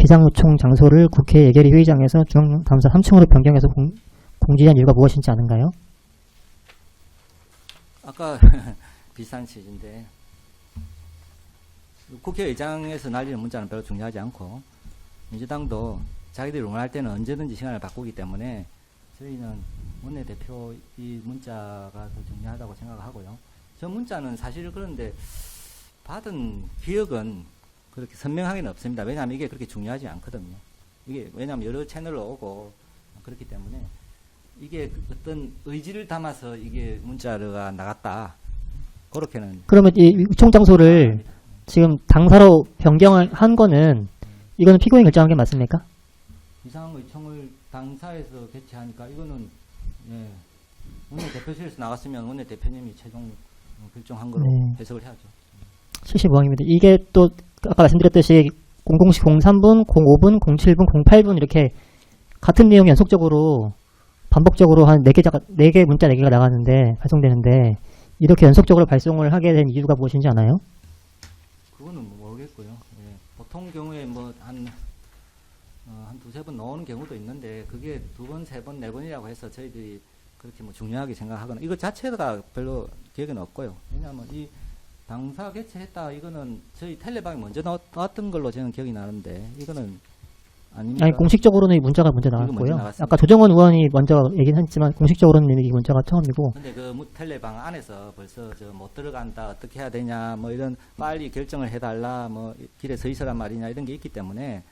비상요청 장소를 국회 예결위 회의장에서 중앙당사 3층으로 변경해서 공지한 이유가 무엇인지 아는가요? 아까 비슷한 취지인데 국회의장에서 날리는 문자는 별로 중요하지 않고 민주당도 자기들이 원할 때는 언제든지 시간을 바꾸기 때문에 저희는 원내대표 이 문자가 더 중요하다고 생각하고요. 저 문자는 사실 그런데 받은 기억은 그렇게 선명하게는 없습니다. 왜냐하면 이게 그렇게 중요하지 않거든요. 이게 왜냐하면 여러 채널로 오고 그렇기 때문에 이게 어떤 의지를 담아서 이게 문자가 나갔다. 그렇게는. 그러면 이 요청 장소를 지금 당사로 변경을 한 거는 이거는 피고인이 결정한 게 맞습니까? 비상의총을 당사에서 개최하니까 이거는 예, 원내대표실에서 나갔으면 원내대표님이 최종 결정한 거로 네. 해석을 해야죠. 75항입니다. 이게 또 아까 말씀드렸듯이 00시 03분, 05분, 07분, 08분 이렇게 같은 내용이 연속적으로 반복적으로 한 4개 문자 4개가 나가는데 발송되는데 이렇게 연속적으로 발송을 하게 된 이유가 무엇인지 아나요? 그거는 뭐 모르겠고요. 예, 보통 경우에 뭐 한 두세 번 나오는 경우도 있는데 그게 2번, 3번, 4번이라고 해서 저희들이 그렇게 뭐 중요하게 생각하거나 이거 자체가 별로 기억에는 없고요. 왜냐하면 이 당사 개최했다 이거는 저희 텔레방에 먼저 나왔던 걸로 저는 기억이 나는데 이거는 아닙니까? 아니 공식적으로는 이 문자가 먼저 이거 나왔고요. 먼저 나왔습니다. 아까 조정원 의원이 먼저 얘기는 했지만 공식적으로는 이 문자가 처음이고 근데 그 텔레방 안에서 벌써 저 못 들어간다 어떻게 해야 되냐 뭐 이런 빨리 결정을 해달라 뭐 길에 서 있으란 말이냐 이런 게 있기 때문에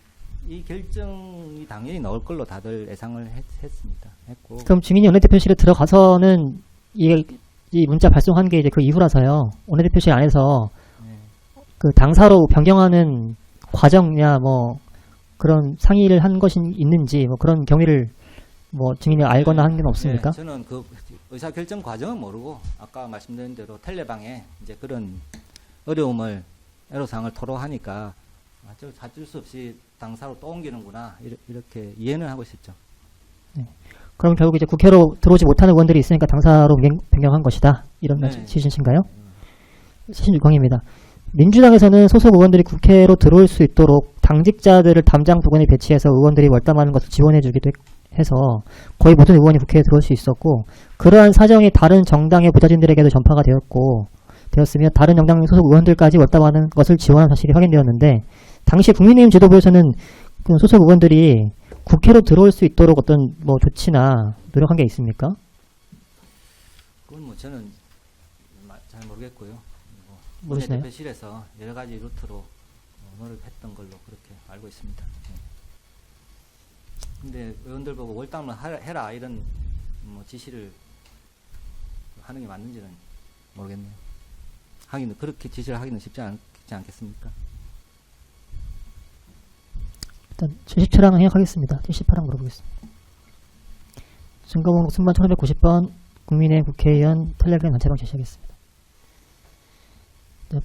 이 결정이 당연히 나올 걸로 다들 예상을 했습니다. 했고 그럼 증인이 원내대표실에 들어가서는 이 문자 발송한 게 이제 그 이후라서요. 원내대표실 안에서 네. 그 당사로 변경하는 과정이냐 뭐 그런 상의를 한 것이 있는지 뭐 그런 경위를 뭐 증인이 알거나 하는 게 없습니까? 네, 저는 그 의사 결정 과정은 모르고 아까 말씀드린 대로 텔레방에 이제 그런 어려움을 애로사항을 토로하니까 어쩔 수 없이 당사로 또 옮기는구나 이렇게 이해는 하고 있었죠. 네. 그럼 결국 이제 국회로 들어오지 못하는 의원들이 있으니까 당사로 변경한 것이다 이런 네. 취지신가요? 76항입니다. 민주당에서는 소속 의원들이 국회로 들어올 수 있도록 당직자들을 담장 부근에 배치해서 의원들이 월담하는 것을 지원해주기도 해서 거의 모든 의원이 국회에 들어올 수 있었고 그러한 사정이 다른 정당의 부자진들에게도 전파가 되었으며 다른 정당 소속 의원들까지 월담하는 것을 지원한 사실이 확인되었는데 당시 국민의힘 지도부에서는 그 소속 의원들이 국회로 들어올 수 있도록 어떤 뭐 조치나 노력한 게 있습니까? 그건 뭐 저는 잘 모르겠고요. 모르시나요? 대표실에서 여러 가지 루트로 노력했던 걸로 그렇게 알고 있습니다. 근데 의원들 보고 월담을 해라 이런 뭐 지시를 하는 게 맞는지는 모르겠네요. 하기는 그렇게 지시를 하기는 쉽지 않겠습니까? 일단 77항 해약하겠습니다. 78항 물어보겠습니다. 증거번호 순번 1590번 국민의 국회의원 텔레그램 단체방 제시하겠습니다.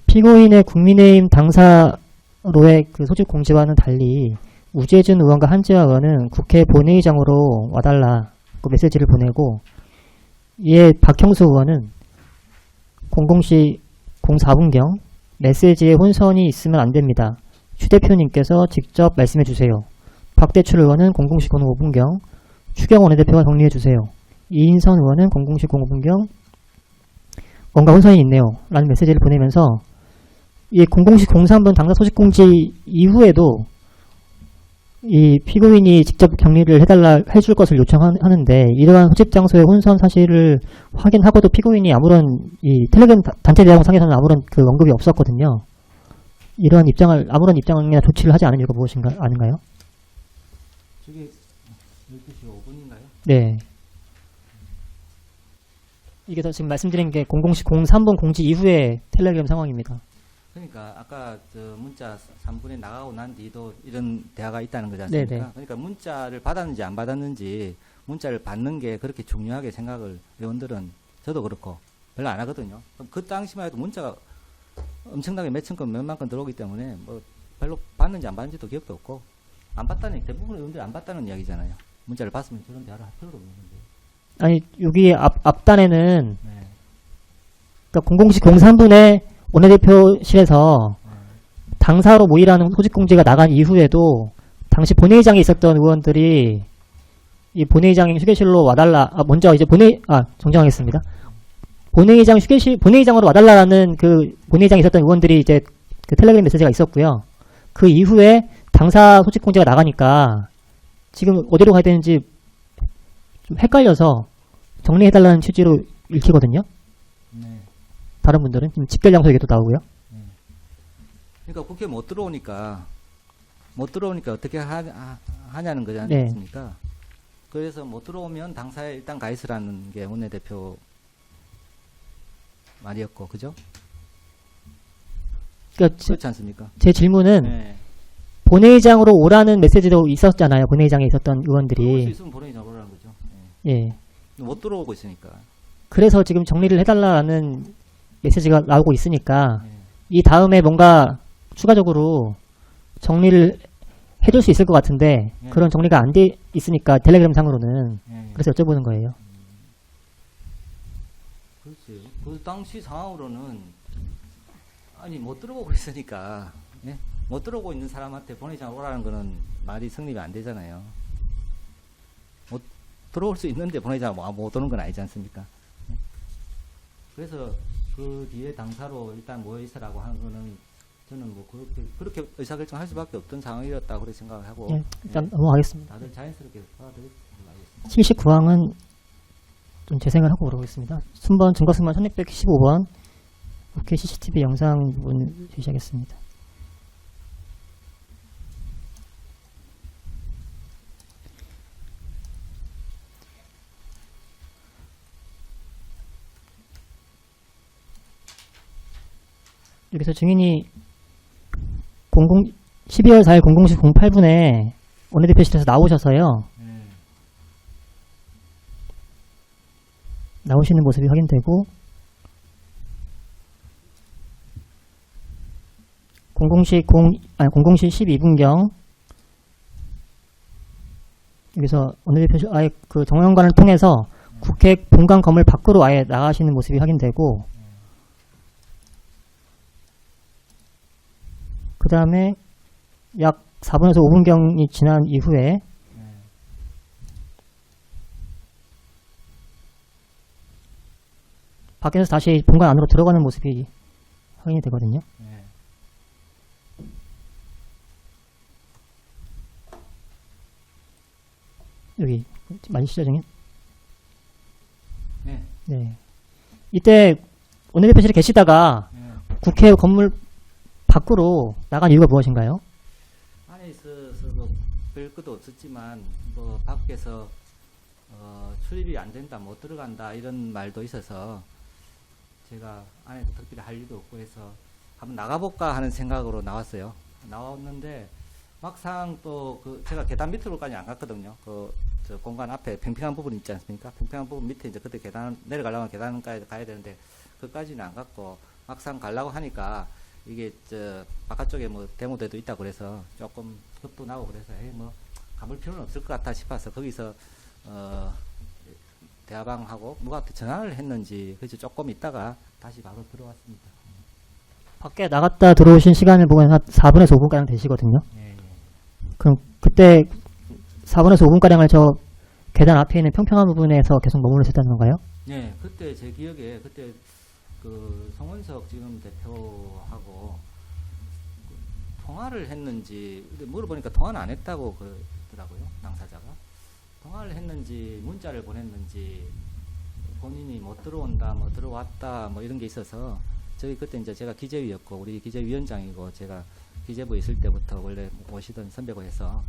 피고인의 국민의힘 당사로의 그 소집 공지와는 달리 우재준 의원과 한지아 의원은 국회 본회의장으로 와달라고 메시지를 보내고 이에 박형수 의원은 00시 04분경 메시지에 혼선이 있으면 안 됩니다. 추 대표님께서 직접 말씀해 주세요. 박대출 의원은 00시 05분경 추경 원내대표가 정리해 주세요. 이인선 의원은 00시 05분경 뭔가 혼선이 있네요. 라는 메시지를 보내면서 이 00시 03분 당사 소식 공지 이후에도 이 피고인이 직접 격리를 해줄 것을 요청하는데 이러한 소집 장소의 혼선 사실을 확인하고도 피고인이 아무런 이 텔레그램 단체 대화방 상에서는 아무런 그 언급이 없었거든요. 이러한 아무런 입장이나 조치를 하지 않은 이유가 무엇인가 아닌가요? 저게 12시 5분인가요? 네. 이게 지금 말씀드린 게 00시 03분 공지 이후의 텔레그램 상황입니다. 그러니까 아까 저 문자 3분에 나가고 난 뒤도 이런 대화가 있다는 거지 않습니까? 네네. 그러니까 문자를 받았는지 안 받았는지 문자를 받는 게 그렇게 중요하게 생각을 의원들은 저도 그렇고 별로 안 하거든요. 그럼 그 당시만 해도 문자가 엄청나게 몇천 건 몇만 건 들어오기 때문에 뭐 별로 받는지 안 받는지도 기억도 없고 안 받다는 대부분 의원들이 안 받다는 이야기잖아요. 문자를 봤으면 저런 대화를 할 필요도 없는데. 아니 여기 앞단에는 네. 그러니까 00시 03분에 원내대표실에서 당사로 모이라는 소집 공지가 나간 이후에도 당시 본회의장에 있었던 의원들이 이 본회의장 휴게실로 와달라. 먼저 이제 정정하겠습니다. 본회의장으로 와달라라는 그 본회의장에 있었던 의원들이 이제 그 텔레그램 메시지가 있었고요. 그 이후에 당사 소집 공지가 나가니까 지금 어디로 가야 되는지 좀 헷갈려서 정리해달라는 취지로 읽히거든요. 네. 다른 분들은 지금 집결 장소 얘기도 나오고요. 그러니까 국회 못 들어오니까 어떻게 하냐는 거지 네. 않습니까? 그래서 못 들어오면 당사에 일단 가 있으라는 게 원내대표 말이었고, 그죠? 그러니까 그렇지 않습니까? 제 질문은 네. 본회의장으로 오라는 메시지도 있었잖아요. 본회의장에 있었던 들어올 수 의원들이. 있으면 본회의장으로 오라는 거죠. 예. 못 들어오고 있으니까. 그래서 지금 정리를 해달라는 메시지가 나오고 있으니까 네. 이 다음에 뭔가 추가적으로 정리를 해줄 수 있을 것 같은데 네. 그런 정리가 안 돼 있으니까 텔레그램 상으로는 네. 그래서 여쭤보는 거예요. 그렇지. 그 당시 상황으로는 아니 못 들어오고 있으니까 예? 못 들어오고 있는 사람한테 본회의장 오라는 거는 말이 성립이 안 되잖아요. 못 들어올 수 있는데 본회의장 못 오는 건 아니지 않습니까? 예? 그래서 그 뒤에 당사로 일단 모여 있으라고 하는 거는 저는 뭐 그렇게 의사결정할 수밖에 없던 상황이었다고 그렇게 생각을 하고 예, 일단 넘어가겠습니다. 다들 자연스럽게 받아들일 알겠습니다. 79항은 좀 재생을 하고 물어보겠습니다. 순번 증거순번 1615번 국회 CCTV 영상 부분 제시하겠습니다. 여기서 증인이 12월 4일 00시 08분에 원내대표실에서 나오셔서요. 나오시는 모습이 확인되고 00시 12분경 여기서 원내대표실 아예 그 정영관을 통해서 국회 본관 건물 밖으로 아예 나가시는 모습이 확인되고 그 다음에 약 4분에서 5분경이 지난 이후에 밖에서 다시 본관 안으로 들어가는 모습이 확인이 되거든요. 여기 맞으시죠, 정인? 네. 네. 이때 원내대표실에 계시다가 국회 건물 밖으로 나간 이유가 무엇인가요? 안에 있어서도 별 것도 없었지만 뭐 밖에서 출입이 안 된다, 못 들어간다 이런 말도 있어서 제가 안에서 특별히 할 일도 없고 해서 한번 나가볼까 하는 생각으로 나왔어요. 나왔는데 막상 또 제가 계단 밑으로까지 안 갔거든요. 저 공간 앞에 평평한 부분 있지 않습니까? 평평한 부분 밑에 이제 그때 계단 내려가려면 계단까지 가야 되는데 그까지는 안 갔고 막상 가려고 하니까 이게 저 바깥쪽에 뭐 데모대도 있다고 그래서 조금 겁도 나고 그래서 뭐 가볼 필요는 없을 것 같다 싶어서 거기서 대화방하고 누가 전화를 했는지 그래서 조금 있다가 다시 바로 들어왔습니다. 밖에 나갔다 들어오신 시간을 보면 한 4분에서 5분가량 되시거든요. 그럼 그때 4분에서 5분가량을 저 계단 앞에 있는 평평한 부분에서 계속 머무르셨다는 건가요? 네, 그때 제 기억에 그때 그 송원석 지금 대표하고 통화를 했는지 물어보니까 통화는 안 했다고 그러더라고요. 당사자가 통화를 했는지 문자를 보냈는지 본인이 못 들어온다, 뭐 들어왔다, 뭐 이런 게 있어서 저희 그때 이제 제가 기재위였고 우리 기재위원장이고 제가 기재부에 있을 때부터 원래 모시던 선배고 해서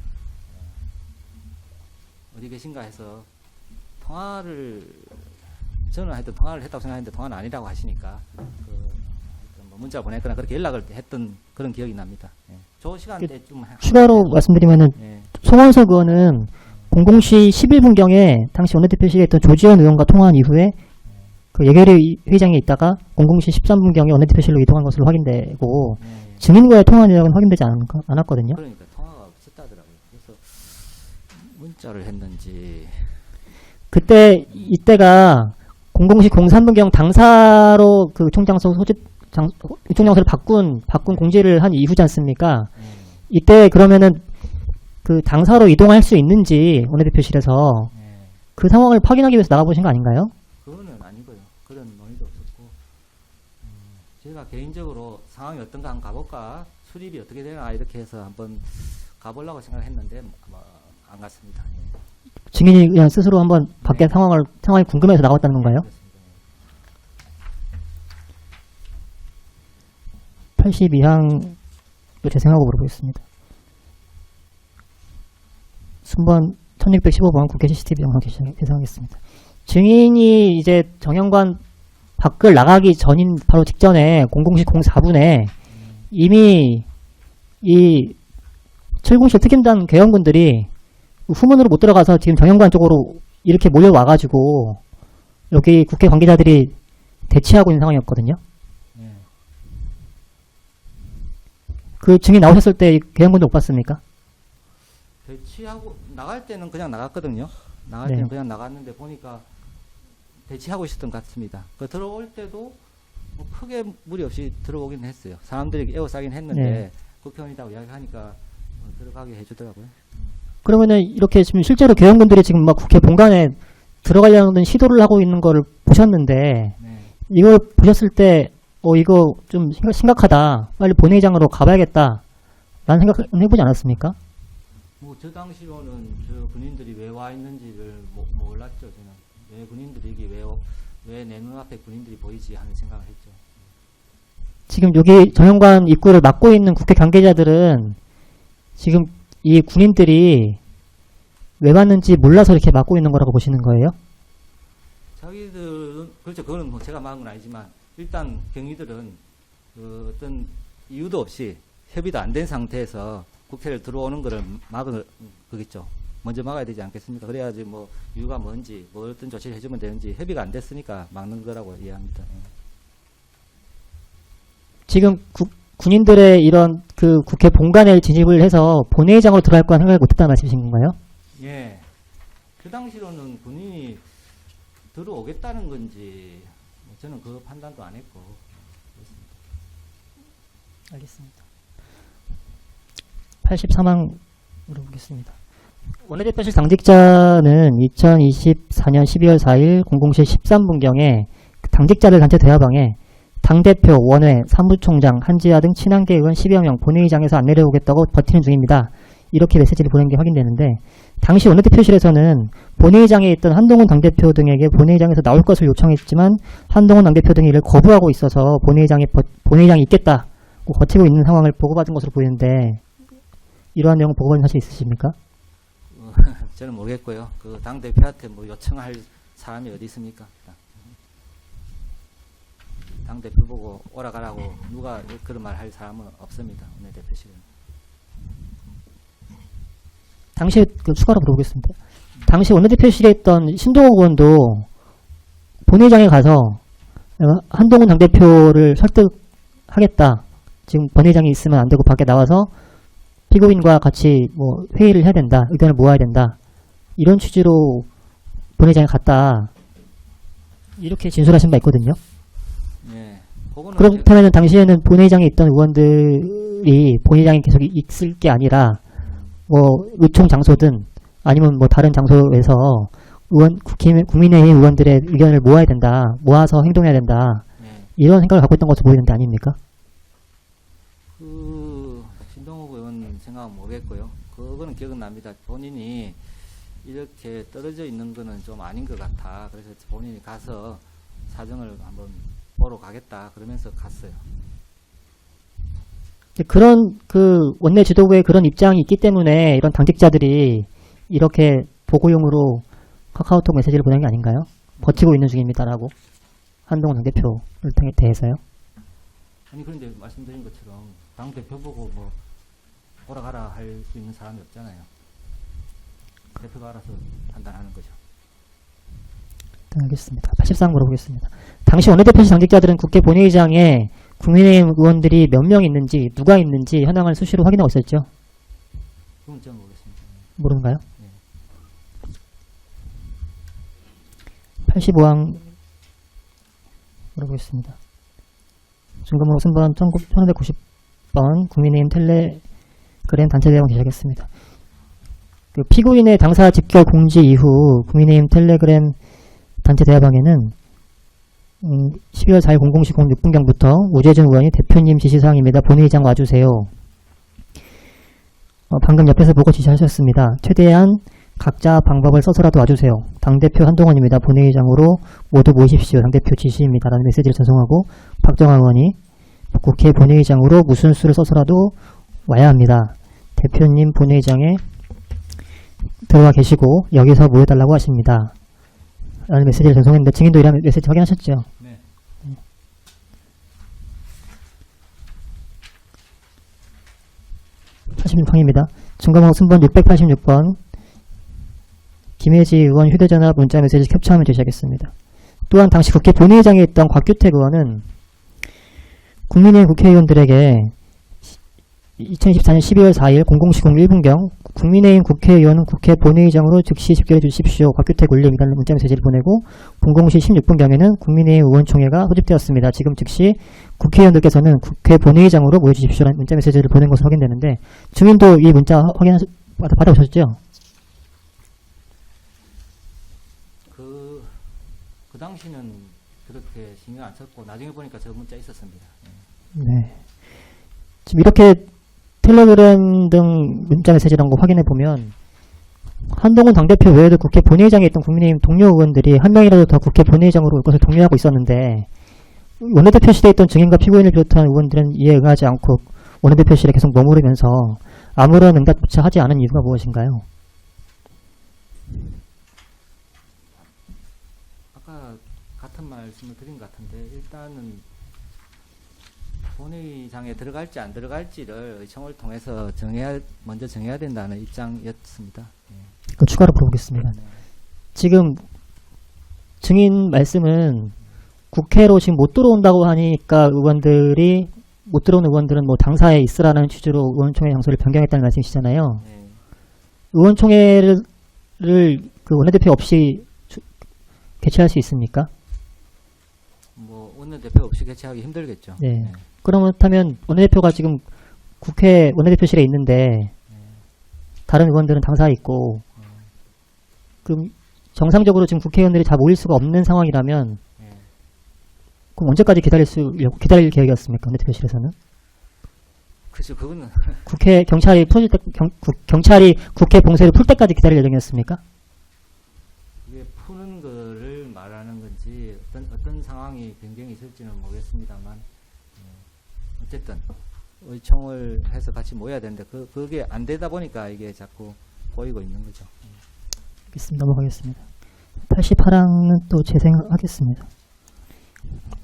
어디 계신가 해서 저는 하여튼 통화를 했다고 생각했는데 통화는 아니라고 하시니까 뭐 문자 보냈거나 그렇게 연락을 했던 그런 기억이 납니다. 저 시간대 좀 추가로 말씀드리면은 송원석 의원은 00시 11분경에 당시 원내대표실에 있던 조지현 의원과 통화한 이후에 그 예결위 회의장에 있다가 00시 13분경에 원내대표실로 이동한 것으로 확인되고 증인과의 통화 내역은 확인되지 않았거든요. 그러니까 통화가 없었다더라고요. 그래서 문자를 했는지 그때 이때가 00시 03분경 당사로 그 총장소 총장소를 바꾼 공지를 한 이후지 않습니까? 이때 그러면은 그 당사로 이동할 수 있는지 원내대표실에서 예. 그 상황을 확인하기 위해서 나가보신 거 아닌가요? 그거는 아니고요. 그런 논의도 없었고 제가 개인적으로 상황이 어떤가 한번 가볼까 수립이 어떻게 되나 이렇게 해서 한번 가보려고 생각했는데 안 갔습니다. 예. 증인이 그냥 스스로 한번 밖에 네. 상황이 궁금해서 나갔다는 건가요? 그렇습니다. 82항도 재생하고 물어보겠습니다. 순번 1615번 국회 CCTV 영상 개상하겠습니다. 증인이 이제 정영관 밖을 나가기 전인 바로 직전에 00시 04분에 이미 이 707 특임단 개원군들이 후문으로 못 들어가서 지금 정영관 쪽으로 이렇게 몰려와가지고 여기 국회 관계자들이 대치하고 있는 상황이었거든요. 예. 그 증인 나오셨을 때 개원군들 못 봤습니까? 대치하고 나갈 때는 그냥 나갔거든요. 나갈 네. 때는 그냥 나갔는데 보니까 대치하고 있었던 것 같습니다. 그 들어올 때도 뭐 크게 무리 없이 들어오긴 했어요. 사람들이 에워싸긴 했는데 네. 국회의원이라고 이야기하니까 들어가게 해주더라고요. 그러면은 이렇게 지금 실제로 개헌군들이 지금 막 국회 본관에 들어가려는 시도를 하고 있는 거를 보셨는데 네. 이걸 보셨을 때 이거 좀 심각하다. 빨리 본회의장으로 가봐야겠다. 라는 생각은 해보지 않았습니까? 뭐 저 당시로는 저 군인들이 왜 와 있는지를 몰랐죠. 저는 왜 군인들이 이게 왜 내 눈앞에 군인들이 보이지 하는 생각을 했죠. 지금 여기 정영관 입구를 막고 있는 국회 관계자들은 지금 이 군인들이 왜 왔는지 몰라서 이렇게 막고 있는 거라고 보시는 거예요? 자기들은 그렇죠. 그거는 뭐 제가 막은 건 아니지만 일단 경위들은 그 어떤 이유도 없이 협의도 안 된 상태에서 국회를 들어오는 거를 막을 거겠죠. 먼저 막아야 되지 않겠습니까? 그래야지 뭐 이유가 뭔지 뭐 어떤 조치를 해주면 되는지 협의가 안 됐으니까 막는 거라고 이해합니다. 예. 지금 군인들의 이런 그 국회 본관에 진입을 해서 본회의장으로 들어갈 거란 생각을 못했다는 말씀이신 건가요? 예. 그 당시로는 군인이 들어오겠다는 건지 저는 그 판단도 안 했고. 알겠습니다. 83항 물어보겠습니다. 원내대표실 당직자는 2024년 12월 4일 00시 13분경에 당직자들 단체 대화방에 당대표, 원외, 사무총장, 한지아 등 친한계 의원 10여 명 본회의장에서 안 내려오겠다고 버티는 중입니다. 이렇게 메시지를 보낸 게 확인되는데 당시 원내대표실에서는 본회의장에 있던 한동훈 당대표 등에게 본회의장에서 나올 것을 요청했지만 한동훈 당대표 등이 이를 거부하고 있어서 본회의장이 있겠다고 버티고 있는 상황을 보고받은 것으로 보이는데 이러한 내용 보고받은 사실 있으십니까? 저는 모르겠고요. 그 당 대표한테 뭐 요청할 사람이 어디 있습니까? 당 대표 보고 오라 가라고 누가 그런 말 할 사람은 없습니다. 오늘 대표실은. 당시 추가로 물어보겠습니다. 당시 원내대표실에 있던 신동욱 의원도 본회의장에 가서 한동훈 당대표를 설득하겠다. 지금 본회의장에 있으면 안 되고 밖에 나와서 피고인과 같이 뭐 회의를 해야 된다. 의견을 모아야 된다. 이런 취지로 본회의장에 갔다. 이렇게 진술하신 바 있거든요. 예. 그거는 그렇다면 당시에는 본회의장에 있던 의원들이 본회의장에 계속 있을 게 아니라 뭐 의총 장소든 아니면 뭐 다른 장소에서 국민의힘 의원들의 의견을 모아야 된다. 모아서 행동해야 된다. 예. 이런 생각을 갖고 있던 것으로 보이는데 아닙니까? 신동욱 의원 생각은 모르겠고요. 그거는 기억은 납니다. 본인이 이렇게 떨어져 있는 거는 좀 아닌 것 같아. 그래서 본인이 가서 사정을 한번 보러 가겠다. 그러면서 갔어요. 그런 원내 지도부의 그런 입장이 있기 때문에 이런 당직자들이 이렇게 보고용으로 카카오톡 메시지를 보낸 게 아닌가요? 버티고 있는 중입니다라고 한동훈 당대표를 대해서요. 아니 그런데 말씀드린 것처럼 당 대표 보고 뭐 오라 가라 할 수 있는 사람이 없잖아요. 대표가 알아서 판단하는 거죠. 알겠습니다. 83 물어보겠습니다. 당시 원내대표실 당직자들은 국회 본회의장에 국민의힘 의원들이 몇 명 있는지 누가 있는지 현황을 수시로 확인하고 있었죠? 그건 저는 모르겠습니다. 모르는가요? 네. 85항 물어보겠습니다. 중간으로 순번 1590번 국민의힘 텔레그램 단체 대응 계시겠습니다. 그 피고인의 당사 직결 공지 이후 국민의힘 텔레그램 단체 대화방에는 12월 4일 00시 06분경부터 우재준 의원이 대표님 지시사항입니다. 본회의장 와주세요. 방금 옆에서 보고 지시하셨습니다. 최대한 각자 방법을 써서라도 와주세요. 당대표 한동훈입니다. 본회의장으로 모두 모이십시오. 당대표 지시입니다. 라는 메시지를 전송하고 박정환 의원이 국회 본회의장으로 무슨 수를 써서라도 와야 합니다. 대표님 본회의장에 들어와 계시고 여기서 모여달라고 하십니다. 라는 메시지를 전송했는데 증인도 이런 메시지 확인하셨죠? 네. 86항입니다. 증거번호 순번 686번 김혜지 의원 휴대전화 문자 메시지 캡처하면 제시하겠습니다. 또한 당시 국회 본회의장에 있던 곽규택 의원은 국민의힘 국회의원들에게 2024년 12월 4일 00시 01분경 국민의힘 국회의원은 국회 본회의장으로 즉시 집결해 주십시오. 곽규택 올림이라는 문자 메시지를 보내고 00시 16분경에는 국민의힘 의원총회가 소집되었습니다. 지금 즉시 국회의원들께서는 국회 본회의장으로 모여주십시오라는 문자 메시지를 보낸 것으로 확인되는데 증인도 이 문자 받아보셨죠? 그 당시는 그렇게 신경 안 썼고 나중에 보니까 저 문자 있었습니다. 네. 지금 이렇게 텔레그램 등 문자 메시지라는 거 확인해 보면 한동훈 당대표 외에도 국회 본회의장에 있던 국민의힘 동료 의원들이 한 명이라도 더 국회 본회의장으로 올 것을 독려하고 있었는데 원내대표실에 있던 증인과 피고인을 비롯한 의원들은 이에 응하지 않고 원내대표실에 계속 머무르면서 아무런 응답조차 하지 않은 이유가 무엇인가요? 아까 같은 말씀을 드린 것 같은데 일단은 본회의장에 들어갈지 안 들어갈지를 의청을 통해서 먼저 정해야 된다는 입장이었습니다. 그 추가로 물어보겠습니다. 네. 지금 증인 말씀은 국회로 지금 못 들어온다고 하니까 의원들이 못 들어오는 의원들은 뭐 당사에 있으라는 취지로 의원총회 장소를 변경했다는 말씀이시잖아요. 네. 의원총회를 그 원내대표 없이 개최할 수 있습니까? 뭐 원내대표 없이 개최하기 힘들겠죠. 네. 네. 그렇다면 원내대표가 지금 국회 원내대표실에 있는데 다른 의원들은 당사에 있고 그럼 정상적으로 지금 국회의원들이 다 모일 수가 없는 상황이라면 그럼 언제까지 기다릴 계획이었습니까? 원내대표실에서는? 그죠, 그거는 국회 경찰이 풀 때, 경찰이 국회 봉쇄를 풀 때까지 기다릴 예정이었습니까? 이게 푸는 거를 말하는 건지 어떤 상황이 변경이 있을지는 모르겠습니다만 어쨌든 의총을 해서 같이 모여야 되는데 그게 안 되다 보니까 이게 자꾸 보이고 있는 거죠. 알겠습니다. 넘어가겠습니다. 88항은 또 재생하겠습니다.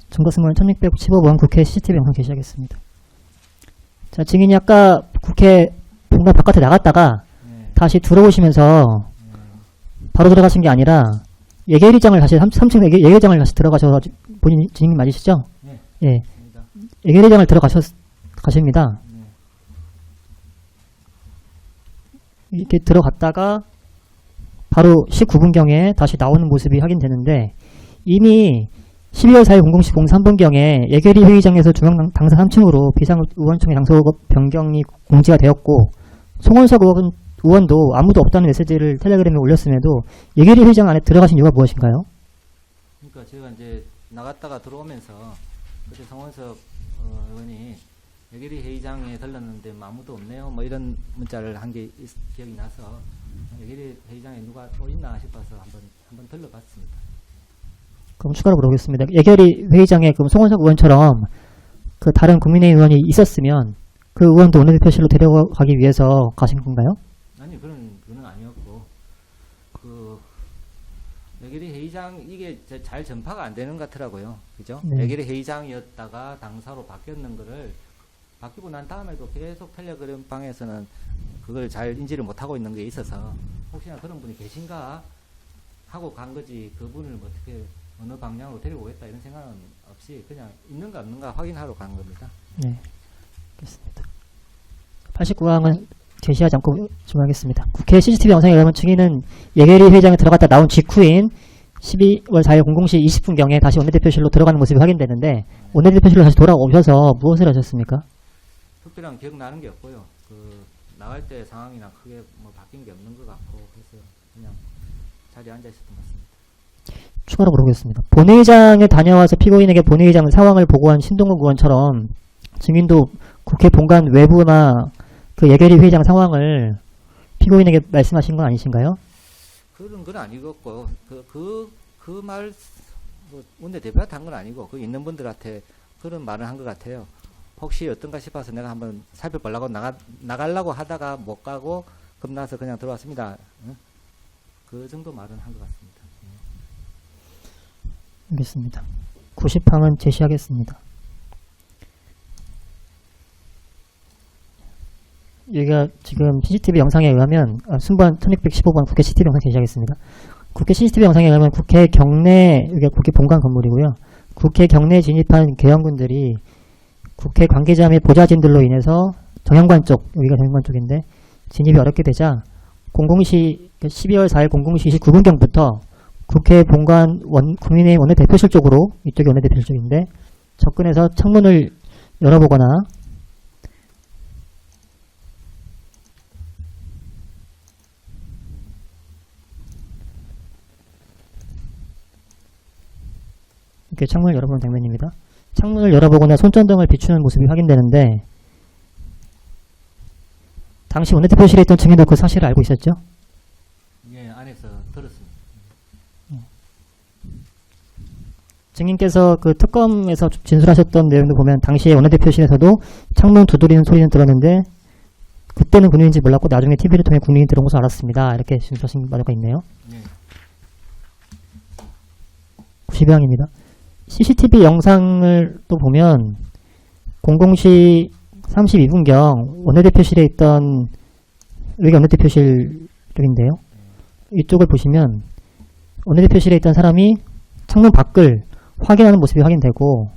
증거스물 1615번 국회 CCTV 영상 게시하겠습니다. 자, 증인이 아까 국회 본관 바깥에 나갔다가 네. 다시 들어오시면서 바로 들어가신 게 아니라 예결위장을 다시 3층 예결위장을 다시 들어가셔서 본인 증인 맞으시죠? 네. 예. 맞습니다. 예결위장을 가십니다. 네. 이렇게 들어갔다가 바로 19분경에 다시 나오는 모습이 확인되는데 이미 12월 4일 00시 03분경에 예결위 회의장에서 중앙당사 3층으로 비상의원총회 장소 변경이 공지가 되었고 송원석 의원도 아무도 없다는 메시지를 텔레그램에 올렸음에도 예결위 회의장 안에 들어가신 이유가 무엇인가요? 그러니까 제가 이제 나갔다가 들어오면서 그때 성원석 의원이 예결위 회의장에 들렀는데 뭐 아무도 없네요. 뭐 이런 문자를 한 게 기억이 나서 예결위 회의장에 누가 또 있나 싶어서 한번 들러봤습니다. 그럼 추가로 물어보겠습니다. 예결위 회의장에 그럼 송원석 의원처럼 그 다른 국민의힘 의원이 있었으면 그 의원도 원내대표실로 데려가기 위해서 가신 건가요? 아니 그건 아니었고 그 예결위 회의장 이게 잘 전파가 안 되는 것 같더라고요. 그죠? 네. 예결위 회의장이었다가 당사로 바뀌었는 거를 바뀌고 난 다음에도 계속 텔레그램 방에서는 그걸 잘 인지를 못하고 있는 게 있어서 혹시나 그런 분이 계신가 하고 간 거지 그분을 뭐 어떻게 어느 방향으로 데리고 오겠다 이런 생각은 없이 그냥 있는가 없는가 확인하러 간 겁니다. 네. 알겠습니다. 89항은 제시하지 않고 질문하겠습니다. 국회 CCTV 영상에 의하면 증인은 예결위 회의장에 들어갔다 나온 직후인 12월 4일 00시 20분경에 다시 원내대표실로 들어가는 모습이 확인되는데 원내대표실로 다시 돌아오셔서 무엇을 하셨습니까? 특별한 기억나는 게 없고요. 그 나갈 때 상황이나 크게 뭐 바뀐 게 없는 것 같고 그래서 그냥 자리에 앉아 있었던 것 같습니다. 추가로 물어보겠습니다. 본회의장에 다녀와서 피고인에게 본회의장 상황을 보고한 신동국 의원처럼 증인도 국회 본관 외부나 그 예결위 회의장 상황을 피고인에게 말씀하신 건 아니신가요? 그런 건 아니겠고 그 말 뭐 원내대표한테 한 건 아니고 그 있는 분들한테 그런 말을 한 것 같아요. 혹시 어떤가 싶어서 내가 한번 살펴보려고 나가려고 하다가 못 가고 겁나서 그냥 들어왔습니다. 응? 그 정도 말은 한 것 같습니다. 알겠습니다. 90항은 제시하겠습니다. 여기가 지금 CCTV 영상에 의하면 순번 1615번 국회 CCTV 영상 제시하겠습니다. 국회 CCTV 영상에 의하면 국회 경내, 여기가 국회 본관 건물이고요. 국회 경내에 진입한 개헌군들이 국회 관계자 및 보좌진들로 인해서 정영관 쪽, 여기가 정영관 쪽인데 진입이 어렵게 되자 12월 4일 00시 29분경부터 국회 본관 국민의힘 원내대표실 쪽으로, 이쪽이 원내대표실 쪽인데 접근해서 창문을 열어보거나 이렇게 창문을 열어보는 장면입니다. 창문을 열어보거나 손전등을 비추는 모습이 확인되는데 당시 원내대표실에 있던 증인도 그 사실을 알고 있었죠? 예, 안에서 들었습니다. 증인께서 그 특검에서 진술하셨던 내용도 보면 당시에 원내대표실에서도 창문 두드리는 소리는 들었는데 그때는 군인인지 몰랐고 나중에 TV를 통해 군인이 들어온 것을 알았습니다. 이렇게 진술하신 바가 있네요. 예. 90항입니다. CCTV 영상을 또 보면 00시 32분경 원내대표실에 있던, 여기 원내대표실 쪽인데요. 이쪽을 보시면 원내대표실에 있던 사람이 창문 밖을 확인하는 모습이 확인되고,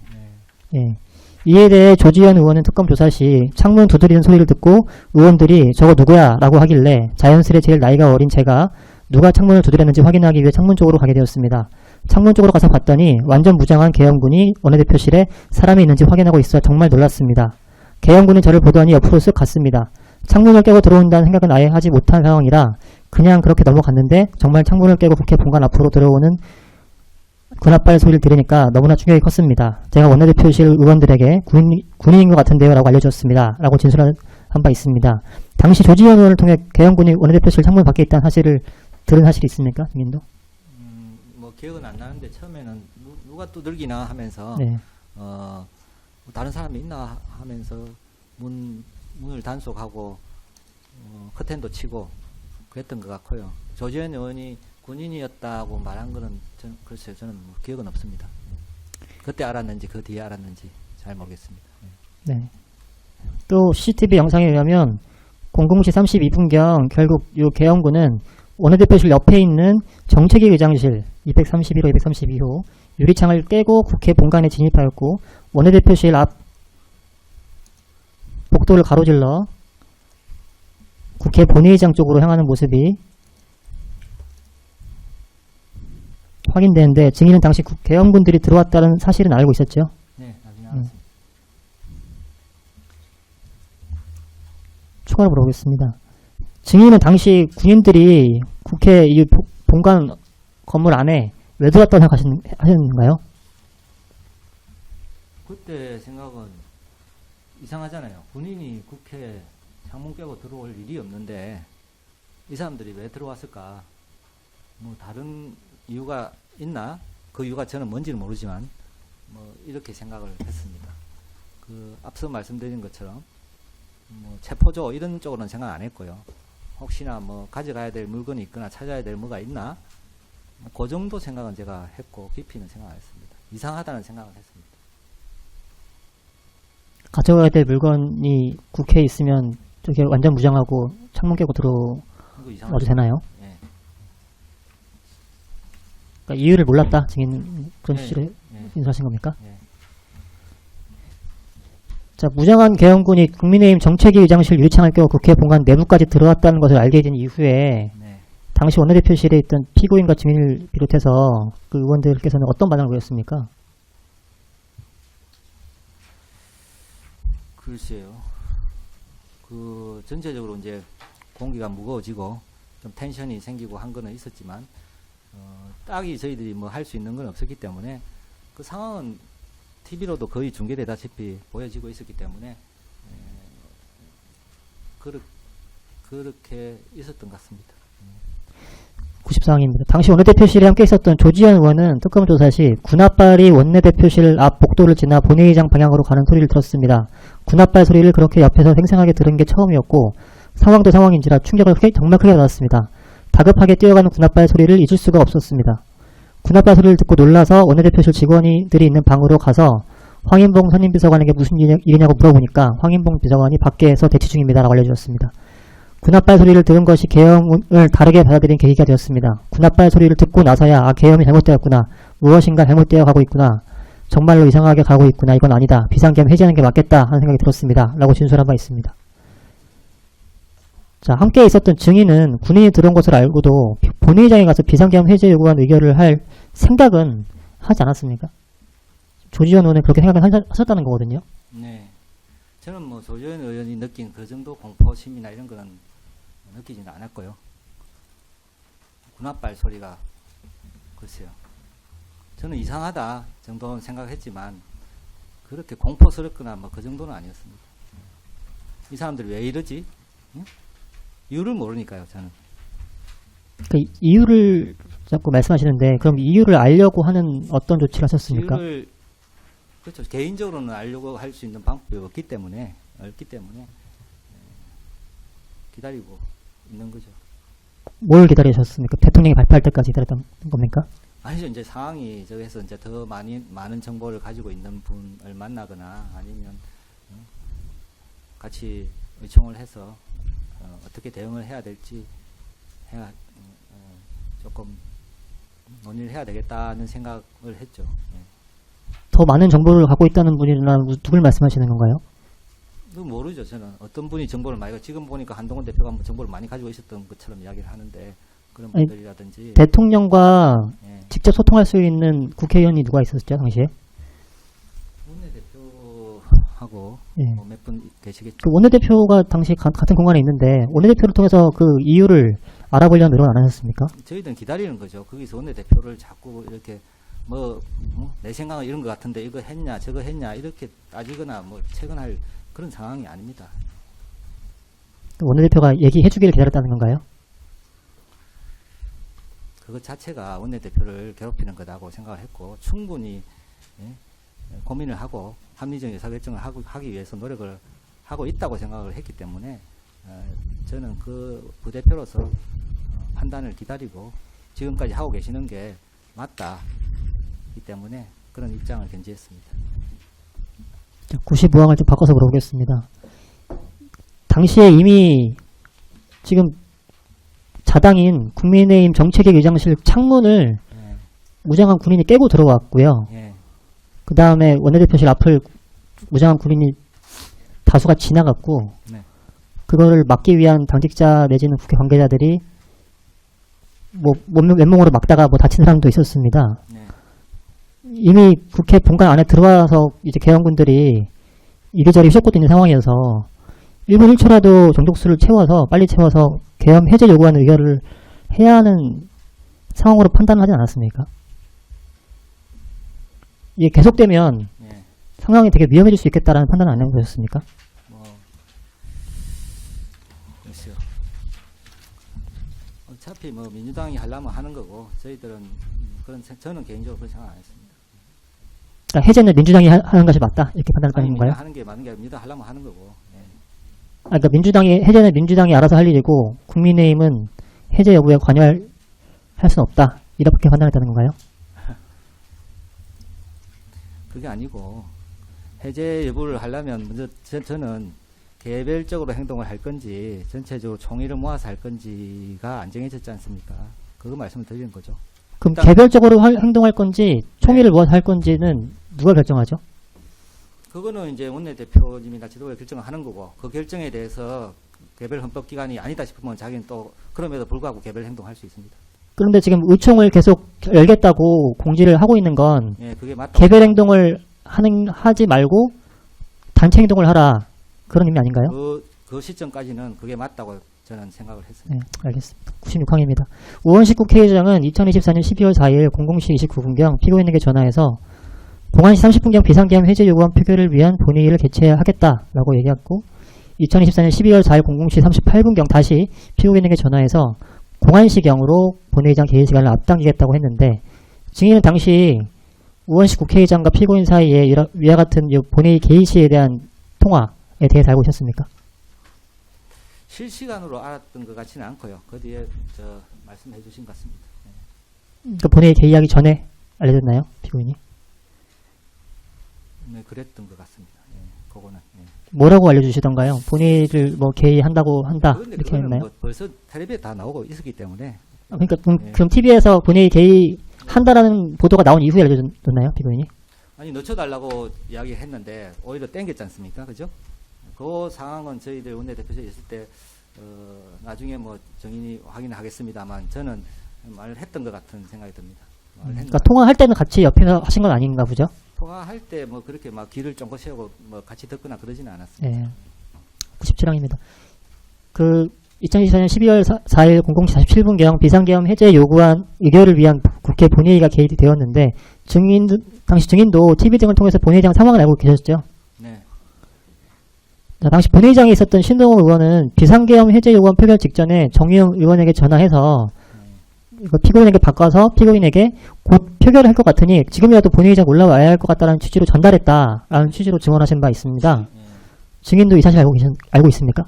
예. 이에 대해 조지현 의원은 특검 조사 시 창문 두드리는 소리를 듣고 의원들이 저거 누구야? 라고 하길래 자연스레 제일 나이가 어린 제가 누가 창문을 두드렸는지 확인하기 위해 창문 쪽으로 가게 되었습니다. 창문 쪽으로 가서 봤더니 완전 무장한 개헌군이 원내대표실에 사람이 있는지 확인하고 있어 정말 놀랐습니다. 개헌군이 저를 보더니 옆으로 쓱 갔습니다. 창문을 깨고 들어온다는 생각은 아예 하지 못한 상황이라 그냥 그렇게 넘어갔는데 정말 창문을 깨고 국회 본관 앞으로 들어오는 군합발 소리를 들으니까 너무나 충격이 컸습니다. 제가 원내대표실 의원들에게 군인인 것 같은데요 라고 알려줬습니다. 라고 진술한 바 있습니다. 당시 조지현 의원을 통해 개헌군이 원내대표실 창문 밖에 있다는 사실을 들은 사실이 있습니까? 증인도? 뭐 기억은 안 나는데 처음에는 누가 또 늘기나 하면서 네. 다른 사람이 있나 하면서 문을 단속하고 커튼도 치고 그랬던 것 같고요. 조지현 의원이 군인이었다고 말한 거는 글쎄요, 저는 뭐 기억은 없습니다. 그때 알았는지 그 뒤에 알았는지 잘 모르겠습니다. 네. 또 CCTV 영상에 의하면 00시 32분경 결국 이 개헌군은 원내대표실 옆에 있는 정책위 의장실 231호, 232호 유리창을 깨고 국회 본관에 진입하였고 원내대표실 앞 복도를 가로질러 국회 본회의장 쪽으로 향하는 모습이 확인되는데 증인은 당시 개헌군들이 들어왔다는 사실은 알고 있었죠? 네, 나중에 알았습니다. 추가로 물어보겠습니다. 증인은 당시 군인들이 국회 이 본관 건물 안에 왜 들어왔다고 생각하셨는가요? 그때 생각은 이상하잖아요. 군인이 국회 창문 깨고 들어올 일이 없는데 이 사람들이 왜 들어왔을까? 뭐 다른 이유가 있나? 그 이유가 저는 뭔지는 모르지만 뭐 이렇게 생각을 했습니다. 그 앞서 말씀드린 것처럼 뭐 체포조 이런 쪽으로는 생각 안 했고요. 혹시나 뭐 가져가야 될 물건이 있거나 찾아야 될 뭐가 있나? 그 정도 생각은 제가 했고 깊이는 생각 안 했습니다. 이상하다는 생각을 했습니다. 가져가야 될 물건이 국회에 있으면 저게 완전 무장하고 창문 깨고 들어와도 이거 이상하죠? 되나요? 예. 그러니까 이유를 몰랐다? 증인 그런 취지로 예. 인수하신 겁니까? 예. 자, 무장한 개헌군이 국민의힘 정책위 의장실 유리창을 깨고 국회 본관 내부까지 들어왔다는 것을 알게 된 이후에 네. 당시 원내대표실에 있던 피고인과 증인을 비롯해서 그 의원들께서는 어떤 반응을 보였습니까? 글쎄요. 그 전체적으로 이제 공기가 무거워지고 좀 텐션이 생기고 한 거는 있었지만 딱히 저희들이 뭐 할 수 있는 건 없었기 때문에 그 상황은 TV로도 거의 중계되다시피 보여지고 있었기 때문에 그렇게 있었던 것 같습니다. 90상황입니다. 당시 원내대표실에 함께 있었던 조지현 의원은 특검 조사 시 군홧발이 원내대표실 앞 복도를 지나 본회의장 방향으로 가는 소리를 들었습니다. 군홧발 소리를 그렇게 옆에서 생생하게 들은 게 처음이었고 상황도 상황인지라 충격을 정말 크게 받았습니다. 다급하게 뛰어가는 군홧발 소리를 잊을 수가 없었습니다. 군홧발 소리를 듣고 놀라서 원내대표실 직원들이 있는 방으로 가서 황인봉 선임비서관에게 무슨 일이냐고 물어보니까 황인봉 비서관이 밖에서 대치 중입니다라고 알려주었습니다. 군홧발 소리를 들은 것이 계엄을 다르게 받아들인 계기가 되었습니다. 군홧발 소리를 듣고 나서야 계엄이 잘못되었구나. 무엇인가 잘못되어 가고 있구나. 정말로 이상하게 가고 있구나. 이건 아니다. 비상계엄 해제하는 게 맞겠다 하는 생각이 들었습니다. 라고 진술한 바 있습니다. 자, 함께 있었던 증인은 군인이 들어온 것을 알고도 본회의장에 가서 비상계엄 해제 요구한 의결을 할 생각은 하지 않았습니까? 조지현 의원은 그렇게 생각하셨다는 거거든요. 네. 저는 뭐 조지현 의원이 느낀 그 정도 공포심이나 이런 거는 느끼지는 않았고요. 군홧발 소리가 글쎄요. 저는 이상하다 정도는 생각했지만 그렇게 공포스럽거나 뭐 그 정도는 아니었습니다. 이 사람들이 왜 이러지? 응? 이유를 모르니까요, 저는. 그 이유를 자꾸 말씀하시는데 그럼 이유를 알려고 하는 어떤 조치를 하셨습니까? 이유를 그렇죠. 개인적으로는 알려고 할 수 있는 방법이 없기 때문에 기다리고 있는 거죠. 뭘 기다리셨습니까? 대통령이 발표할 때까지 기다렸던 겁니까? 아니죠. 이제 상황이 저기서 이제 더 많은 정보를 가지고 있는 분을 만나거나 아니면 같이 의총을 해서 어떻게 대응을 해야 될지 조금 논의를 해야 되겠다는 생각을 했죠. 예. 더 많은 정보를 갖고 있다는 분이나 누굴 말씀하시는 건가요? 그건 모르죠. 저는 어떤 분이 정보를 많이 지금 보니까 한동훈 대표가 뭐 정보를 많이 가지고 있었던 것처럼 이야기를 하는데 그런 아니, 분들이라든지 대통령과 예. 직접 소통할 수 있는 국회의원이 누가 있었죠 당시에? 원내대표하고 예. 뭐 몇 분 계시겠죠. 그 원내대표가 당시 같은 공간에 있는데 원내대표를 통해서 그 이유를 알아보려는 노력은 안 하셨습니까? 저희들은 기다리는 거죠. 거기서 원내대표를 자꾸 이렇게 내 생각은 이런 것 같은데 이거 했냐 저거 했냐 이렇게 따지거나 뭐 채근할 그런 상황이 아닙니다. 원내대표가 얘기해 주기를 기다렸다는 건가요? 그것 자체가 원내대표를 괴롭히는 거다고 생각을 했고 충분히 고민을 하고 합리적 의사결정을 하기 위해서 노력을 하고 있다고 생각을 했기 때문에 저는 그 부대표로서 판단을 기다리고 지금까지 하고 계시는 게 맞다기 때문에 그런 입장을 견지했습니다. 95항을 좀 바꿔서 물어보겠습니다. 당시에 이미 지금 자당인 국민의힘 정책위 의장실 창문을 무장한 군인이 깨고 들어왔고요. 예. 그 다음에 원내대표실 앞을 무장한 군인이 다수가 지나갔고 네. 그거를 막기 위한 당직자 내지는 국회 관계자들이 뭐 맨몸으로 막다가 뭐 다친 사람도 있었습니다. 네. 이미 국회 본관 안에 들어와서 이제 계엄군들이 이리저리 휘젓고 있는 상황이어서 1분 1초라도 정족수를 빨리 채워서 계엄 해제 요구하는 의결을 해야 하는 상황으로 판단을 하지 않았습니까? 이게 계속되면 예. 상황이 되게 위험해질 수 있겠다라는 판단은 안 해보셨습니까? 글쎄요. 어차피 뭐 민주당이 하려면 하는 거고 저희들은 저는 개인적으로 그런 생각 안 했습니다. 그러니까 해제는 민주당이 하는 것이 맞다 이렇게 판단했다는 건가요? 하는 게 맞는 게 아니라 민주당 하려면 하는 거고. 예. 그러니까 해제는 민주당이 알아서 할 일이고 국민의힘은 해제 여부에 관여할 수는 없다 이렇게 판단했다는 건가요? 그게 아니고 해제 여부를 하려면 먼저 저는 개별적으로 행동을 할 건지 전체적으로 총의를 모아서 할 건지가 안 정해졌지 않습니까? 그거 말씀을 드리는 거죠. 그럼 일단 개별적으로 행동할 건지 총의를 모아서 할 건지는 누가 결정하죠? 그거는 이제 원내대표님이나 지도부가 결정을 하는 거고 그 결정에 대해서 개별 헌법기관이 아니다 싶으면 자기는 또 그럼에도 불구하고 개별 행동할 수 있습니다. 그런데 지금 의총을 계속 열겠다고 공지를 하고 있는 건 예, 그게 맞다. 개별 행동을 하지 말고 단체 행동을 하라 그런 의미 아닌가요? 그 시점까지는 그게 맞다고 저는 생각을 했습니다. 네, 알겠습니다. 96항입니다. 우원식 국회의장은 2024년 12월 4일 00시 29분경 피고인에게 전화해서 01시 30분경 비상계엄 해제 요구안 표결을 위한 본회의를 개최하겠다라고 얘기했고 2024년 12월 4일 00시 38분경 다시 피고인에게 전화해서 01시경으로 본회의장 개의 시간을 앞당기겠다고 했는데 증인은 당시 우원식 국회의장과 피고인 사이에 위와 같은 이 본회의 개의 시에 대한 통화에 대해서 알고 있었습니까? 실시간으로 알았던 것 같지는 않고요. 그 뒤에 말씀해 주신 것 같습니다. 그 본회의 개의하기 전에 알려졌나요? 피고인이? 네, 그랬던 것 같습니다. 그거는. 뭐라고 알려주시던가요? 본회의를 뭐 개의한다고 한다 그런데 이렇게 그거는 했나요? 뭐 벌써 텔레비에 다 나오고 있었기 때문에 그러니까 그럼 TV에서 본회의 개의한다라는 보도가 나온 이후에 알려졌나요? 피고인이? 아니 늦춰달라고 이야기했는데 오히려 땡겼지 않습니까? 그죠? 그 상황은 저희들 원내대표실에 있을 때 나중에 뭐 정인이 확인하겠습니다만 저는 말을 했던 것 같은 생각이 듭니다. 그러니까 통화할 때는 같이 옆에서 하신 건 아닌가 보죠? 통화할 때 뭐 그렇게 막 귀를 쫑긋 세우고 뭐 같이 듣거나 그러지는 않았습니다. 네. 97항입니다. 그 2024년 12월 4일 00시 47분경 비상계엄 해제 요구안 의결을 위한 국회 본회의가 개의되었는데 당시 증인도 TV 등을 통해서 본회의장 상황을 알고 계셨죠? 네. 자, 당시 본회의장에 있었던 신동욱 의원은 비상계엄 해제 요구안 표결 직전에 정의용 의원에게 전화해서 이거 피고인에게 바꿔서 피고인에게 곧 표결을 할 것 같으니 지금이라도 본회의장 올라와야 할 것 같다는 취지로 전달했다라는 취지로 증언하신 바 있습니다. 증인도 이 사실 알고 있습니까?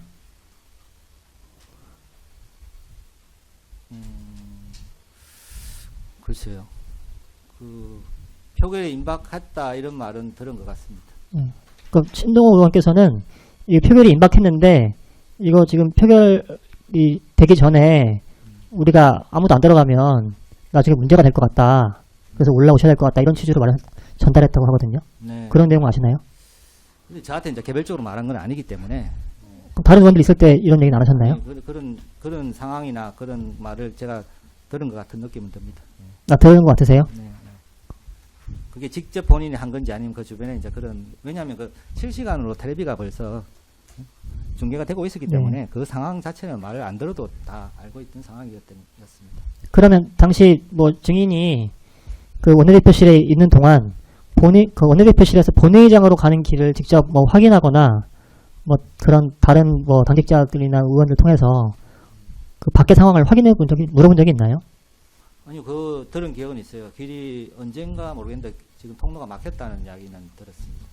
글쎄요. 그 표결에 임박했다 이런 말은 들은 것 같습니다. 그럼 신동욱 의원께서는 이 표결이 임박했는데 이거 지금 표결이 되기 전에 우리가 아무도 안 들어가면 나중에 문제가 될 것 같다. 그래서 올라오셔야 될 것 같다. 이런 취지로 전달했다고 하거든요. 네. 그런 내용 아시나요? 근데 저한테 이제 개별적으로 말한 건 아니기 때문에 그럼 다른 의원들 있을 때 이런 얘기는 안 하셨나요? 그런 상황이나 그런 말을 제가 들은 것 같은 느낌은 듭니다. 들은 것 같으세요? 네. 그게 직접 본인이 한 건지 아니면 그 주변에 이제 왜냐하면 그 실시간으로 텔레비가 벌써 중계가 되고 있었기 때문에 그 상황 자체는 말을 안 들어도 다 알고 있던 상황이었습니다. 그러면 당시 뭐 증인이 그 원내대표실에 있는 동안 그 원내대표실에서 본회의장으로 가는 길을 직접 뭐 확인하거나 뭐 그런 다른 뭐 당직자들이나 의원들 통해서 그 밖의 상황을 물어본 적이 있나요? 아니요, 들은 기억은 있어요. 길이 언젠가 모르겠는데 지금 통로가 막혔다는 이야기는 들었습니다.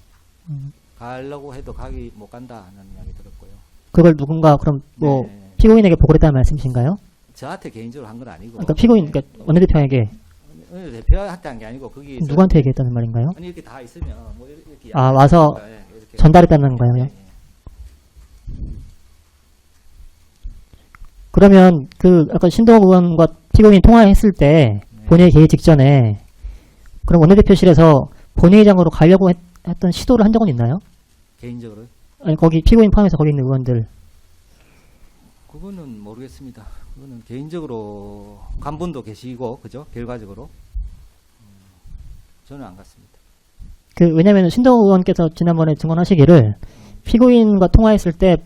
가려고 해도 가기 못 간다는 이야기 들었고요. 그걸 누군가 그럼 뭐 네. 피고인에게 보고를 했다는 말씀이신가요? 저한테 개인적으로 한 건 아니고. 그러니까 피고인, 그러니까 원내대표에게 대표한테 한 게 아니고 거기 누구한테 얘기했다는 말인가요? 아니 이렇게 다 있으면 뭐 이렇게 와서 이렇게 전달했다는 거예요? 예. 그러면 아까 신동욱 의원과 피고인이 통화했을 때 본회의 개의 직전에 그럼 원내대표실에서 본회의장으로 가려고 했던 시도를 한 적은 있나요? 개인적으로 아니 거기 피고인 포함해서 거기 있는 의원들 그거는 모르겠습니다. 그거는 개인적으로 간 분도 계시고 그죠? 결과적으로 저는 안 갔습니다. 왜냐면 신동욱 의원께서 지난번에 증언하시기를 피고인과 통화했을 때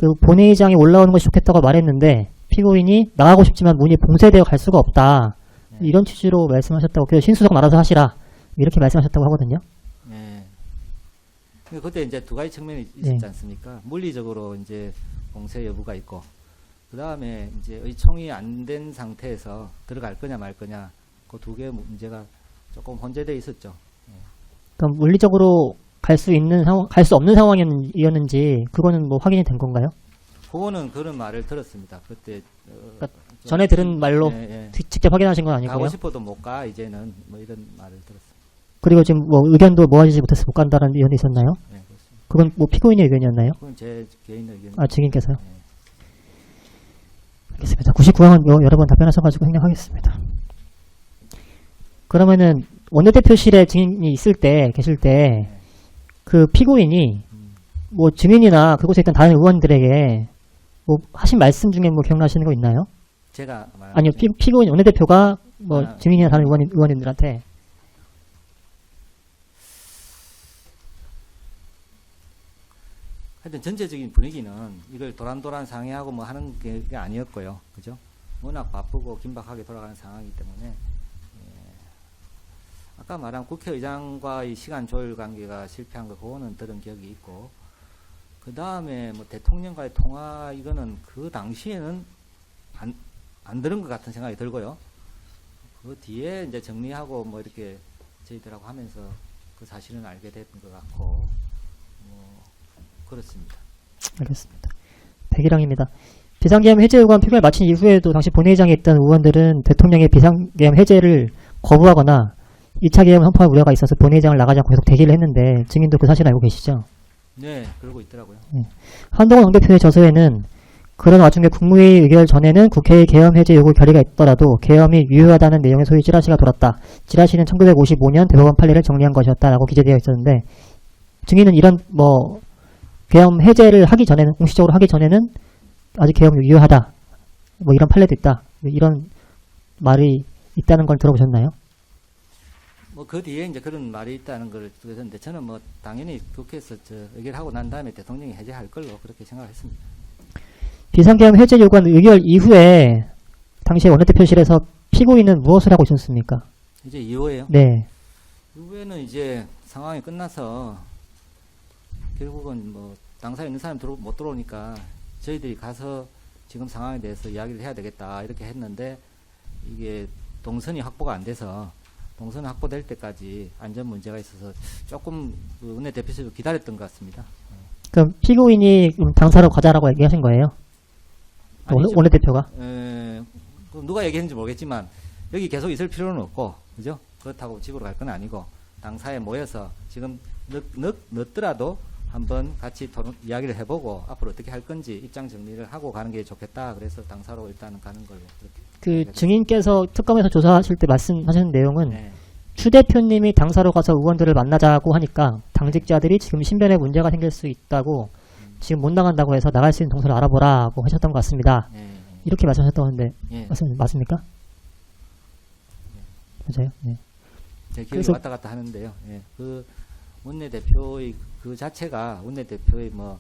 그 본회의장에 올라오는 것이 좋겠다고 말했는데 피고인이 나가고 싶지만 문이 봉쇄되어 갈 수가 없다. 이런 취지로 말씀하셨다고 그래서 신수석 알아서 하시라 이렇게 말씀하셨다고 하거든요. 네. 근데 그때 이제 두 가지 측면이 있었지 않습니까? 물리적으로 이제 봉쇄 여부가 있고 그 다음에 이제 의총이 안 된 상태에서 들어갈 거냐 말 거냐 그 두 개의 문제가 조금 혼재되어 있었죠. 그럼 물리적으로 갈 수 없는 상황이었는지 그거는 뭐 확인이 된 건가요? 그거는 그런 말을 들었습니다. 그때 그러니까 전에 들은 말로 직접 확인하신 건 아니고요. 가고 싶어도 못 가 이제는 뭐 이런 말을 들었습니다. 그리고 지금 뭐 의견도 모아지지 못해서 못 간다는 의견이 있었나요? 네, 그렇습니다. 그건 뭐 피고인의 의견이었나요? 그건 제 개인 의견. 증인께서요? 네. 알겠습니다. 99항은 여러 번 답변하셔가지고 행정하겠습니다. 그러면은 원내대표실에 증인이 계실 때 그 피고인이 뭐 증인이나 그곳에 있던 다른 의원들에게 뭐 하신 말씀 중에 뭐 기억나시는 거 있나요? 제가 아니요, 피고인 원내대표가 뭐 증인이나 다른 의원님들한테 하여튼 전체적인 분위기는 이걸 도란도란 상의하고 뭐 하는 게 아니었고요. 그죠? 워낙 바쁘고 긴박하게 돌아가는 상황이기 때문에, 아까 말한 국회의장과의 시간 조율 관계가 실패한 거, 그거는 들은 기억이 있고, 그 다음에 뭐 대통령과의 통화, 이거는 그 당시에는 안 들은 것 같은 생각이 들고요. 그 뒤에 이제 정리하고 뭐 이렇게 저희들하고 하면서 그 사실은 알게 된 것 같고, 그렇습니다. 알겠습니다. 백일항입니다. 비상계엄 해제 요구안 표결 마친 이후에도 당시 본회의장에 있던 의원들은 대통령의 비상계엄 해제를 거부하거나 2차 계엄 선포할 우려가 있어서 본회의장을 나가지 않고 계속 대기를 했는데 증인도 그 사실 알고 계시죠? 네, 그러고 있더라고요. 한동훈 당대표의 저서에는 그런 와중에 국무회의 의결 전에는 국회의 계엄 해제 요구 결의가 있더라도 계엄이 유효하다는 내용의 소위 찌라시가 돌았다. 찌라시는 1955년 대법원 판례를 정리한 것이었다라고 기재되어 있었는데, 증인은 이런 뭐 계엄 해제를 하기 전에는, 공식적으로 하기 전에는 아직 계엄이 유효하다, 뭐 이런 판례도 있다, 이런 말이 있다는 걸 들어보셨나요? 뭐 그 뒤에 이제 그런 말이 있다는 걸 들었는데, 저는 뭐 당연히 국회에서 의결하고 난 다음에 대통령이 해제할 걸로 그렇게 생각했습니다. 비상계엄 해제 요구안 의결 이후에 당시에 원내대표실에서 피고인은 무엇을 하고 있었습니까? 이제 이후에요. 네. 이후에는 이제 상황이 끝나서 결국은 뭐 당사에 있는 사람이 못 들어오니까 저희들이 가서 지금 상황에 대해서 이야기를 해야 되겠다 이렇게 했는데, 이게 동선이 확보가 안 돼서 동선 확보될 때까지 안전 문제가 있어서 조금 그 원내대표실도 기다렸던 것 같습니다. 그럼 피고인이 당사로 가자라고 얘기하신 거예요? 아니죠. 원내대표가? 누가 얘기했는지 모르겠지만 여기 계속 있을 필요는 없고, 그죠? 그렇다고 집으로 갈 건 아니고 당사에 모여서 지금 늦더라도 한번 같이 이야기를 해보고 앞으로 어떻게 할 건지 입장 정리를 하고 가는 게 좋겠다. 그래서 당사로 일단은 가는 걸로 그렇게. 그 증인께서 특검에서 조사하실 때 말씀하시는 내용은, 네. 추 대표님이 당사로 가서 의원들을 만나자고 하니까 당직자들이 지금 신변에 문제가 생길 수 있다고 지금 못 나간다고 해서 나갈 수 있는 동선을 알아보라고 하셨던 것 같습니다. 네. 이렇게 말씀하셨다는데 네. 맞습니까? 맞아요. 네. 제 기억이 그래서- 왔다 갔다 하는데요. 예, 그 원내대표의 그 자체가 원내대표의 뭐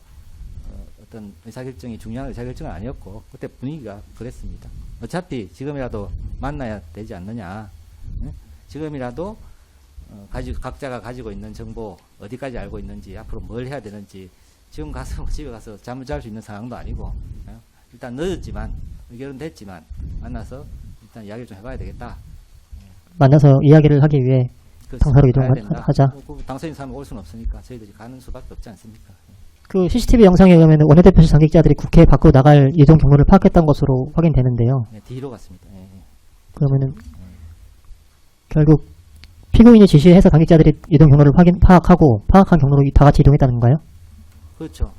어떤 의사결정이 중요한 의사결정은 아니었고, 그때 분위기가 그랬습니다. 어차피 지금이라도 만나야 되지 않느냐. 예? 지금이라도 각자가 가지고 있는 정보 어디까지 알고 있는지, 앞으로 뭘 해야 되는지, 지금 가서 집에 가서 잠을 잘 수 있는 상황도 아니고, 일단 늦었지만 의결은 됐지만 만나서 일단 이야기를 좀 해봐야 되겠다. 만나서 이야기를 하기 위해 당사로 가야 된다. 이동하자. 당선인 사람 올 수는 없으니까 저희들이 가는 수밖에 없지 않습니까? 그 CCTV 영상에 의하면 원내대표실 당직자들이 국회 밖으로 나갈 이동 경로를 파악했던 것으로 확인되는데요. 네, 뒤로 갔습니다. 예, 예. 그러면은 결국 피고인이 지시해서 당직자들이 이동 경로를 파악한 경로로 다 같이 이동했다는 건가요? 그렇죠.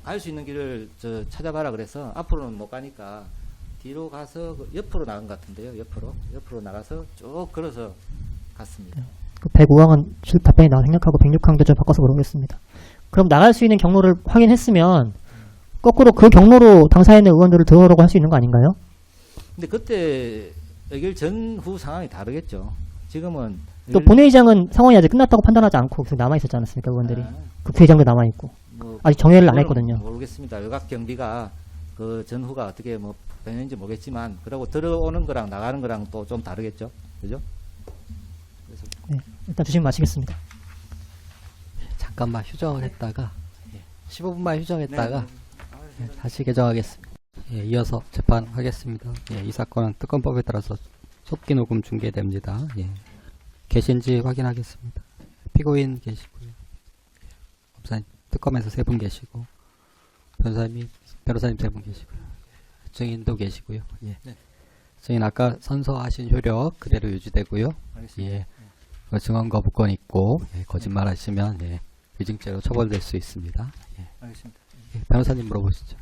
갈 수 있는 길을 찾아봐라 그래서 앞으로는 못 가니까 뒤로 가서 옆으로 나간 것 같은데요. 옆으로 나가서 쭉 걸어서 갔습니다. 그 105항은 답변이 나와 생략하고 106항도 좀 바꿔서 물어보겠습니다. 그럼 나갈 수 있는 경로를 확인했으면 거꾸로 그 경로로 당사에 있는 의원들을 들어오라고 할 수 있는 거 아닌가요? 근데 그때 의결 전후 상황이 다르겠죠. 지금은 또 본회의장은 상황이 아직 끝났다고 판단하지 않고 계속 남아있었지 않았습니까, 의원들이? 국회의장도 남아있고. 뭐 아직 정회를 안 그거는 했거든요. 모르겠습니다. 외곽 경비가 그 전후가 어떻게 뭐 변했는지 모르겠지만, 그러고 들어오는 거랑 나가는 거랑 또 좀 다르겠죠. 그죠? 그래서 네, 일단 주시면 마치겠습니다. 잠깐만 휴정을 했다가 15분만 휴정했다가 네. 다시 개정하겠습니다. 예, 이어서 재판하겠습니다. 예, 이 사건은 특검법에 따라서 속기 녹음 중계됩니다. 예, 계신지 확인하겠습니다. 피고인 계시고요. 검사님, 특검에서 3분 계시고, 변호사님 3분 계시고요. 증인도 계시고요. 예. 네. 증인 아까 선서하신 효력 그대로 유지되고요. 알겠습니다. 예. 그 증언 거부권 있고, 예, 거짓말하시면 예, 위증죄로 처벌될 수 있습니다. 예. 알겠습니다. 예, 변호사님 물어보시죠.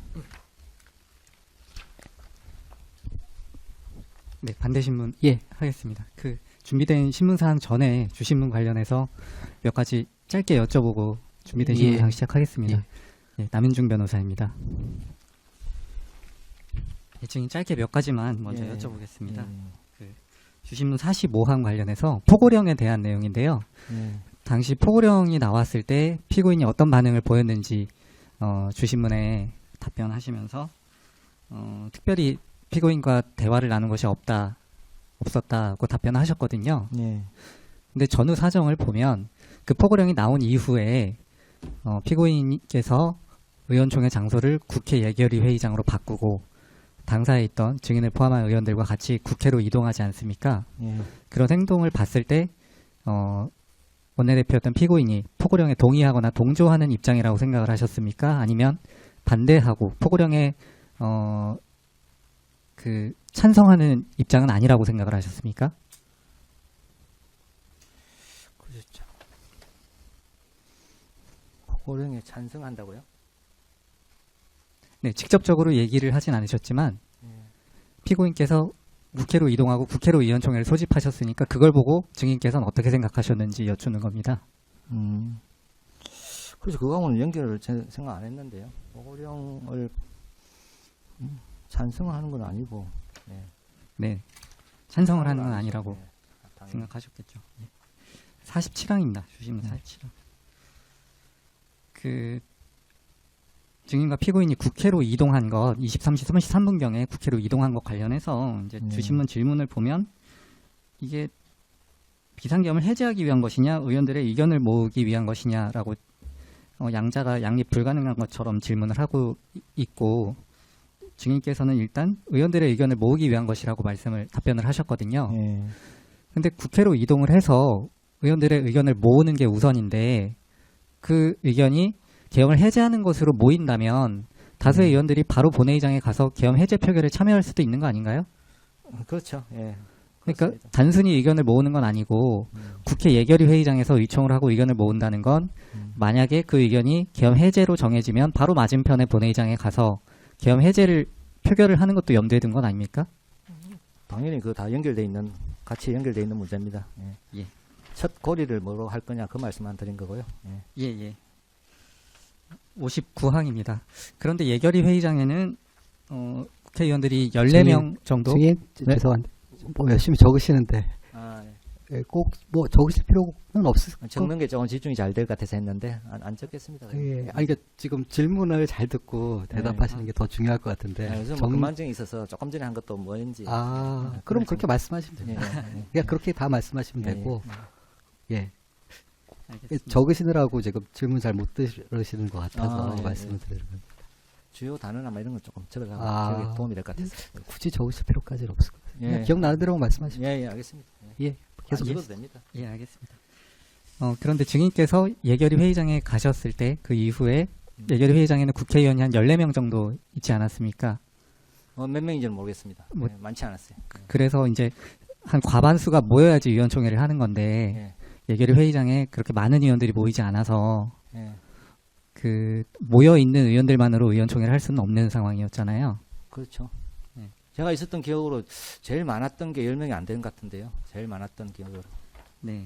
네, 반대 신문 예. 하겠습니다. 그 준비된 신문사항 전에 주신문 관련해서 몇 가지 짧게 여쭤보고 준비된 예. 신문사항 시작하겠습니다. 예, 남윤중 변호사입니다. 예, 증인 짧게 몇 가지만 먼저 예. 여쭤보겠습니다. 예. 주신문 45항 관련해서 포고령에 대한 내용인데요. 예. 당시 포고령이 나왔을 때 피고인이 어떤 반응을 보였는지 주신문에 답변하시면서 특별히 피고인과 대화를 나눈 것이 없었다고 답변하셨거든요. 예. 근데 전후 사정을 보면 그 포고령이 나온 이후에 피고인께서 의원총회 장소를 국회 예결위 회의장으로 바꾸고 당사에 있던 증인을 포함한 의원들과 같이 국회로 이동하지 않습니까? 예. 그런 행동을 봤을 때 원내대표였던 피고인이 포고령에 동의하거나 동조하는 입장이라고 생각을 하셨습니까? 아니면 반대하고 포고령에 그 찬성하는 입장은 아니라고 생각을 하셨습니까? 그렇죠. 포고령에 찬성한다고요? 네, 직접적으로 얘기를 하진 않으셨지만 예. 피고인께서 국회로 이동하고 국회로 의원총회를 소집하셨으니까 그걸 보고 증인께서는 어떻게 생각하셨는지 여쭈는 겁니다. 그래서 그거하고는 연결을 제 생각 안 했는데요. 포고령을 찬성하는 건 아니고. 예. 네, 찬성을 하는 건 아니라고 예. 당연히. 생각하셨겠죠. 47항입니다. 주시면 47항. 그 증인과 피고인이 국회로 이동한 것 23시 33분경에 국회로 이동한 것 관련해서 이제 주신문 질문을 보면 이게 비상계엄을 해제하기 위한 것이냐 의원들의 의견을 모으기 위한 것이냐라고 양자가 양립 불가능한 것처럼 질문을 하고 있고 증인께서는 일단 의원들의 의견을 모으기 위한 것이라고 답변을 하셨거든요. 예. 근데 국회로 이동을 해서 의원들의 의견을 모으는 게 우선인데 그 의견이 계엄을 해제하는 것으로 모인다면 다수의 의원들이 바로 본회의장에 가서 계엄 해제 표결에 참여할 수도 있는 거 아닌가요? 그렇죠. 예. 그러니까 그렇습니다. 단순히 의견을 모으는 건 아니고 국회 예결위 회의장에서 의총을 하고 의견을 모은다는 건 만약에 그 의견이 계엄 해제로 정해지면 바로 맞은편의 본회의장에 가서 계엄 해제를 표결을 하는 것도 염두에 둔 건 아닙니까? 당연히 그 다 같이 연결돼 있는 문제입니다. 예. 예. 첫 고리를 뭐로 할 거냐 그 말씀만 드린 거고요. 예. 예. 59항입니다. 그런데 예결위 회의장에는 국회의원들이 14명 정도 증인 네? 죄송한데 뭐 열심히 적으시는데 아, 꼭 뭐 적으실 필요는 없을 것 적는 게 조금 집중이 잘 될 것 같아서 했는데 안 적겠습니다. 예. 아니 그러니까 지금 질문을 잘 듣고 대답하시는 게 더 중요할 것 같은데. 요즘 뭐 그만증이 있어서 조금 전에 한 것도 뭐인지. 그럼 그렇게 말씀하시면 예, 됩니다. 예, 그냥 그렇게 다 말씀하시면 예, 되고. 예. 알겠습니다. 적으시느라고 지금 질문 잘 못 들으시는 것 같아서 예, 말씀을 예. 드리는 겁니다. 주요 단어나 뭐 이런 거 조금 적어가고 기억에 도움이 될 것 같아서. 굳이 적으실 필요까지는 없을 것 같아요. 그냥 예. 기억나는 대로 말씀하시면 예, 알겠습니다. 예. 계속 적어도 됩니다. 예, 알겠습니다. 그런데 증인께서 예결위 회의장에 가셨을 때 그 이후에 예결위 회의장에는 국회의원이 한 14명 정도 있지 않았습니까? 몇 명인지는 모르겠습니다. 뭐- 예, 많지 않았어요. 그래서 이제 한 과반수가 모여야지 의원총회를 하는 건데 예결위 회의장에 그렇게 많은 의원들이 모이지 않아서 예. 그 모여 있는 의원들만으로 의원총회를 할 수는 없는 상황이었잖아요. 그렇죠. 네. 제가 있었던 기억으로 제일 많았던 게 10명이 안 되는 것 같은데요. 제일 많았던 기억으로. 네.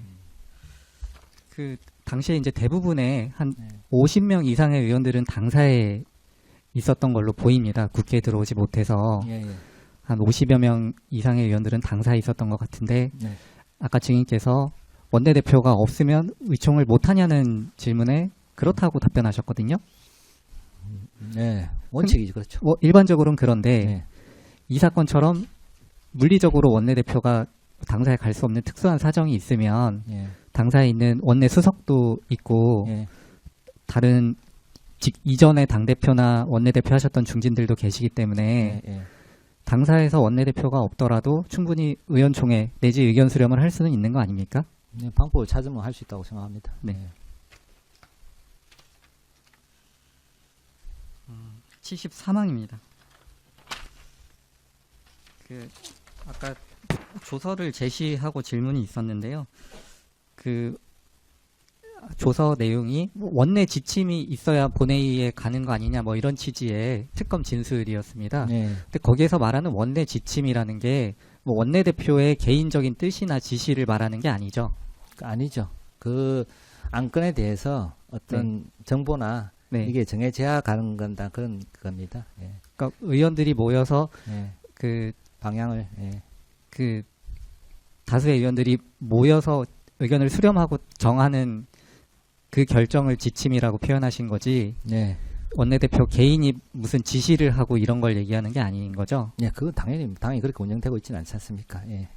그 당시에 이제 대부분의 한 네. 50명 이상의 의원들은 당사에 있었던 걸로 보입니다. 국회에 들어오지 못해서 예. 한 50여 명 이상의 의원들은 당사에 있었던 것 같은데 네. 아까 증인께서 원내대표가 없으면 의총을 못하냐는 질문에 그렇다고 답변하셨거든요. 네. 원칙이죠. 그렇죠. 뭐 일반적으로는 그런데 네. 이 사건처럼 물리적으로 원내대표가 당사에 갈 수 없는 특수한 사정이 있으면 예. 당사에 있는 원내 수석도 있고 예. 다른 이전에 당대표나 원내대표 하셨던 중진들도 계시기 때문에 예. 당사에서 원내대표가 없더라도 충분히 의원총회 내지 의견 수렴을 할 수는 있는 거 아닙니까? 네, 방법을 찾으면 할 수 있다고 생각합니다. 네. 73항입니다. 그 아까 조서를 제시하고 질문이 있었는데요. 그 조서 내용이 원내 지침이 있어야 본회의에 가는 거 아니냐 뭐 이런 취지의 특검 진술이었습니다. 네. 근데 거기에서 말하는 원내 지침이라는 게 뭐 원내대표의 개인적인 뜻이나 지시를 말하는 게 아니죠. 아니죠. 그 안건에 대해서 어떤 정보나 네. 이게 정해져야 가는 건다 그런 겁니다. 예. 그러니까 의원들이 모여서 예. 그 방향을 예. 그 다수의 의원들이 모여서 의견을 수렴하고 정하는 그 결정을 지침이라고 표현하신 거지 네. 원내대표 개인이 무슨 지시를 하고 이런 걸 얘기하는 게 아닌 거죠? 예, 그건 당연히 그렇게 운영되고 있지는 않지 않습니까? 예.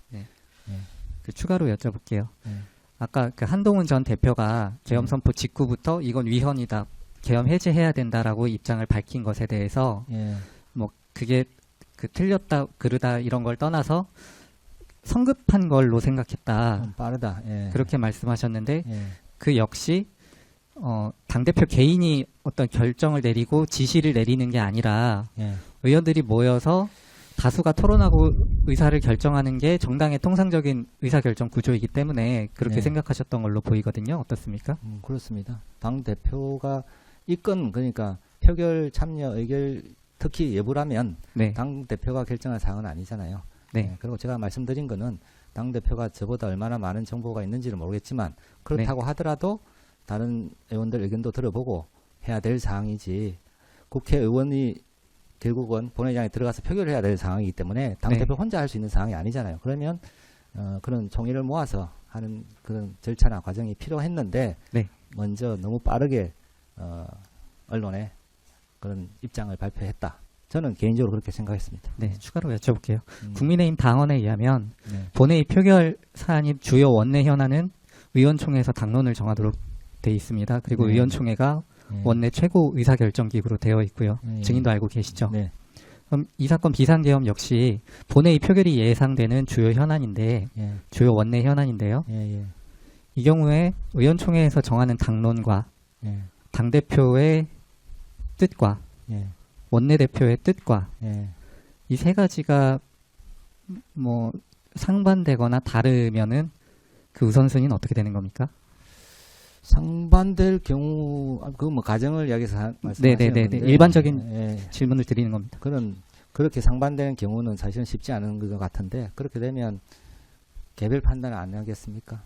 그 추가로 여쭤볼게요. 예. 아까 그 한동훈 전 대표가 계엄 선포 직후부터 이건 위헌이다, 계엄 해제해야 된다라고 입장을 밝힌 것에 대해서 예. 뭐 그게 그 틀렸다 그르다 이런 걸 떠나서 성급한 걸로 생각했다, 좀 빠르다. 예. 그렇게 말씀하셨는데 예. 그 역시 당대표 개인이 어떤 결정을 내리고 지시를 내리는 게 아니라 예. 의원들이 모여서 다수가 토론하고 의사를 결정하는 게 정당의 통상적인 의사결정 구조이기 때문에 그렇게 네. 생각하셨던 걸로 보이거든요. 어떻습니까? 그렇습니다. 당 대표가 이건 그러니까 표결 참여 의결 특히 예부라면 네. 당 대표가 결정할 사항은 아니잖아요. 네. 예, 그리고 제가 말씀드린 거는 당 대표가 저보다 얼마나 많은 정보가 있는지는 모르겠지만 그렇다고 하더라도 다른 의원들 의견도 들어보고 해야 될 사항이지 국회의원이 결국은 본회의장에 들어가서 표결해야 될 상황이기 때문에 당 대표 혼자 할 수 있는 상황이 아니잖아요. 그러면 그런 총의를 모아서 하는 그런 절차나 과정이 필요했는데 네. 먼저 너무 빠르게 언론에 그런 입장을 발표했다. 저는 개인적으로 그렇게 생각했습니다. 네, 추가로 여쭤볼게요. 음. 국민의힘 당원에 의하면 네. 본회의 표결 사안이 주요 원내 현안은 의원총회에서 당론을 정하도록 돼 있습니다. 그리고 네. 의원총회가 네. 원내 최고 의사결정기구로 되어 있고요. 네. 증인도 알고 계시죠? 네. 그럼 이 사건 비상계엄 역시 본회의 표결이 예상되는 주요 현안인데, 예. 주요 원내 현안인데요. 예. 이 경우에 의원총회에서 정하는 당론과 예. 당대표의 뜻과 예. 원내대표의 뜻과 예. 이 세 가지가 뭐 상반되거나 다르면은 그 우선순위는 어떻게 되는 겁니까? 상반될 경우 그 뭐 가정을 이야기해서 말씀하시는 네네네. 건데 일반적인 예. 질문을 드리는 겁니다. 그렇게 상반되는 경우는 사실은 쉽지 않은 것 같은데 그렇게 되면 개별 판단을 안 하겠습니까?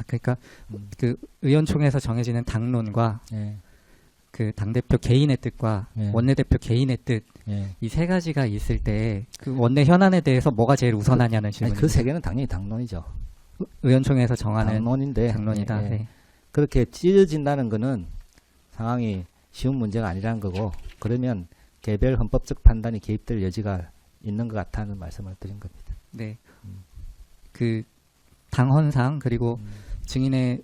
그러니까 음. 그 의원총회에서 정해지는 당론과 예. 그 당대표 개인의 뜻과 예. 원내대표 개인의 뜻, 예. 이 세 가지가 있을 때 그 원내 현안에 대해서 뭐가 제일 우선하냐는 질문입니다. 그 세 개는 당연히 당론이죠. 의원총회에서 정하는 당론인데 당론이다. 예. 네. 그렇게 찢어진다는 거는 상황이 쉬운 문제가 아니라는 거고 그러면 개별 헌법적 판단이 개입될 여지가 있는 것 같다는 말씀을 드린 겁니다. 네. 그 당헌상 그리고 증인의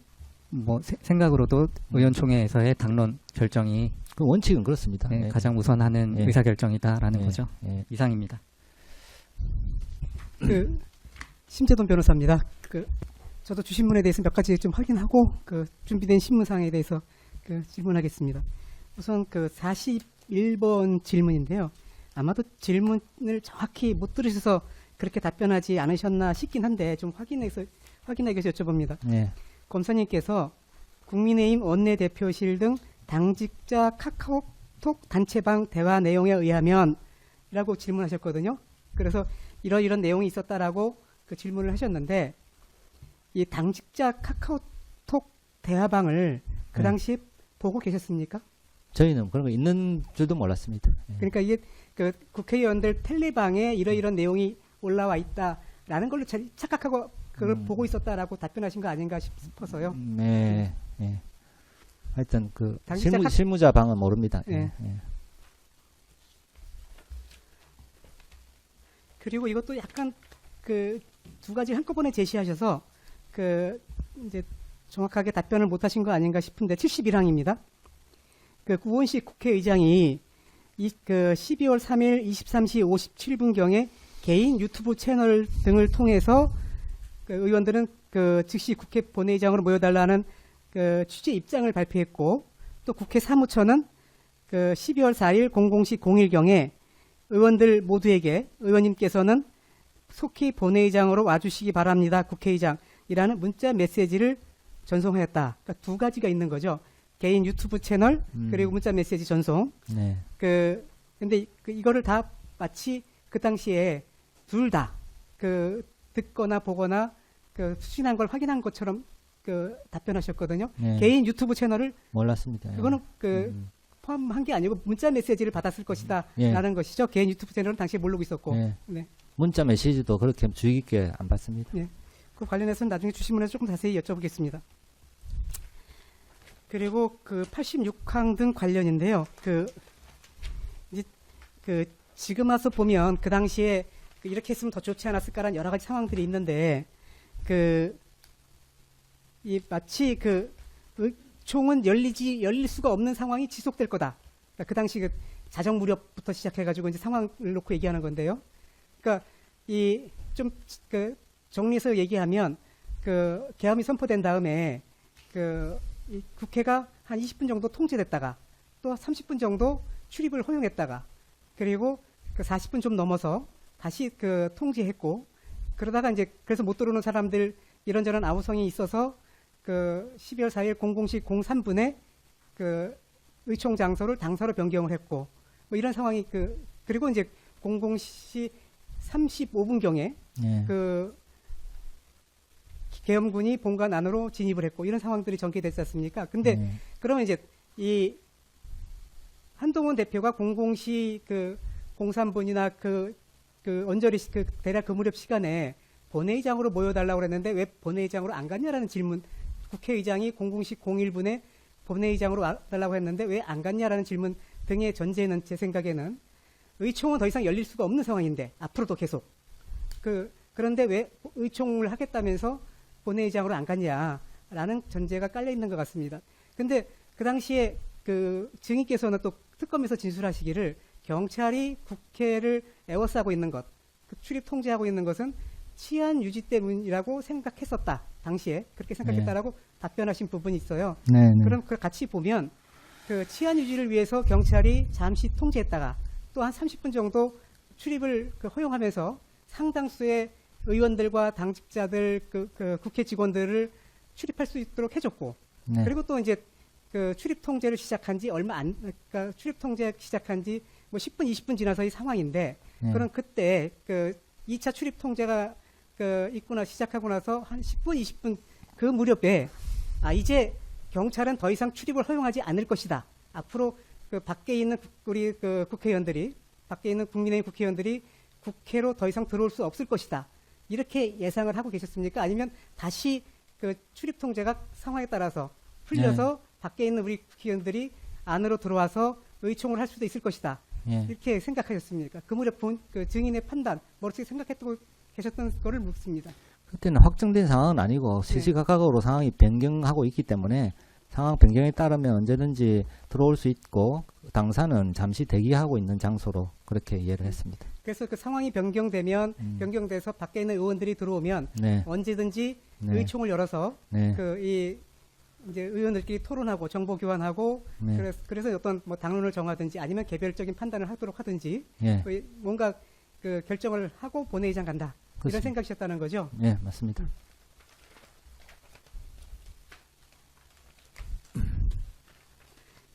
뭐 생각으로도 의원총회에서의 당론 결정이 그 원칙은 그렇습니다. 네, 예. 가장 우선하는 예. 의사결정이다라는 예. 거죠. 예. 이상입니다. 심재돈 변호사입니다. 저도 주신문에 대해서 몇 가지 좀 확인하고 준비된 신문사항에 대해서 질문하겠습니다. 우선 41번 질문인데요. 아마도 질문을 정확히 못 들으셔서 그렇게 답변하지 않으셨나 싶긴 한데 좀 확인하기 위해서 여쭤봅니다. 예. 검사님께서 국민의힘 원내대표실 등 당직자 카카오톡 단체방 대화 내용에 의하면 이라고 질문하셨거든요. 그래서 이런 내용이 있었다라고 그 질문을 하셨는데 이 당직자 카카오톡 대화방을 그 네. 당시 보고 계셨습니까? 저희는 그런 거 있는 줄도 몰랐습니다. 예. 그러니까 이게 국회의원들 텔레방에 이런 내용이 올라와 있다라는 걸로 착각하고 그걸 보고 있었다라고 답변하신 거 아닌가 싶어서요. 네. 예. 하여튼 당직자 실무자 방은 모릅니다. 예. 예. 그리고 이것도 약간 두 가지 한꺼번에 제시하셔서 이제 정확하게 답변을 못 하신 거 아닌가 싶은데 71항입니다. 우원식 국회의장이 12월 3일 23시 57분경에 개인 유튜브 채널 등을 통해서 의원들은 즉시 국회 본회의장으로 모여달라는 취재 입장을 발표했고 또 국회 사무처는 12월 4일 00시 01경에 의원들 모두에게 의원님께서는 속히 본회의장으로 와주시기 바랍니다. 국회의장이라는 문자 메시지를 전송하였다. 그러니까 두 가지가 있는 거죠. 개인 유튜브 채널 그리고 문자 메시지 전송. 네. 근데 이거를 다 마치 그 당시에 둘 다 듣거나 보거나 수신한 걸 확인한 것처럼 답변하셨거든요. 네. 개인 유튜브 채널을 몰랐습니다. 예. 그거는 포함한 게 아니고 문자 메시지를 받았을 것이다 예. 라는 것이죠. 개인 유튜브 채널은 당시에 모르고 있었고. 예. 네. 문자 메시지도 그렇게 주의 깊게 안 받습니다. 그 관련해서는 나중에 주신문에서 조금 자세히 여쭤보겠습니다. 그리고 그 86항 등 관련인데요. 이제 지금 와서 보면 그 당시에 이렇게 했으면 더 좋지 않았을까라는 여러 가지 상황들이 있는데 마치 총은 열릴 수가 없는 상황이 지속될 거다. 그러니까 그 당시 자정 무렵부터 시작해가지고 이제 상황을 놓고 얘기하는 건데요. 그러니까 정리해서 얘기하면 계엄이 선포된 다음에 이 국회가 한 20분 정도 통제됐다가 또 30분 정도 출입을 허용했다가 그리고 40분 좀 넘어서 다시 통제했고 그러다가 이제 그래서 못 들어오는 사람들 이런저런 아우성이 있어서 12월 4일 00시 03분에 의총 장소를 당사로 변경을 했고 뭐 이런 상황이 그리고 이제 00시 35분경에 네. 계엄군이 본관 안으로 진입을 했고 이런 상황들이 전개됐지 않습니까? 근데 그러면 이제 이 한동훈 대표가 00시 03분이나 언저리 대략 그 무렵 시간에 본회의장으로 모여달라고 그랬는데 왜 본회의장으로 안 갔냐라는 질문, 국회의장이 00시 01분에 본회의장으로 와달라고 했는데 왜 안 갔냐라는 질문 등의 전제는 제 생각에는 의총은 더 이상 열릴 수가 없는 상황인데 앞으로도 계속 그런데 왜 의총을 하겠다면서 본회의장으로 안 갔냐라는 전제가 깔려 있는 것 같습니다. 근데 그 당시에 증인께서는 또 특검에서 진술하시기를 경찰이 국회를 에워싸고 있는 것, 출입 통제하고 있는 것은 치안 유지 때문이라고 생각했었다. 당시에 그렇게 생각했다라고 답변하신 부분이 있어요. 그럼 같이 보면 치안 유지를 위해서 경찰이 잠시 통제했다가 또 한 30분 정도 출입을 허용하면서 상당수의 의원들과 당직자들, 국회 직원들을 출입할 수 있도록 해줬고, 그리고 또 이제 출입 통제를 시작한 지 그러니까 출입 통제 시작한 지 뭐 10분, 20분 지나서의 상황인데, 그럼 그때 2차 출입 통제가 있구나 시작하고 나서 한 10분, 20분 그 무렵에 이제 경찰은 더 이상 출입을 허용하지 않을 것이다. 앞으로 밖에 있는 우리 국회의원들이, 밖에 있는 국민의힘 국회의원들이 국회로 더 이상 들어올 수 없을 것이다. 이렇게 예상을 하고 계셨습니까? 아니면 다시 출입 통제가 상황에 따라서 풀려서 밖에 있는 우리 국회의원들이 안으로 들어와서 의총을 할 수도 있을 것이다. 이렇게 생각하셨습니까? 그 무렵 본 증인의 판단, 어떻게 생각했고 계셨던 거를 묻습니다. 그때는 확정된 상황은 아니고 시시각각으로 상황이 변경하고 있기 때문에 상황 변경에 따르면 언제든지 들어올 수 있고 당사는 잠시 대기하고 있는 장소로 그렇게 이해를 했습니다. 그래서 상황이 변경되면 변경돼서 밖에 있는 의원들이 들어오면 언제든지 의총을 열어서 이제 의원들끼리 토론하고 정보 교환하고 그래서 어떤 뭐 당론을 정하든지 아니면 개별적인 판단을 하도록 하든지 뭔가 결정을 하고 본회의장 간다. 그렇습니다. 이런 생각이셨다는 거죠? 네, 맞습니다.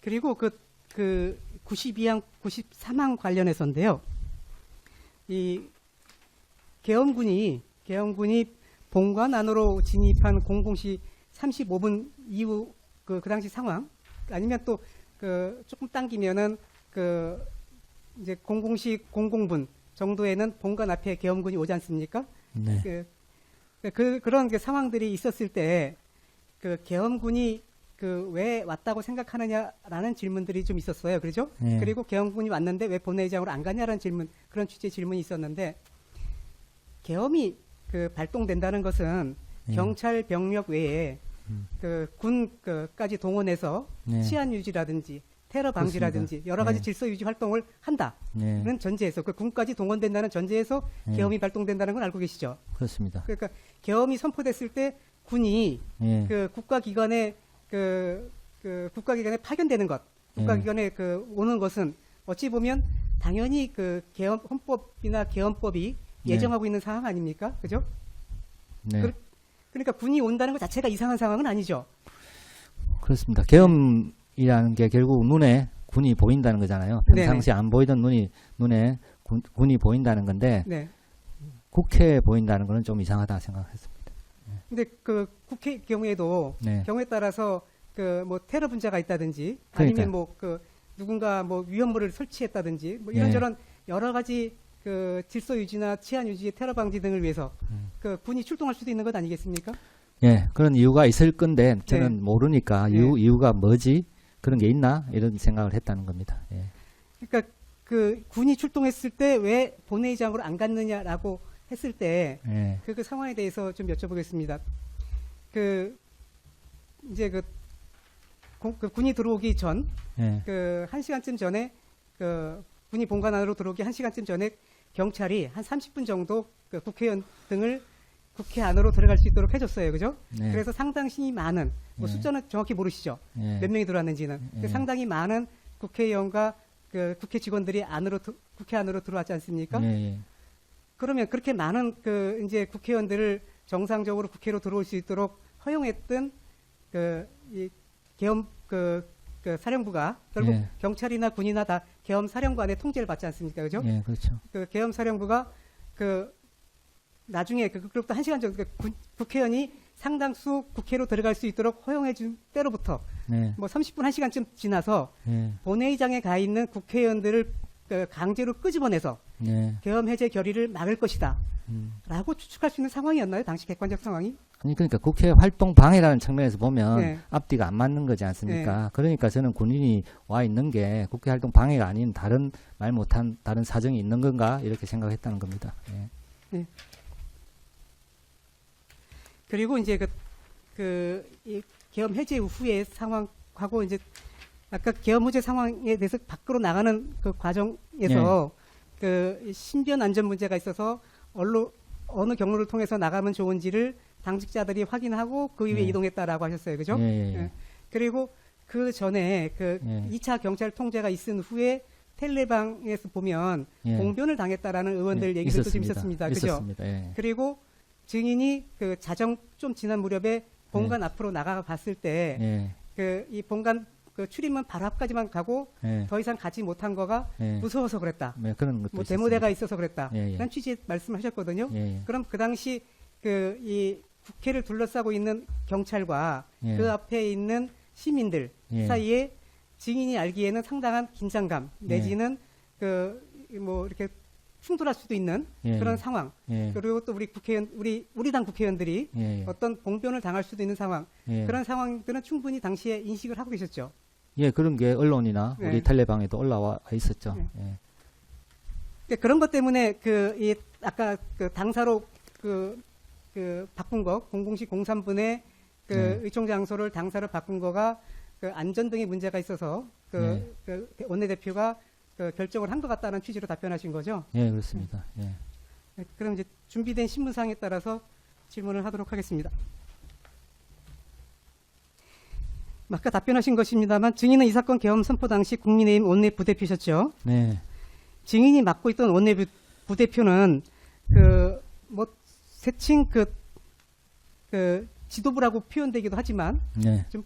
그리고 92항, 93항 관련해서인데요. 이 계엄군이 본관 안으로 진입한 00시 35분 이후 그 당시 상황 아니면 또 조금 당기면은 이제 00시 00분 정도에는 본관 앞에 계엄군이 오지 않습니까? 네. 그런 상황들이 있었을 때 계엄군이 왜 왔다고 생각하느냐라는 질문들이 좀 있었어요. 그렇죠? 그리고 계엄군이 왔는데 왜 본회의장으로 안 가냐라는 질문, 그런 취지의 질문이 있었는데 계엄이 발동된다는 것은 경찰 병력 외에 군까지 동원해서 치안 유지라든지 테러 방지라든지 여러 가지 질서 유지 활동을 한다는 전제에서 군까지 동원된다는 전제에서 계엄이 발동된다는 건 알고 계시죠? 그렇습니다. 그러니까 계엄이 선포됐을 때 군이 국가기관에 국가기관에 파견되는 것, 국가기관에 오는 것은 어찌 보면 당연히 계엄 헌법이나 계엄법이 예정하고 있는 상황 아닙니까? 그죠? 그러니까 군이 온다는 것 자체가 이상한 상황은 아니죠. 그렇습니다. 계엄이라는 게 결국 눈에 군이 보인다는 거잖아요. 평상시 안 보이던 눈에 군이 보인다는 건데 국회에 보인다는 거는 좀 이상하다 생각했습니다. 근데 국회 경우에도 경우에 따라서 뭐 테러 분자가 있다든지 아니면 뭐 누군가 뭐 위험물을 설치했다든지 뭐 이런저런 여러 가지 질서 유지나 치안 유지, 테러 방지 등을 위해서 군이 출동할 수도 있는 것 아니겠습니까? 예, 그런 이유가 있을 건데 저는 네. 모르니까 네. 이유가 뭐지? 그런 게 있나? 이런 생각을 했다는 겁니다. 예. 그러니까 그 군이 출동했을 때 왜 본회의장으로 안 갔느냐라고 했을 때 예. 그 상황에 대해서 좀 여쭤보겠습니다. 그 이제 그 군이 들어오기 전 예. 그 1시간쯤 전에 그 군이 본관 안으로 들어오기 1시간쯤 전에 경찰이 한 30분 정도 그 국회의원 등을 국회 안으로 들어갈 수 있도록 해줬어요. 그죠? 네. 그래서 상당히 많은 뭐 네. 숫자는 정확히 모르시죠? 예. 몇 명이 들어왔는지는. 예. 상당히 많은 국회의원과 그 국회 직원들이 국회 안으로 들어왔지 않습니까? 예. 예. 그러면 그렇게 많은 그 이제 국회의원들을 정상적으로 국회로 들어올 수 있도록 허용했던 이 계엄 그 사령부가 결국 예. 경찰이나 군이나 다 계엄 사령관의 통제를 받지 않습니까? 그죠? 예, 그렇죠. 그 계엄 사령부가 그 나중에 그로부터 1시간 정도 국회의원이 상당수 국회로 들어갈 수 있도록 허용해 준 때로부터 네. 뭐 30분 1시간쯤 지나서 예. 본회의장에 가 있는 국회의원들을 강제로 끄집어내서 예. 계엄 해제 결의를 막을 것이다. 음. 라고 추측할 수 있는 상황이었나요? 당시 객관적 상황이? 아니 그러니까 국회 활동 방해라는 측면에서 보면 네. 앞뒤가 안 맞는 거지 않습니까? 그러니까 저는 군인이 와 있는 게 국회 활동 방해가 아닌 다른 말 못한 다른 사정이 있는 건가 이렇게 생각했다는 겁니다. 예. 그리고 이제 이 계엄 해제 후의 상황하고 이제 아까 계엄 해제 상황에 대해서 밖으로 나가는 그 과정에서 그 신변 안전 문제가 있어서 어느 경로를 통해서 나가면 좋은지를 당직자들이 확인하고 그 이후에 네. 이동했다라고 하셨어요. 그죠? 예, 예, 예. 예. 그리고 그 전에 그 예. 2차 경찰 통제가 있은 후에 텔레방에서 보면 예. 공변을 당했다라는 의원들 예, 얘기들도 좀 있었습니다. 그죠? 있었습니다. 예. 그리고 증인이 그 자정 좀 지난 무렵에 본관 앞으로 나가 봤을 때 예. 그 이 본관 그 출입문 바로 앞까지만 가고 예. 더 이상 가지 못한 거가 예. 무서워서 그랬다. 네, 그런 것도 뭐 있었습니다. 데모대가 있어서 그랬다. 예, 예. 이런 취지의 말씀하셨거든요. 예. 그럼 그 당시 그 이 국회를 둘러싸고 있는 경찰과 예. 그 앞에 있는 시민들 예. 사이에 증인이 알기에는 상당한 긴장감 내지는 그 뭐 이렇게 충돌할 수도 있는 예. 그런 상황. 예. 그리고 또 우리 당 국회의원들이 예. 어떤 봉변을 당할 수도 있는 상황. 예. 그런 상황들은 충분히 당시에 인식을 하고 계셨죠. 예, 그런 게 언론이나 네. 우리 텔레방에도 올라와 있었죠. 네. 예. 그러니까 그런 것 때문에 이 아까 그 당사로 바꾼 거 공공시 03분의 네. 의총 장소를 당사로 바꾼 거가 그 안전 등의 문제가 있어서 네. 그 원내대표가 결정을 한 것 같다는 취지로 답변하신 거죠. 예, 그렇습니다. 예. 네, 그럼 이제 준비된 신문사항에 따라서 질문을 하도록 하겠습니다. 아까 답변하신 것입니다만 증인은 이 사건 계엄 선포 당시 국민의힘 원내 부대표셨죠. 네. 증인이 맡고 있던 원내 부대표는 세칭 지도부라고 표현되기도 하지만 네. 좀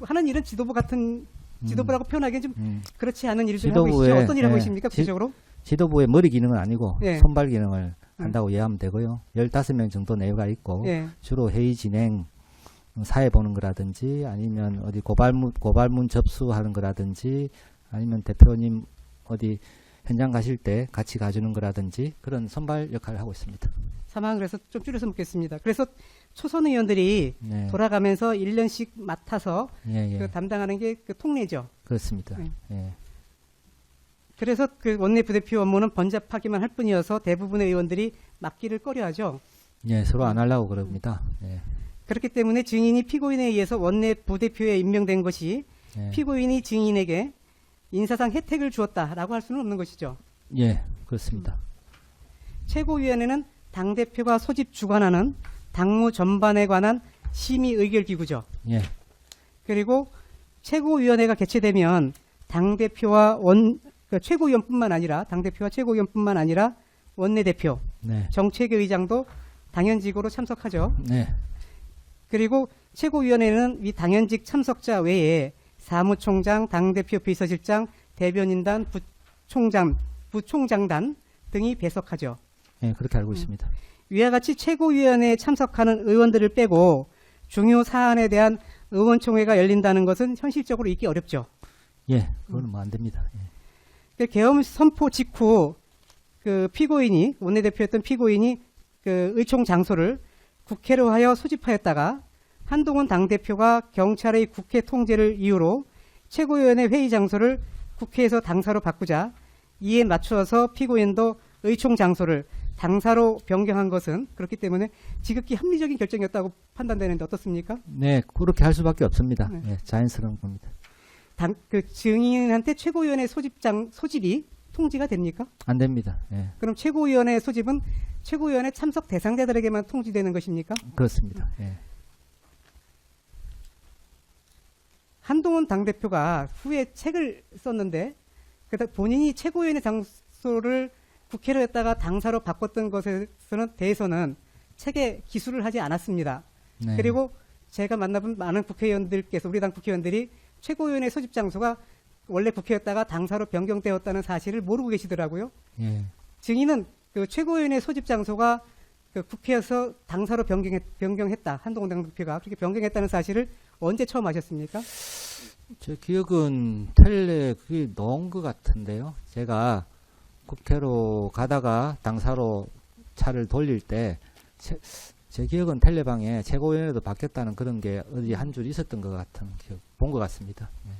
하는 일은 지도부 같은 지도부라고 표현하기엔 좀 그렇지 않은 일을 좀 하고 지도부에, 계시죠. 어떤 일을 하고 예, 계십니까? 구체적으로? 지도부의 머리 기능은 아니고 예. 손발 기능을 한다고 이해하면 되고요. 15명 정도 내외가 있고 예. 주로 회의 진행, 사회 보는 거라든지 아니면 어디 고발문 접수하는 거라든지 아니면 대표님 어디 현장 가실 때 같이 가주는 거라든지 그런 선발 역할을 하고 있습니다. 사망 그래서 좀 줄여서 묻겠습니다. 그래서 초선 의원들이 네. 돌아가면서 1년씩 맡아서 예, 예. 담당하는 게 통례죠. 그렇습니다. 네. 예. 그래서 그 원내 부대표 업무는 번잡하기만 할 뿐이어서 대부분의 의원들이 맡기를 꺼려하죠. 예, 서로 안 하려고 그럽니다. 예. 그렇기 때문에 증인이 피고인에 의해서 원내 부대표에 임명된 것이 예. 피고인이 증인에게 인사상 혜택을 주었다라고 할 수는 없는 것이죠. 예, 그렇습니다. 최고위원회는 당대표가 소집 주관하는 당무 전반에 관한 심의 의결 기구죠. 예. 그리고 최고위원회가 개최되면 당대표와 최고위원뿐만 아니라 당대표와 최고위원뿐만 아니라 원내대표, 네. 정책위의장도 당연직으로 참석하죠. 네. 그리고 최고위원회는 이 당연직 참석자 외에 사무총장, 당대표 비서실장, 대변인단, 부총장단 등이 배석하죠. 예, 그렇게 알고 있습니다. 위와 같이 최고위원회에 참석하는 의원들을 빼고 중요 사안에 대한 의원총회가 열린다는 것은 현실적으로 있기 어렵죠. 예, 그거는 뭐 안 됩니다. 예. 그 계엄 선포 직후 그 원내대표였던 피고인이 그 의총 장소를 국회로 하여 소집하였다가 한동훈 당대표가 경찰의 국회 통제를 이유로 최고위원회 회의 장소를 국회에서 당사로 바꾸자 이에 맞추어서 피고인도 의총 장소를 당사로 변경한 것은 그렇기 때문에 지극히 합리적인 결정이었다고 판단되는데 어떻습니까? 네, 그렇게 할 수밖에 없습니다. 네. 예, 자연스러운 겁니다. 그 증인한테 최고위원회 소집이 통지가 됩니까? 안 됩니다. 예, 그럼 최고위원회 소집은 최고위원회 참석 대상자들에게만 통지되는 것입니까? 그렇습니다. 예. 한동훈 당대표가 후에 책을 썼는데 본인이 최고위원회 장소를 국회로 했다가 당사로 바꿨던 것에 대해서는 책에 기술을 하지 않았습니다. 네. 그리고 제가 만나본 많은 국회의원들께서 우리 당 국회의원들이 최고위원회 소집 장소가 원래 국회였다가 당사로 변경되었다는 사실을 모르고 계시더라고요. 예. 증인은 그 최고위원회 소집 장소가 그 국회에서 당사로 변경했다. 한동훈 당대표가 그렇게 변경했다는 사실을 언제 처음 아셨습니까? 제 기억은 텔레 그게 넣은 것 같은데요. 제가 국회로 가다가 당사로 차를 돌릴 때 제 기억은 텔레방에 최고위원회도 바뀌었다는 그런 게 어디 한 줄 있었던 것 같은 기억 본 것 같습니다. 네.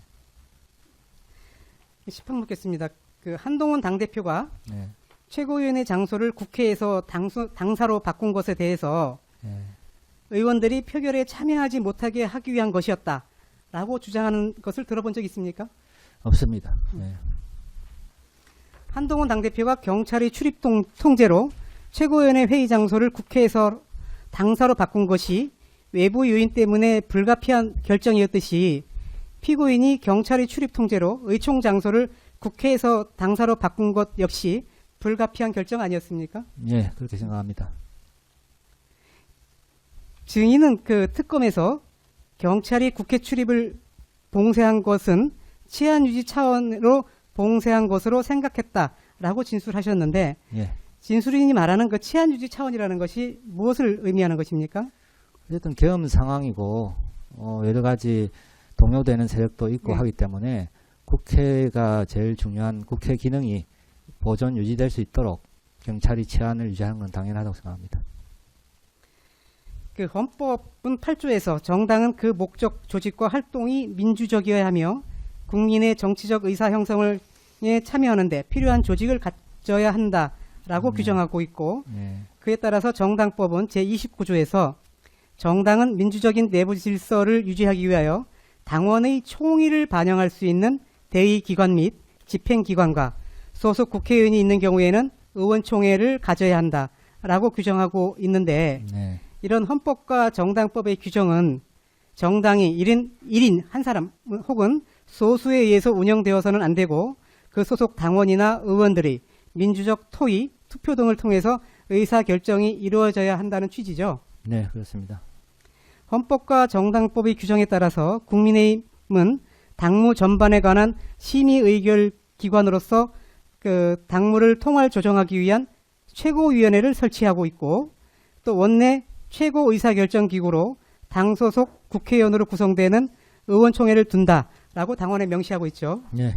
10분 묻겠습니다. 그 한동훈 당대표가 네. 최고위원회 장소를 국회에서 당사로 바꾼 것에 대해서 네. 의원들이 표결에 참여하지 못하게 하기 위한 것이었다라고 주장하는 것을 들어본 적 있습니까? 없습니다. 네. 한동훈 당대표가 경찰의 출입 통제로 최고위원회 회의 장소를 국회에서 당사로 바꾼 것이 외부 요인 때문에 불가피한 결정이었듯이 피고인이 경찰의 출입 통제로 의총 장소를 국회에서 당사로 바꾼 것 역시 불가피한 결정 아니었습니까? 예, 그렇게 생각합니다. 증인은 그 특검에서 경찰이 국회 출입을 봉쇄한 것은 치안 유지 차원으로 봉쇄한 것으로 생각했다라고 진술하셨는데 예. 진술인이 말하는 그 치안 유지 차원이라는 것이 무엇을 의미하는 것입니까? 어쨌든 계엄 상황이고 여러 가지 동요되는 세력도 있고 네. 하기 때문에 국회가 제일 중요한 국회 기능이 보존 유지될 수 있도록 경찰이 치안을 유지하는 건 당연하다고 생각합니다. 그 헌법은 8조에서 정당은 그 목적, 조직과 활동이 민주적이어야 하며 국민의 정치적 의사 형성에 참여하는데 필요한 조직을 갖춰야 한다라고 규정하고 있고 예. 그에 따라서 정당법은 제29조에서 정당은 민주적인 내부 질서를 유지하기 위하여 당원의 총의를 반영할 수 있는 대의기관 및 집행기관과 소속 국회의원이 있는 경우에는 의원총회를 가져야 한다라고 규정하고 있는데 네. 이런 헌법과 정당법의 규정은 정당이 1인 한 사람 혹은 소수에 의해서 운영되어서는 안 되고 그 소속 당원이나 의원들이 민주적 토의, 투표 등을 통해서 의사결정이 이루어져야 한다는 취지죠. 네, 그렇습니다. 헌법과 정당법의 규정에 따라서 국민의힘은 당무 전반에 관한 심의 의결 기관으로서 그 당무를 통할 조정하기 위한 최고위원회를 설치하고 있고 또 원내 최고 의사결정기구로 당 소속 국회의원으로 구성되는 의원총회를 둔다라고 당원에 명시하고 있죠. 예.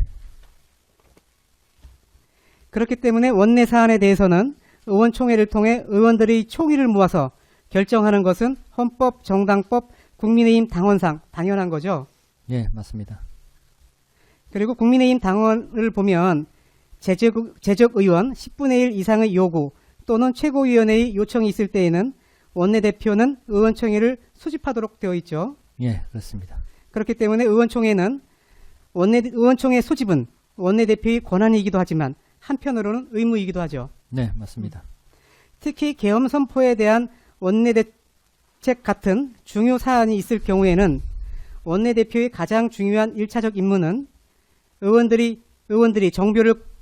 그렇기 때문에 원내 사안에 대해서는 의원총회를 통해 의원들의 총의를 모아서 결정하는 것은 헌법, 정당법, 국민의힘 당원상 당연한 거죠. 예, 맞습니다. 그리고 국민의힘 당원을 보면 재적 의원 10분의 1 이상의 요구 또는 최고위원회의 요청이 있을 때에는 원내대표는 의원총회를 소집하도록 되어 있죠. 예, 그렇습니다. 그렇기 때문에 의원총회는 의원총회 소집은 원내대표의 권한이기도 하지만 한편으로는 의무이기도 하죠. 네, 맞습니다. 특히 계엄 선포에 대한 원내대책 같은 중요 사안이 있을 경우에는 원내대표의 가장 중요한 1차적 임무는 의원들이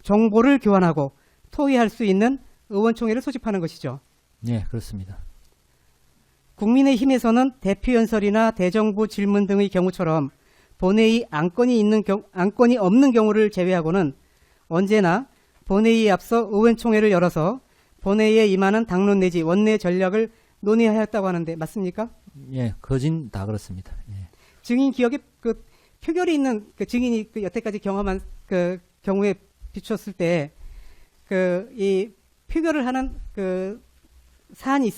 정보를 교환하고 토의할 수 있는 의원총회를 소집하는 것이죠. 예, 그렇습니다. 국민의힘에서는 대표연설이나 대정부 질문 등의 경우처럼 본회의 안건이 없는 경우를 제외하고는 언제나 본회의에 앞서 의원총회를 열어서 본회의에 임하는 당론 내지 원내 전략을 논의하였다고 하는데 맞습니까? 예, 거진 다 그렇습니다. 예. 증인 기억에 그 표결이 있는 그 증인이 그 여태까지 경험한 그 경우에 비추었을 때 그 이 표결을 하는 그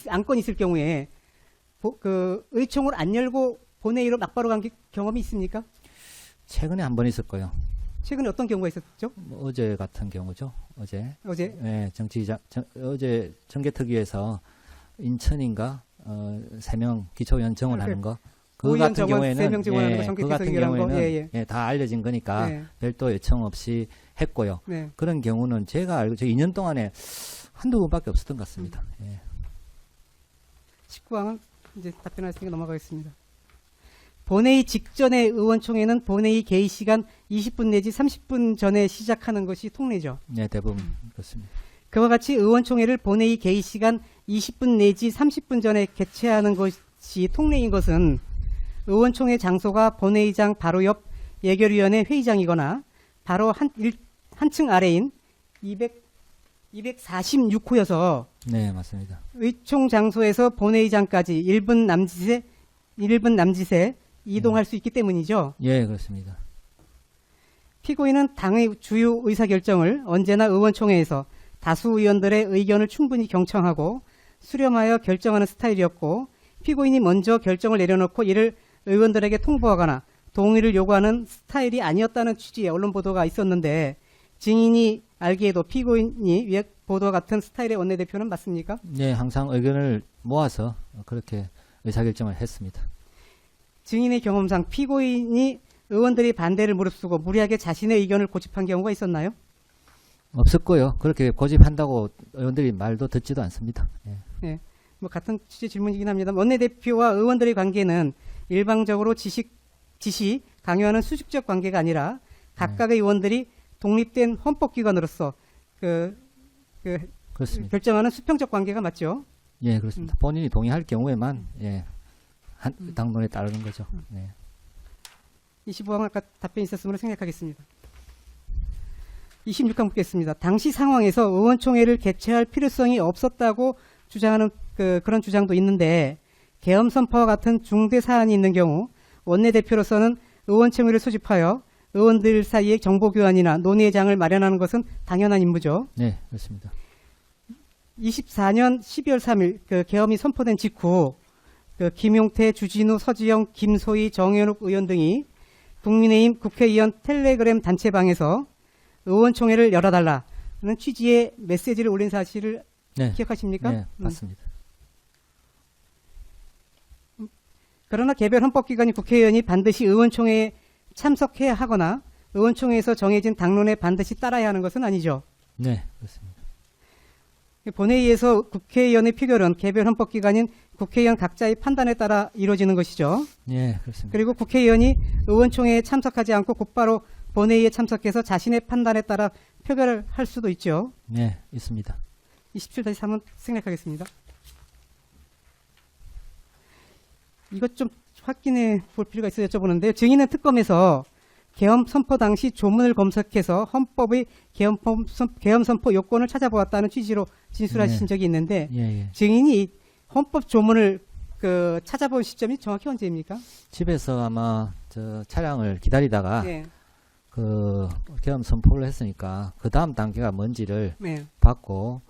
안건이 있을 경우에 의총을 안 열고 본회의로 막바로 간 경험이 있습니까? 최근에 한 번 있었고요. 최근에 어떤 경우가 있었죠? 뭐 어제 같은 경우죠. 어제. 어제 어제 정개특위에서 인천인가 3명 기초위원 정원하는 거. 그 의원 같은 정원 경우에는 3명 정원하는 거, 그 정개특위 같은 의결한 거. 경우에는 예. 다 알려진 거니까 네. 별도 요청 없이 했고요. 네. 그런 경우는 제가 알고 저 2년 동안에 한두 번밖에 없었던 것 같습니다. 예. 19항은 이제 답변했으니까 넘어가겠습니다. 본회의 직전의 의원총회는 본회의 개의 시간 20분 내지 30분 전에 시작하는 것이 통례죠. 네, 대부분 그렇습니다. 그와 같이 의원총회를 본회의 개의 시간 20분 내지 30분 전에 개최하는 것이 통례인 것은 의원총회 장소가 본회의장 바로 옆 예결위원회 회의장이거나 바로 한층 아래인 246호여서 네, 맞습니다. 의총 장소에서 본회의장까지 1분 남짓에 이동할 수 있기 때문이죠. 예, 그렇습니다. 피고인은 당의 주요 의사결정을 언제나 의원총회에서 다수 의원들의 의견을 충분히 경청하고 수렴하여 결정하는 스타일이었고, 피고인이 먼저 결정을 내려놓고 이를 의원들에게 통보하거나 동의를 요구하는 스타일이 아니었다는 취지의 언론 보도가 있었는데, 증인이 알기에도 피고인이 위에 보도와 같은 스타일의 원내대표는 맞습니까? 네, 항상 의견을 모아서 그렇게 의사결정을 했습니다. 증인의 경험상 피고인이 의원들이 반대를 무릅쓰고 무리하게 자신의 의견을 고집한 경우가 있었나요? 없었고요. 그렇게 고집한다고 의원들이 말도 듣지도 않습니다. 예. 뭐 같은 취지 질문이긴 합니다. 원내대표와 의원들의 관계는 일방적으로 지시 강요하는 수직적 관계가 아니라 각각의 의원들이 독립된 헌법기관으로서 그렇습니다. 결정하는 수평적 관계가 맞죠? 예, 그렇습니다. 본인이 동의할 경우에만 한 당론에 따르는 거죠. 네. 25항 아까 답변이 있었으므로 생략하겠습니다. 26항 묻겠습니다. 당시 상황에서 의원총회를 개최할 필요성이 없었다고 주장하는 그런 주장도 있는데, 계엄 선포와 같은 중대 사안이 있는 경우 원내대표로서는 의원총회를 소집하여 의원들 사이의 정보 교환이나 논의의 장을 마련하는 것은 당연한 임무죠. 네, 그렇습니다. 24년 12월 3일 계엄이 선포된 직후 김용태, 주진우, 서지영, 김소희, 정현욱 의원 등이 국민의힘 국회의원 텔레그램 단체방에서 의원총회를 열어달라는 취지의 메시지를 올린 사실을 네, 기억하십니까? 네, 맞습니다. 그러나 개별 헌법기관이 국회의원이 반드시 의원총회에 참석해야 하거나 의원총회에서 정해진 당론에 반드시 따라야 하는 것은 아니죠. 네, 그렇습니다. 본회의에서 국회의원의 표결은 개별 헌법기관인 국회의원 각자의 판단에 따라 이루어지는 것이죠. 예, 그렇습니다. 그리고 국회의원이 의원총회에 참석하지 않고 곧바로 본회의에 참석해서 자신의 판단에 따라 표결을 할 수도 있죠. 네, 있습니다. 27-3은 생략하겠습니다. 이것 좀 확인해 볼 필요가 있어 여쭤보는데요. 증인은 특검에서 계엄 선포 당시 조문을 검색해서 헌법의 계엄 선포 요건을 찾아보았다는 취지로 진술하신 네. 적이 있는데, 예. 증인이 헌법 조문을 찾아본 시점이 정확히 언제입니까? 집에서 아마 저 차량을 기다리다가 네. 계엄 선포를 했으니까 그 다음 단계가 뭔지를 네. 받고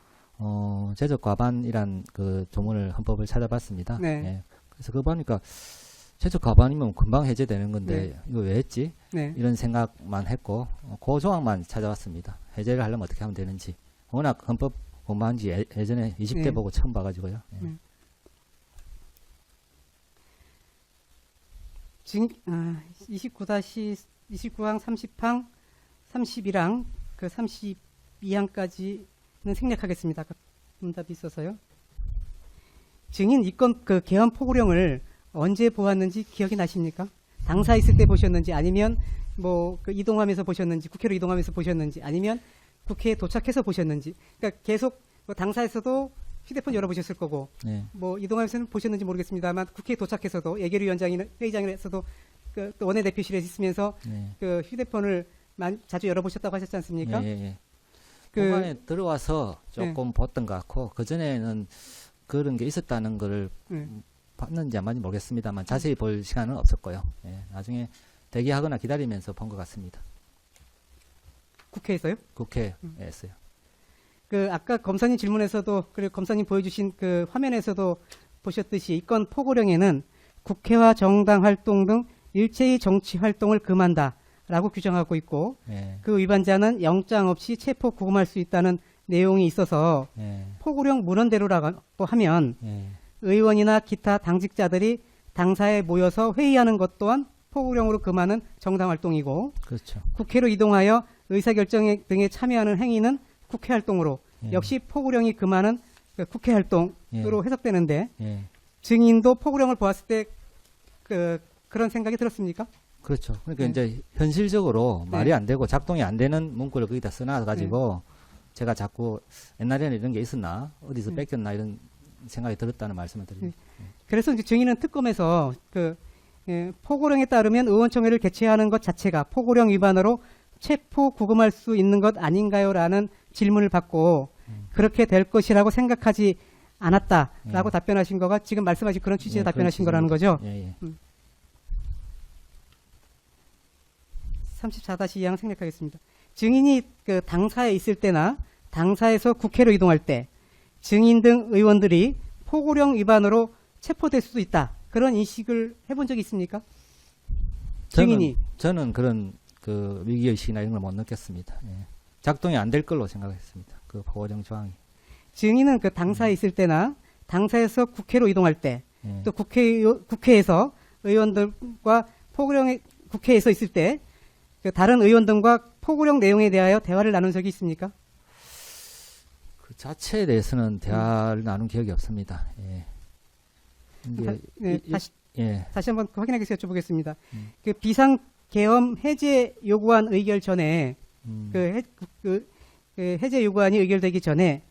제적 과반이란 그 조문을 헌법을 찾아봤습니다. 네. 예. 그래서 그거 보니까 제적 과반이면 금방 해제되는 건데 이거 왜 했지? 네. 이런 생각만 했고 그 조항만 찾아왔습니다. 해제를 하려면 어떻게 하면 되는지. 워낙 헌법 공부한 지 예전에 20대 네. 보고 처음 봐가지고요. 예. 네. 29항 30항 31항 32항까지는 생략하겠습니다. 아까 문답이 있어서요. 증인 이건 계엄 포고령을 언제 보았는지 기억이 나십니까? 당사 있을 때 보셨는지, 아니면 이동하면서 보셨는지, 국회로 이동하면서 보셨는지, 아니면 국회에 도착해서 보셨는지. 그러니까 계속 당사에서도 휴대폰 열어보셨을 거고, 네. 이동하면서는 보셨는지 모르겠습니다만 국회에 도착해서도 예결위원장이나 회의장에서도 또 원내대표실에 있으면서 네. 휴대폰을 자주 열어보셨다고 하셨지 않습니까? 예. 공간에 들어와서 조금 봤던 것 같고 그 전에는 그런 게 있었다는 거를 봤는지 안 봤는지 모르겠습니다만 자세히 볼 시간은 없었고요. 예, 나중에 대기하거나 기다리면서 본 것 같습니다. 국회에서요? 국회에서요. 아까 검사님 질문에서도, 그리고 검사님 보여주신 화면에서도 보셨듯이 이 건 포고령에는 국회와 정당 활동 등 일체의 정치 활동을 금한다라고 규정하고 있고 예, 그 위반자는 영장 없이 체포 구금할 수 있다는 내용이 있어서 예, 포고령 문헌대로라고 하면 예, 의원이나 기타 당직자들이 당사에 모여서 회의하는 것 또한 포고령으로 금하는 정당 활동이고 그렇죠. 국회로 이동하여 의사결정 등에 참여하는 행위는 국회 활동으로 예, 역시 포고령이 금하는 그 국회 활동으로 해석되는데 예, 증인도 포고령을 보았을 때 그런 생각이 들었습니까? 그렇죠. 그러니까 네. 이제 현실적으로 네. 말이 안 되고 작동이 안 되는 문구를 거기다 써놔가지고 제가 자꾸 옛날에는 이런 게 있었나 어디서 네. 뺏겼나 이런 생각이 들었다는 말씀을 드립니다. 그래서 이제 증인은 특검에서 포고령에 따르면 의원총회를 개최하는 것 자체가 포고령 위반으로 체포 구금할 수 있는 것 아닌가요라는 질문을 받고 그렇게 될 것이라고 생각하지 않았다라고 답변하신 거가 지금 말씀하신 그런 취지의 예, 답변하신 그런 거라는 거죠. 예, 예. 34-2항 생략하겠습니다. 증인이 그 당사에 있을 때나 당사에서 국회로 이동할 때 증인 등 의원들이 포고령 위반으로 체포될 수도 있다. 그런 인식을 해본 적이 있습니까? 증인이. 저는 그런 그 위기의식이나 이런 걸 못 느꼈습니다. 예. 작동이 안 될 걸로 생각했습니다. 그 포고령 조항이. 증인은 그 당사에 있을 때나 당사에서 국회로 이동할 때 예. 또 국회에서 의원들과 국회에서 있을 때 그 다른 의원 등과 포고령 내용에 대하여 대화를 나눈 적이 있습니까? 그 자체에 대해서는 대화를 나눈 기억이 없습니다. 예. 이게 네, 예. 다시 한번 확인하기 위해서 여쭤보겠습니다. 그 비상계엄 해제 요구안 의결 전에 그 해제 요구안이 의결되기 전에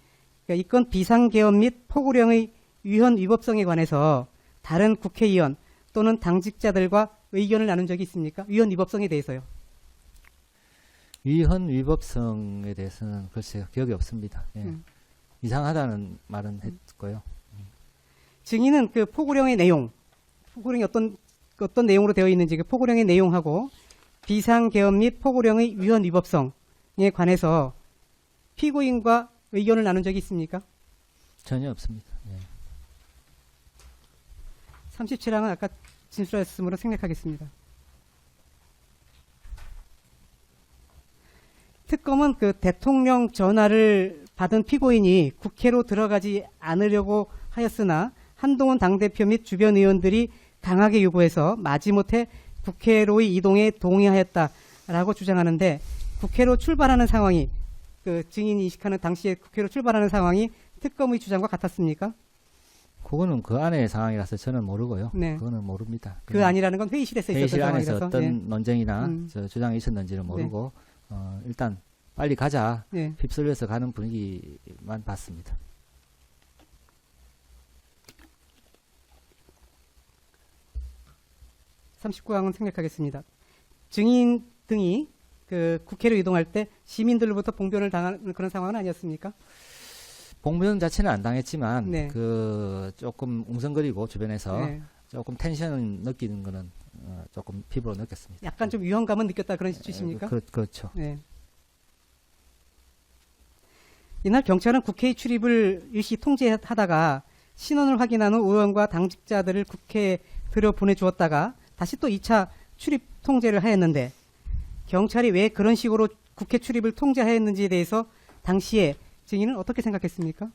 그러니까 이건 비상계엄 및 포고령의 위헌 위법성에 관해서 다른 국회의원 또는 당직자들과 의견을 나눈 적이 있습니까? 위헌 위법성에 대해서요. 위헌 위법성에 대해서는 글쎄요 기억이 없습니다. 예. 이상하다는 말은 했고요. 증인은 그 포고령의 내용, 포고령이 어떤 내용으로 되어 있는지 그 포고령의 내용하고 비상계엄 및 포고령의 위헌 위법성에 관해서 피고인과 의견을 나눈 적이 있습니까? 전혀 없습니다. 예. 37항은 아까 진술하였으므로 생략하겠습니다. 특검은 그 대통령 전화를 받은 피고인이 국회로 들어가지 않으려고 하였으나 한동훈 당대표 및 주변 의원들이 강하게 요구해서 마지못해 국회로의 이동에 동의하였다라고 주장하는데 국회로 출발하는 상황이 그 증인이 인식하는 당시에 국회로 출발하는 상황이 특검의 주장과 같았습니까? 그거는 그 안의 상황이라서 저는 모르고요. 네. 그거는 모릅니다. 그 아니라는 건 회의실에서 있었던 회의실 안에서 상황이라서. 어떤 예. 논쟁이나 저 주장이 있었는지는 모르고 일단 빨리 가자 예. 휩쓸려서 가는 분위기만 봤습니다. 예. 39항은 생략하겠습니다. 증인 등이 그 국회로 이동할 때 시민들로부터 봉변을 당하는 그런 상황은 아니었습니까? 봉변 자체는 안 당했지만 네. 그 조금 웅성거리고 주변에서 네. 조금 텐션을 느끼는 거는 조금 피부로 느꼈습니다. 약간 좀 위험감은 느꼈다 그런 취지입니까? 그렇죠. 네. 이날 경찰은 국회의 출입을 일시 통제하다가 신원을 확인한 후 의원과 당직자들을 국회에 들여보내주었다가 다시 또 2차 출입 통제를 하였는데 경찰이 왜 그런 식으로 국회 출입을 통제하였는지에 대해서 당시에 증인은 어떻게 생각했습니까?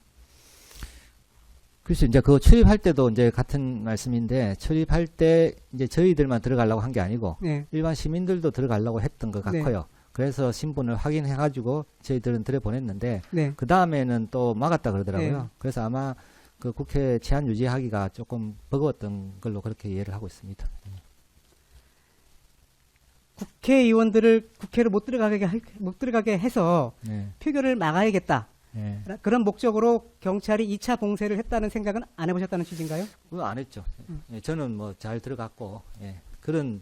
그래서 이제 그 출입할 때도 이제 같은 말씀인데 출입할 때 이제 저희들만 들어가려고 한 게 아니고 네. 일반 시민들도 들어가려고 했던 것 네. 같고요. 그래서 신분을 확인해가지고 저희들은 들여보냈는데 네. 그 다음에는 또 막았다 그러더라고요. 네. 그래서 아마 그 국회 치안 유지하기가 조금 버거웠던 걸로 그렇게 이해를 하고 있습니다. 국회의원들을 국회로 못 들어가게 해서 네. 표결을 막아야겠다. 네. 그런 목적으로 경찰이 2차 봉쇄를 했다는 생각은 안 해보셨다는 취지인가요? 그거 안 했죠. 예, 저는 뭐 잘 들어갔고 예, 그런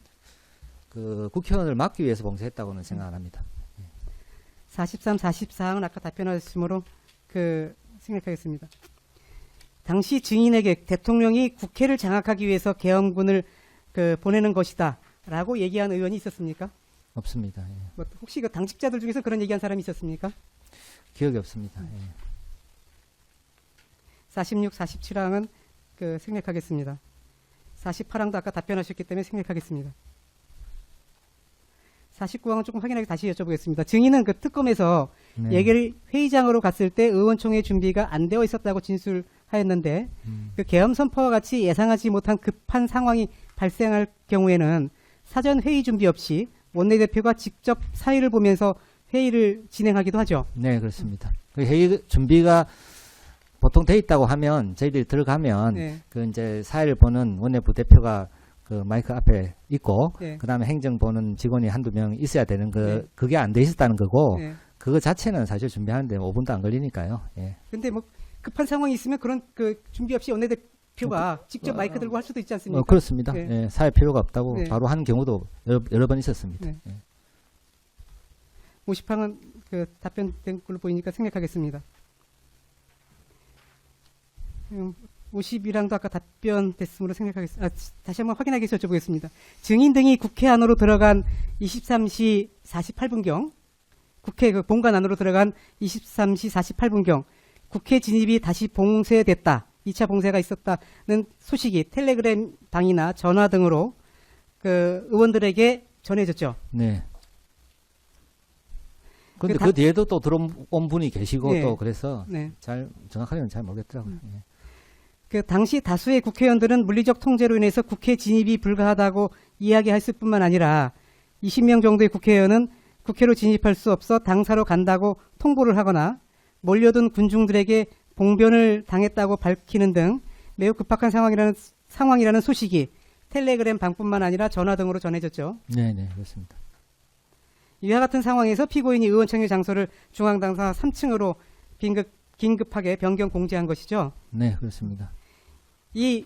그 국회의원을 막기 위해서 봉쇄했다고는 생각 안 합니다. 43, 44항은 아까 답변하셨으므로 생각하겠습니다. 당시 증인에게 대통령이 국회를 장악하기 위해서 계엄군을 보내는 것이다 라고 얘기한 의원이 있었습니까? 없습니다. 예. 뭐 혹시 그 당직자들 중에서 그런 얘기한 사람이 있었습니까? 기억이 없습니다. 예. 46, 47항은 생략하겠습니다. 48항도 아까 답변하셨기 때문에 생략하겠습니다. 49항은 조금 확인하게 다시 여쭤보겠습니다. 증인은 그 특검에서 네. 얘기를 회의장으로 갔을 때 의원총회 준비가 안 되어 있었다고 진술하였는데 그 계엄 선포와 같이 예상하지 못한 급한 상황이 발생할 경우에는 사전 회의 준비 없이 원내대표가 직접 사의를 보면서 회의를 진행하기도 하죠. 네, 그렇습니다. 그 회의 준비가 보통 돼 있다고 하면 저희들이 들어가면 네. 그 이제 사회를 보는 원내부 대표가 그 마이크 앞에 있고 네. 그다음에 행정 보는 직원이 한두 명 있어야 되는 네. 그게 안 돼 있었다는 거고 네. 그거 자체는 사실 준비하는데 5분도 안 걸리니까요. 예. 근데 뭐 급한 상황이 있으면 그런 그 준비 없이 원내대표가 직접 마이크 들고 할 수도 있지 않습니까? 그렇습니다. 네. 예, 사회 필요가 없다고 네. 바로 하는 경우도 여러 번 있었습니다. 네. 예. 50항은 그 답변된 걸로 보이니까 생략하겠습니다. 51항도 아까 답변됐으므로 생략하겠습니다. 다시 한번 확인하기 위해서 여쭤보겠습니다. 증인 등이 국회 안으로 들어간 23시 48분경, 국회 그 본관 안으로 들어간 23시 48분경, 국회 진입이 다시 봉쇄됐다. 2차 봉쇄가 있었다는 소식이 텔레그램 방이나 전화 등으로 그 의원들에게 전해졌죠. 네. 근데 그 그 뒤에도 또 들어온 분이 계시고 네. 또 그래서 네. 잘 정확하게는 잘 모르겠더라고요. 예. 그 당시 다수의 국회의원들은 물리적 통제로 인해서 국회 진입이 불가하다고 이야기했을 뿐만 아니라 20명 정도의 국회의원은 국회로 진입할 수 없어 당사로 간다고 통보를 하거나 몰려든 군중들에게 봉변을 당했다고 밝히는 등 매우 급박한 상황이라는 소식이 텔레그램 방뿐만 아니라 전화 등으로 전해졌죠. 네, 네, 그렇습니다. 이와 같은 상황에서 피고인이 의원총회 장소를 중앙당사 3층으로 긴급하게 변경 공지한 것이죠. 네, 그렇습니다. 이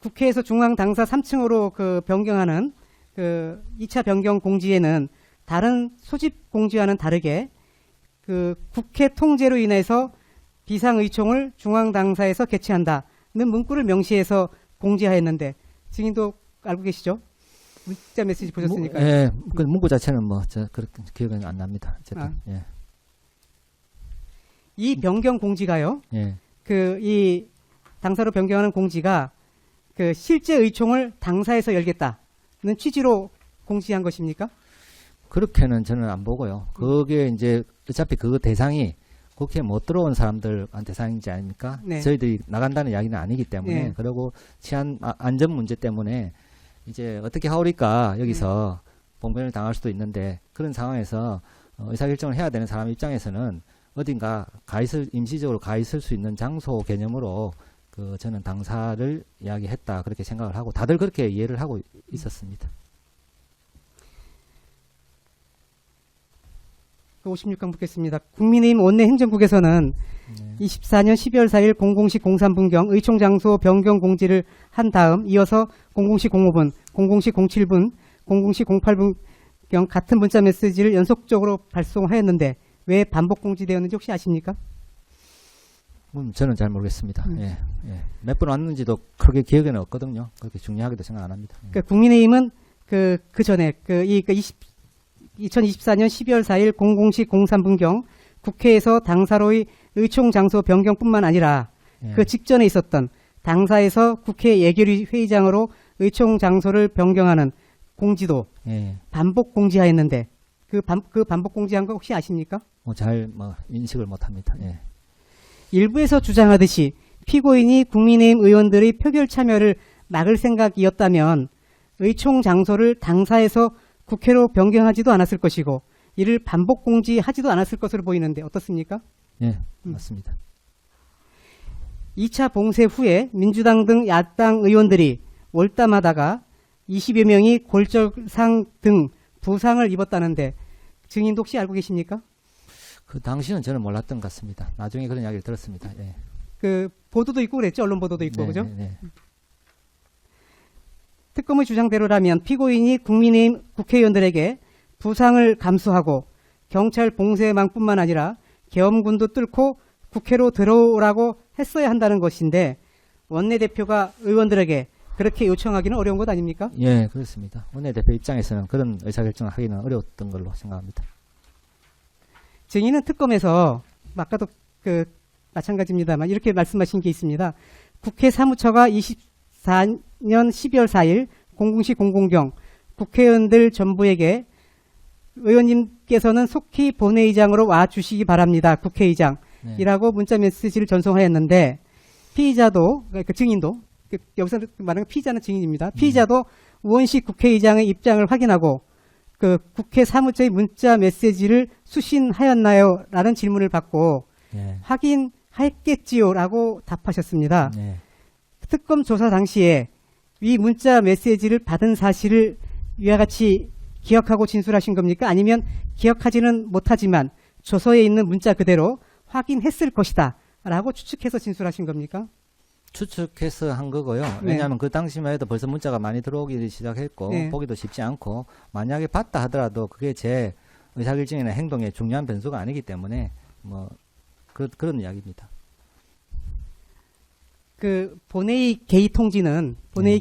국회에서 중앙당사 3층으로 그 변경하는 그 2차 변경 공지에는 다른 소집 공지와는 다르게 그 국회 통제로 인해서 비상의총을 중앙당사에서 개최한다는 문구를 명시해서 공지하였는데 증인도 알고 계시죠? 문자 메시지 보셨으니까. 예, 그 문구 자체는 뭐 저 그렇게 기억은 안 납니다. 어쨌든 예, 이 변경 공지가요. 예. 이 당사로 변경하는 공지가 그 실제 의총을 당사에서 열겠다는 취지로 공지한 것입니까? 그렇게는 저는 안 보고요. 그게 이제 어차피 그 대상이 국회에 못 들어온 사람들한 대상인지 아닙니까? 네. 저희들이 나간다는 이야기는 아니기 때문에 네. 그리고 안전 문제 때문에 이제 어떻게 하오리까 여기서 봉변을 당할 수도 있는데 그런 상황에서 의사결정을 해야 되는 사람 입장에서는 어딘가 임시적으로 가 있을 수 있는 장소 개념으로 저는 당사를 이야기했다 그렇게 생각을 하고 다들 그렇게 이해를 하고 있었습니다. 56강 묻겠습니다. 국민의힘 원내행정국에서는 24년 12월 4일 00시 03분경 의총 장소 변경 공지를 한 다음 이어서 00시 05분, 00시 07분, 00시 08분경 같은 문자 메시지를 연속적으로 발송하였는데 왜 반복 공지되었는지 혹시 아십니까? 저는 잘 모르겠습니다. 예, 예. 몇 번 왔는지도 크게 기억에는 없거든요. 그렇게 중요하게도 생각 안 합니다. 예. 국민의힘은 그 전에 2024년 12월 4일 00시 03분경 국회에서 당사로의 의총 장소 변경뿐만 아니라 예. 그 직전에 있었던 당사에서 국회 예결위 회의장으로 의총 장소를 변경하는 공지도 예. 반복 공지하였는데 그 반복 공지한 거 혹시 아십니까? 잘 인식을 못합니다. 예. 일부에서 주장하듯이 피고인이 국민의힘 의원들의 표결 참여를 막을 생각이었다면 의총 장소를 당사에서 국회로 변경하지도 않았을 것이고 이를 반복 공지하지도 않았을 것으로 보이는데 어떻습니까? 예, 맞습니다. 2차 봉쇄 후에 민주당 등 야당 의원들이 월담하다가 20여 명이 골절상 등 부상을 입었다는데 증인도 혹시 알고 계십니까? 그 당시는 저는 몰랐던 것 같습니다. 나중에 그런 이야기를 들었습니다. 예. 그 보도도 있고 그랬죠. 언론 보도도 있고 네, 그죠? 네, 네. 특검의 주장대로라면 피고인이 국민의힘 국회의원들에게 부상을 감수하고 경찰 봉쇄망뿐만 아니라 계엄군도 뚫고 국회로 들어오라고 했어야 한다는 것인데 원내대표가 의원들에게 그렇게 요청하기는 어려운 것 아닙니까? 예, 그렇습니다. 원내대표 입장에서는 그런 의사결정을 하기는 어려웠던 걸로 생각합니다. 증인은 특검에서 아까도 마찬가지입니다만 이렇게 말씀하신 게 있습니다. 국회 사무처가 24년 12월 4일 00시 00경 국회의원들 전부에게 의원님께서는 속히 본회의장으로 와 주시기 바랍니다. 국회의장이라고 문자 메시지를 전송하였는데 피의자도 그 증인도 여기서 말하는 피의자는 증인입니다. 피의자도 우원식 국회의장의 입장을 확인하고 그 국회 사무처의 문자 메시지를 수신하였나요? 라는 질문을 받고 예. 확인했겠지요라고 답하셨습니다. 예. 특검 조사 당시에 이 문자 메시지를 받은 사실을 위와 같이 기억하고 진술하신 겁니까? 아니면 기억하지는 못하지만 조서에 있는 문자 그대로 확인했을 것이다 라고 추측해서 진술하신 겁니까? 추측해서 한 거고요. 네. 왜냐하면 그 당시만 해도 벌써 문자가 많이 들어오기 시작했고 네. 보기도 쉽지 않고 만약에 봤다 하더라도 그게 제 의사결정이나 행동에 중요한 변수가 아니기 때문에 뭐 그런 이야기입니다. 그 본회의 개의 통지는 본회의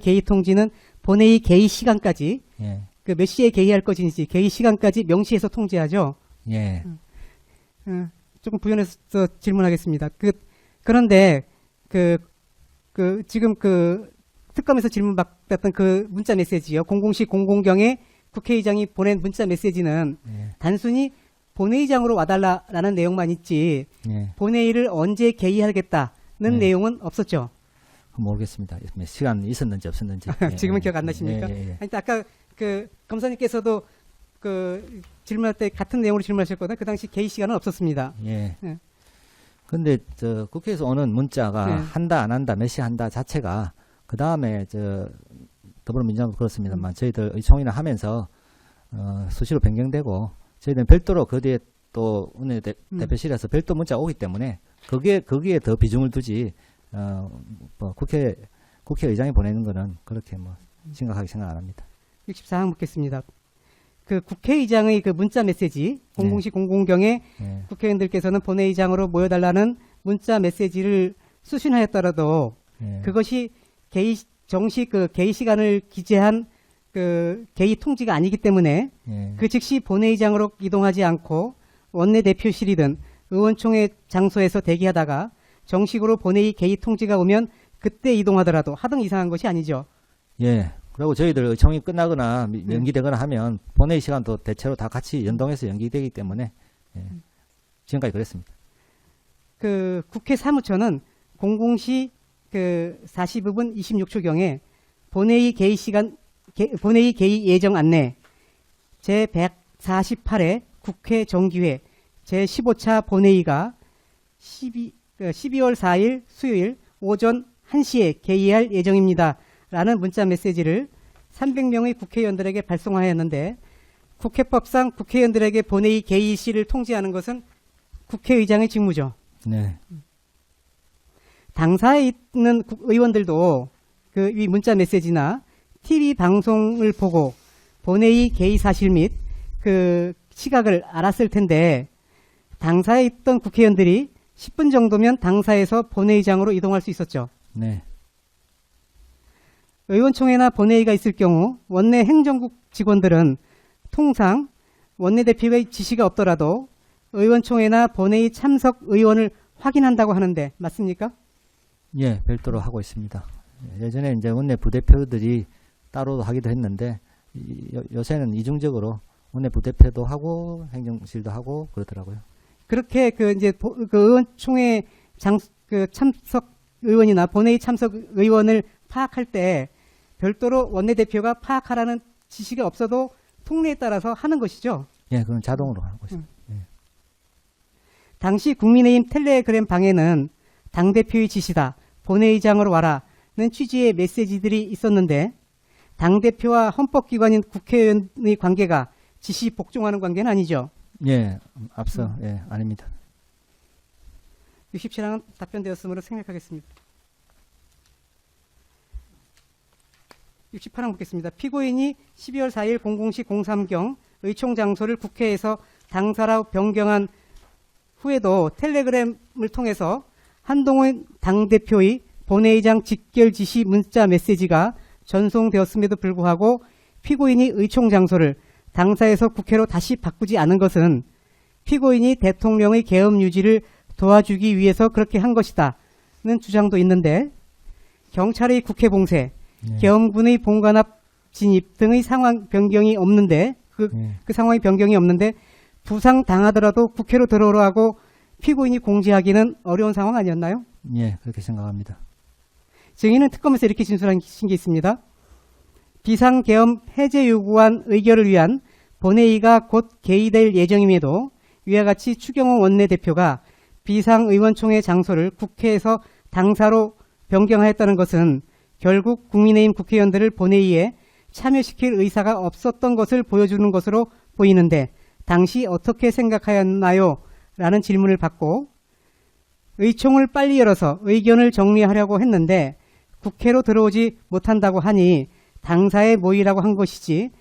개의 시간까지 예. 그 몇 시에 개의할 것인지 개의 시간까지 명시해서 통지하죠. 예. 조금 부연해서 질문하겠습니다. 그런데 지금 특검에서 질문받았던 그 문자 메시지요. 00시 00경에 국회의장이 보낸 문자 메시지는 예. 단순히 본회의장으로 와달라라는 내용만 있지 예. 본회의를 언제 개의하겠다는 네. 내용은 없었죠. 모르겠습니다. 시간 있었는지 없었는지. 예. 지금은 기억 안 나십니까? 예, 예, 예. 아니, 아까 그 검사님께서도 그 질문할 때 같은 내용으로 질문하셨거든요. 그 당시 개의 시간은 없었습니다. 예. 예. 근데 국회에서 오는 문자가 네. 한다 안 한다 몇 시 한다 자체가 그 다음에 더불어민주당도 그렇습니다만 저희들 의총이나 하면서 수시로 변경되고 저희들은 별도로 그 뒤에 또 대표실에서 별도 문자가 오기 때문에 거기에 더 비중을 두지 뭐 국회의장이 보내는 거는 그렇게 뭐 심각하게 생각 안 합니다. 64항 묻겠습니다. 그 국회의장의 그 문자 메시지 00시 00경에 예. 국회의원들께서는 본회의장으로 모여달라는 문자 메시지를 수신하였더라도 예. 그것이 정식 그 개의 시간을 기재한 그 개의 통지가 아니기 때문에 예. 그 즉시 본회의장으로 이동하지 않고 원내대표실이든 의원총회 장소에서 대기하다가 정식으로 본회의 개의 통지가 오면 그때 이동하더라도 하등 이상한 것이 아니죠. 예. 그리고 저희들 의총이 끝나거나 연기되거나 하면 본회의 시간도 대체로 다 같이 연동해서 연기되기 때문에 예. 지금까지 그랬습니다. 그 국회 사무처는 00시 그 45분 26초경에 본회의 개의 예정 안내 제 148회 국회 정기회 제 15차 본회의가 12월 4일 수요일 오전 1시에 개의할 예정입니다. 라는 문자 메시지를 300명의 국회의원들에게 발송하였는데 국회법상 국회의원들에게 본회의 개의 시를 통지하는 것은 국회의장의 직무죠. 네. 당사에 있는 의원들도 그 이 문자 메시지나 TV 방송을 보고 본회의 개의 사실 및 그 시각을 알았을 텐데 당사에 있던 국회의원들이 10분 정도면 당사에서 본회의장으로 이동할 수 있었죠. 네. 의원총회나 본회의가 있을 경우 원내 행정국 직원들은 통상 원내대표의 지시가 없더라도 의원총회나 본회의 참석 의원을 확인한다고 하는데 맞습니까? 예, 별도로 하고 있습니다. 예전에 이제 원내 부대표들이 따로 하기도 했는데 요새는 이중적으로 원내 부대표도 하고 행정실도 하고 그러더라고요. 그렇게 그 이제 그 의원총회 참석 의원이나 본회의 참석 의원을 파악할 때 별도로 원내대표가 파악하라는 지시가 없어도 통례에 따라서 하는 것이죠. 예, 그건 자동으로 하고 있습니다. 당시 국민의힘 텔레그램 방에는 당대표의 지시다. 본회의장으로 와라는 취지의 메시지들이 있었는데 당대표와 헌법기관인 국회의원의 관계가 지시 복종하는 관계는 아니죠. 예, 앞서 예, 아닙니다. 67항은 답변되었으므로 생략하겠습니다. 68항 묻겠습니다. 피고인이 12월 4일 00시 03경 의총 장소를 국회에서 당사로 변경한 후에도 텔레그램을 통해서 한동훈 당대표의 본회의장 직결 지시 문자 메시지가 전송되었음에도 불구하고 피고인이 의총 장소를 당사에서 국회로 다시 바꾸지 않은 것은 피고인이 대통령의 계엄 유지를 도와주기 위해서 그렇게 한 것이다는 주장도 있는데 경찰의 국회 봉쇄, 계엄군의 봉관합 진입 등의 상황 변경이 없는데 그 상황의 변경이 없는데 부상 당하더라도 국회로 들어오라고 피고인이 공지하기는 어려운 상황 아니었나요? 예, 그렇게 생각합니다. 증인은 특검에서 이렇게 진술하신 게 있습니다. 비상계엄 해제 요구안 의결을 위한 본회의가 곧 개의될 예정임에도 위와 같이 추경호 원내대표가 비상의원총회 장소를 국회에서 당사로 변경하였다는 것은 결국 국민의힘 국회의원들을 본회의에 참여시킬 의사가 없었던 것을 보여주는 것으로 보이는데 당시 어떻게 생각하였나요? 라는 질문을 받고 의총을 빨리 열어서 의견을 정리하려고 했는데 국회로 들어오지 못한다고 하니 당사에 모이라고 한 것이지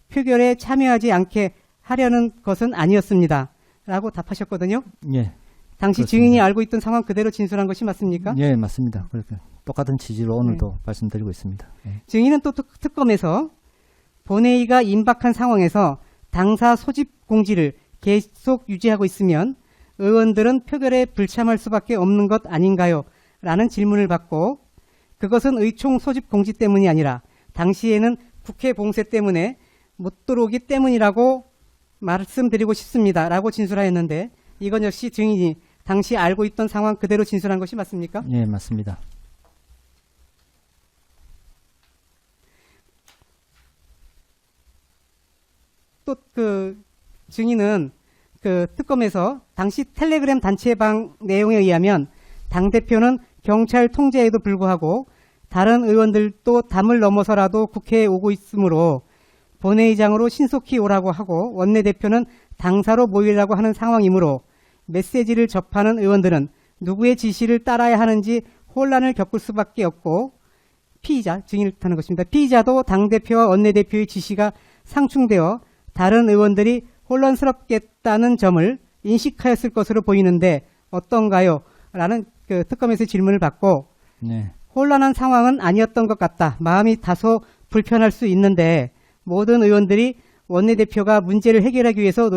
표결에 참여하지 않게 하려는 것은 아니었습니다. 라고 답하셨거든요. 예, 당시 그렇습니다. 증인이 알고 있던 상황 그대로 진술한 것이 맞습니까? 예, 맞습니다. 그렇게 똑같은 취지로 오늘도 말씀드리고 있습니다. 예. 증인은 또 특검에서 본회의가 임박한 상황에서 당사 소집 공지를 계속 유지하고 있으면 의원들은 표결에 불참할 수밖에 없는 것 아닌가요? 라는 질문을 받고 그것은 의총 소집 공지 때문이 아니라 당시에는 국회 봉쇄 때문에 못 들어오기 때문이라고 말씀드리고 싶습니다. 라고 진술하였는데 이건 역시 증인이 당시 알고 있던 상황 그대로 진술한 것이 맞습니까? 예, 맞습니다. 또 그 증인은 그 특검에서 당시 텔레그램 단체방 내용에 의하면 당대표는 경찰 통제에도 불구하고 다른 의원들도 담을 넘어서라도 국회에 오고 있으므로 본회의장으로 신속히 오라고 하고 원내대표는 당사로 모이라고 하는 상황이므로 메시지를 접하는 의원들은 누구의 지시를 따라야 하는지 혼란을 겪을 수밖에 없고 피의자, 증인을 뜻하는 것입니다. 피의자도 당대표와 원내대표의 지시가 상충되어 다른 의원들이 혼란스럽겠다는 점을 인식하였을 것으로 보이는데 어떤가요? 라는 그 특검에서 질문을 받고 네. 혼란한 상황은 아니었던 것 같다. 마음이 다소 불편할 수 있는데 모든 의원들이 원내대표가 문제를 해결하기 위해서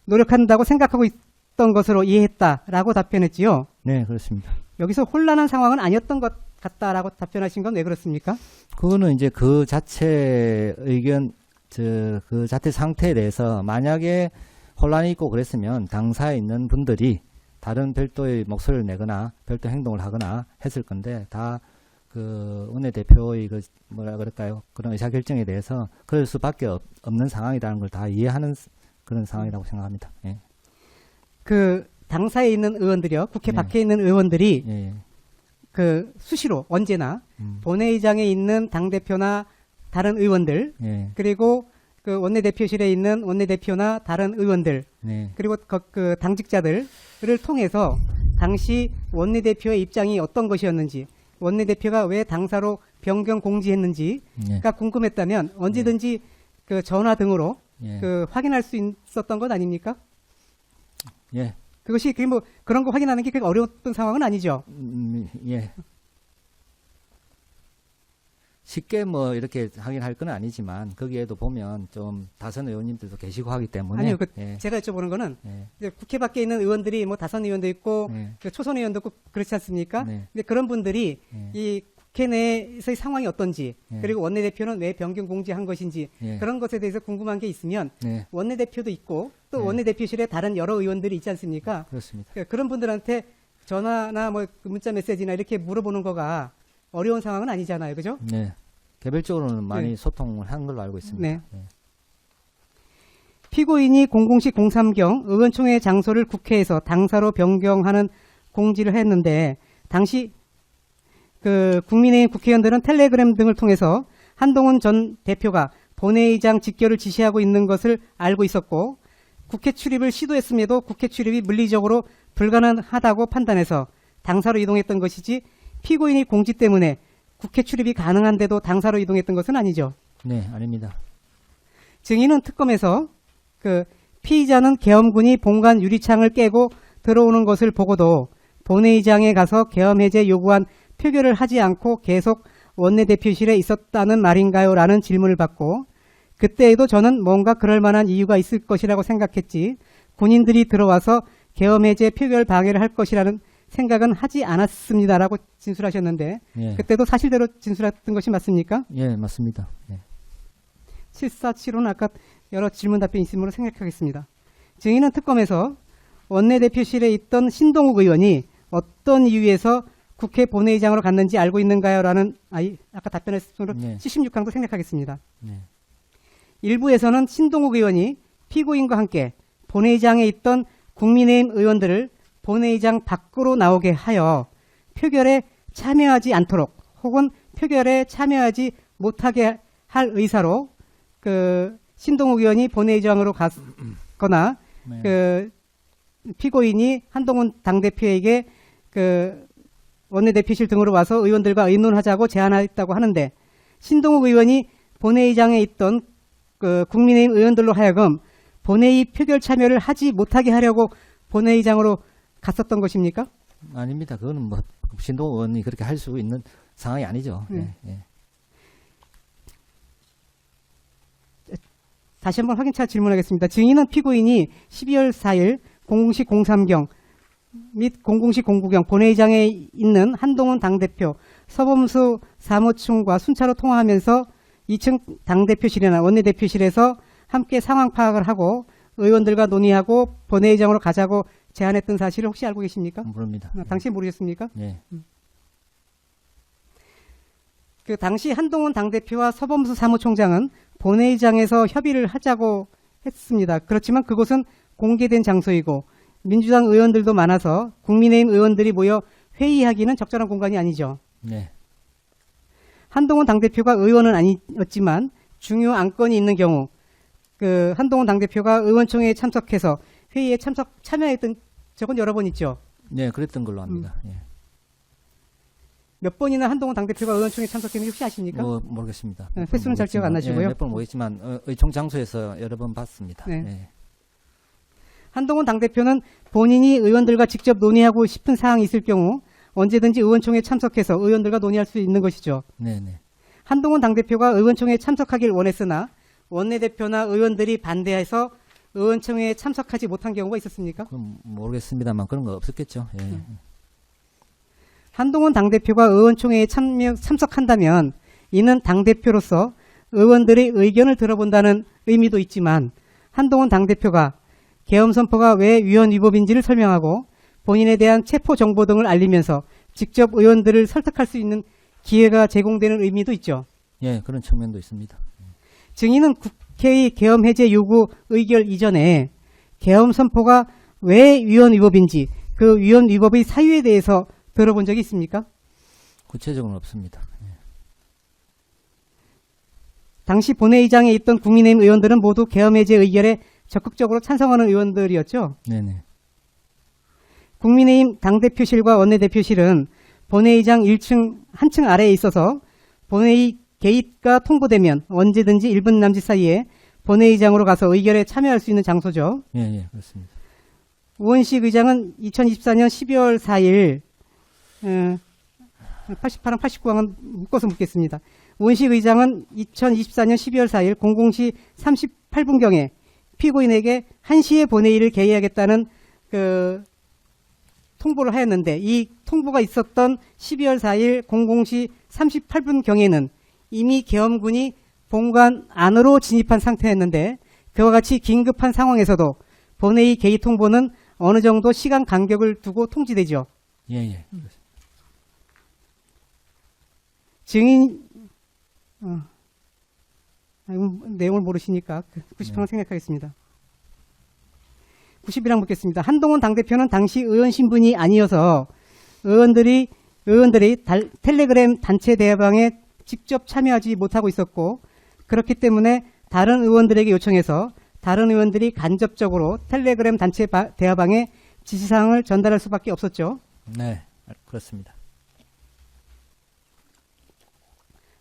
노력한다고 생각하고 있던 것으로 이해했다라고 답변했지요. 네, 그렇습니다. 여기서 혼란한 상황은 아니었던 것 같다라고 답변하신 건 왜 그렇습니까? 그거는 이제 그 자체 의견, 그 자체 상태에 대해서 만약에 혼란이 있고 그랬으면 당사에 있는 분들이 다른 별도의 목소리를 내거나 별도 행동을 하거나 했을 건데 다 그 원내대표의 그 뭐라 그럴까요? 그런 의사결정에 대해서 그럴 수밖에 없는 상황이라는 걸 다 이해하는 그런 상황이라고 생각합니다. 예. 그 당사에 있는 의원들이요, 국회 네. 밖에 있는 의원들이 예. 그 수시로 언제나 본회의장에 있는 당대표나 다른 의원들 예. 그리고 그 원내대표실에 있는 원내대표나 다른 의원들 네. 그리고 그 당직자들을 통해서 당시 원내대표의 입장이 어떤 것이었는지 원내대표가 왜 당사로 변경 공지했는지가 예. 궁금했다면 언제든지 그 전화 등으로 예. 그 확인할 수 있었던 것 아닙니까? 예. 그것이 그게 뭐 그런 거 확인하는 게 그렇게 어려웠던 상황은 아니죠. 예. 쉽게 뭐 이렇게 확인할 건 아니지만 거기에도 보면 좀 다선 의원님들도 계시고 하기 때문에 아니요, 그 예. 제가 여쭤보는 거는 예. 이제 국회 밖에 있는 의원들이 뭐 다선 의원도 있고 네. 그 초선 의원도 있고 그렇지 않습니까? 네. 근데 그런 분들이 예. 이 국회 내에서의 상황이 어떤지 예. 그리고 원내대표는 왜 변경 공지한 것인지 예. 그런 것에 대해서 궁금한 게 있으면 네. 원내대표도 있고 또 네. 원내대표실에 다른 여러 의원들이 있지 않습니까? 그렇습니다. 그런 분들한테 전화나 뭐 문자 메시지나 이렇게 물어보는 거가 어려운 상황은 아니잖아요. 그죠? 네. 개별적으로는 많이 네. 소통을 한 걸로 알고 있습니다. 네. 예. 피고인이 00시 03경 의원총회 장소를 국회에서 당사로 변경하는 공지를 했는데 당시 그 국민의힘 국회의원들은 텔레그램 등을 통해서 한동훈 전 대표가 본회의장 직결을 지시하고 있는 것을 알고 있었고 국회 출입을 시도했음에도 국회 출입이 물리적으로 불가능하다고 판단해서 당사로 이동했던 것이지 피고인이 공지 때문에 국회 출입이 가능한데도 당사로 이동했던 것은 아니죠. 네, 아닙니다. 증인은 특검에서 그 피의자는 계엄군이 본관 유리창을 깨고 들어오는 것을 보고도 본회의장에 가서 계엄 해제 요구안 표결을 하지 않고 계속 원내대표실에 있었다는 말인가요? 라는 질문을 받고 그때에도 저는 뭔가 그럴 만한 이유가 있을 것이라고 생각했지 군인들이 들어와서 계엄 해제 표결 방해를 할 것이라는 생각은 하지 않았습니다라고 진술하셨는데 예. 그때도 사실대로 진술했던 것이 맞습니까? 예, 맞습니다. 예. 7475는 아까 여러 질문 답변 있음으로 생각하겠습니다. 증인은 특검에서 원내대표실에 있던 신동욱 의원이 어떤 이유에서 국회 본회의장으로 갔는지 알고 있는가요? 라는 아까 답변했으므로 네. 76항도 생략하겠습니다. 네. 일부에서는 신동욱 의원이 피고인과 함께 본회의장에 있던 국민의힘 의원들을 본회의장 밖으로 나오게 하여 표결에 참여하지 않도록 혹은 표결에 참여하지 못하게 할 의사로 그 신동욱 의원이 본회의장으로 갔거나 네. 그 피고인이 한동훈 당대표에게 그 원내대표실 등으로 와서 의원들과 의논하자고 제안했다고 하는데 신동욱 의원이 본회의장에 있던 그 국민의힘 의원들로 하여금 본회의 표결 참여를 하지 못하게 하려고 본회의장으로 갔었던 것입니까? 아닙니다. 그거는 뭐 신동욱 의원이 그렇게 할 수 있는 상황이 아니죠. 네. 예. 예. 다시 한번 확인차 질문하겠습니다. 증인은 피고인이 12월 4일 00시 03경 및 00시 09경 본회의장에 있는 한동훈 당대표, 서범수 사무총과 순차로 통화하면서 2층 당대표실이나 원내대표실에서 함께 상황 파악을 하고 의원들과 논의하고 본회의장으로 가자고 제안했던 사실을 혹시 알고 계십니까? 모릅니다. 당시 모르셨습니까? 예. 그 당시 한동훈 당대표와 서범수 사무총장은 본회의장에서 협의를 하자고 했습니다. 그렇지만 그곳은 공개된 장소이고 민주당 의원들도 많아서 국민의힘 의원들이 모여 회의하기는 적절한 공간이 아니죠. 네. 한동훈 당대표가 의원은 아니었지만 중요 안건이 있는 경우 그 한동훈 당대표가 의원총회에 참석해서 회의에 참여했던 적은 여러 번 있죠. 네, 그랬던 걸로 압니다. 예. 몇 번이나 한동훈 당대표가 의원총회에 참석했는지 혹시 아십니까? 모르겠습니다. 네, 횟수는 잘 기억 안 나시고요. 몇 번 모르겠지만 의총 장소에서 여러 번 봤습니다. 네. 예. 한동훈 당대표는 본인이 의원들과 직접 논의하고 싶은 사항이 있을 경우 언제든지 의원총회에 참석해서 의원들과 논의할 수 있는 것이죠. 네, 네. 한동훈 당대표가 의원총회에 참석하길 원했으나 원내대표나 의원들이 반대해서 의원총회에 참석하지 못한 경우가 있었습니까? 그럼 모르겠습니다만 그런 거 없었겠죠. 예. 한동훈 당대표가 의원총회에 참석한다면 이는 당대표로서 의원들의 의견을 들어본다는 의미도 있지만 한동훈 당대표가 계엄 선포가 왜 위헌 위법인지를 설명하고 본인에 대한 체포 정보 등을 알리면서 직접 의원들을 설득할 수 있는 기회가 제공되는 의미도 있죠. 예, 그런 측면도 있습니다. 증인은 국회의 계엄 해제 요구 의결 이전에 계엄 선포가 왜 위헌 위법인지 그 위헌 위법의 사유에 대해서 들어본 적이 있습니까? 구체적으로는 없습니다. 예. 당시 본회의장에 있던 국민의힘 의원들은 모두 계엄 해제 의결에 적극적으로 찬성하는 의원들이었죠. 네네. 국민의힘 당대표실과 원내대표실은 본회의장 1층 한층 아래에 있어서 본회의 개입가 통보되면 언제든지 1분 남짓 사이에 본회의장으로 가서 의결에 참여할 수 있는 장소죠. 예, 예, 그렇습니다. 우원식 의장은 2024년 12월 4일 88항 89항은 묶어서 묻겠습니다. 우원식 의장은 2024년 12월 4일 00시 38분경에 피고인에게 1시에 본회의를 개의하겠다는 그 통보를 하였는데 이 통보가 있었던 12월 4일 00시 38분경에는 이미 계엄군이 본관 안으로 진입한 상태였는데 그와 같이 긴급한 상황에서도 본회의 개의 통보는 어느 정도 시간 간격을 두고 통지되죠. 예, 예. 증인 내용을 모르시니까 90항 생략하겠습니다. 91항 묻겠습니다. 한동훈 당대표는 당시 의원 신분이 아니어서 의원들이 텔레그램 단체 대화방에 직접 참여하지 못하고 있었고 그렇기 때문에 다른 의원들에게 요청해서 다른 의원들이 간접적으로 텔레그램 단체 대화방에 지시사항을 전달할 수밖에 없었죠. 네, 그렇습니다.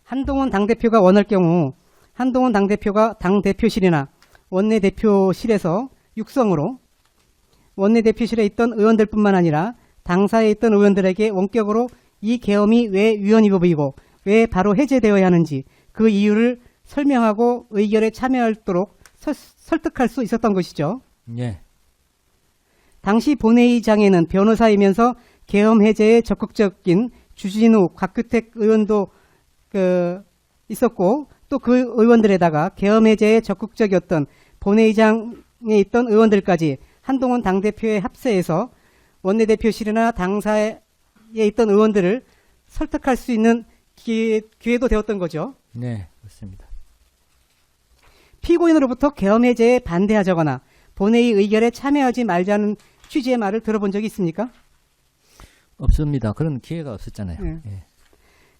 한동훈 당대표가 원할 경우 한동훈 당대표가 당대표실이나 원내대표실에서 육성으로 원내대표실에 있던 의원들뿐만 아니라 당사에 있던 의원들에게 원격으로 이 계엄이 왜 위헌위법이고 왜 바로 해제되어야 하는지 그 이유를 설명하고 의결에 참여하도록 설득할 수 있었던 것이죠. 예. 당시 본회의장에는 변호사이면서 계엄 해제에 적극적인 주진우, 곽규택 의원도 있었고 또 그 의원들에다가 계엄 해제에 적극적이었던 본회의장에 있던 의원들까지 한동훈 당대표의 합세해서 원내대표실이나 당사에 있던 의원들을 설득할 수 있는 기회도 되었던 거죠. 네, 그렇습니다. 피고인으로부터 계엄 해제에 반대하자거나 본회의 의결에 참여하지 말자는 취지의 말을 들어본 적이 있습니까? 없습니다. 그런 기회가 없었잖아요. 네. 예.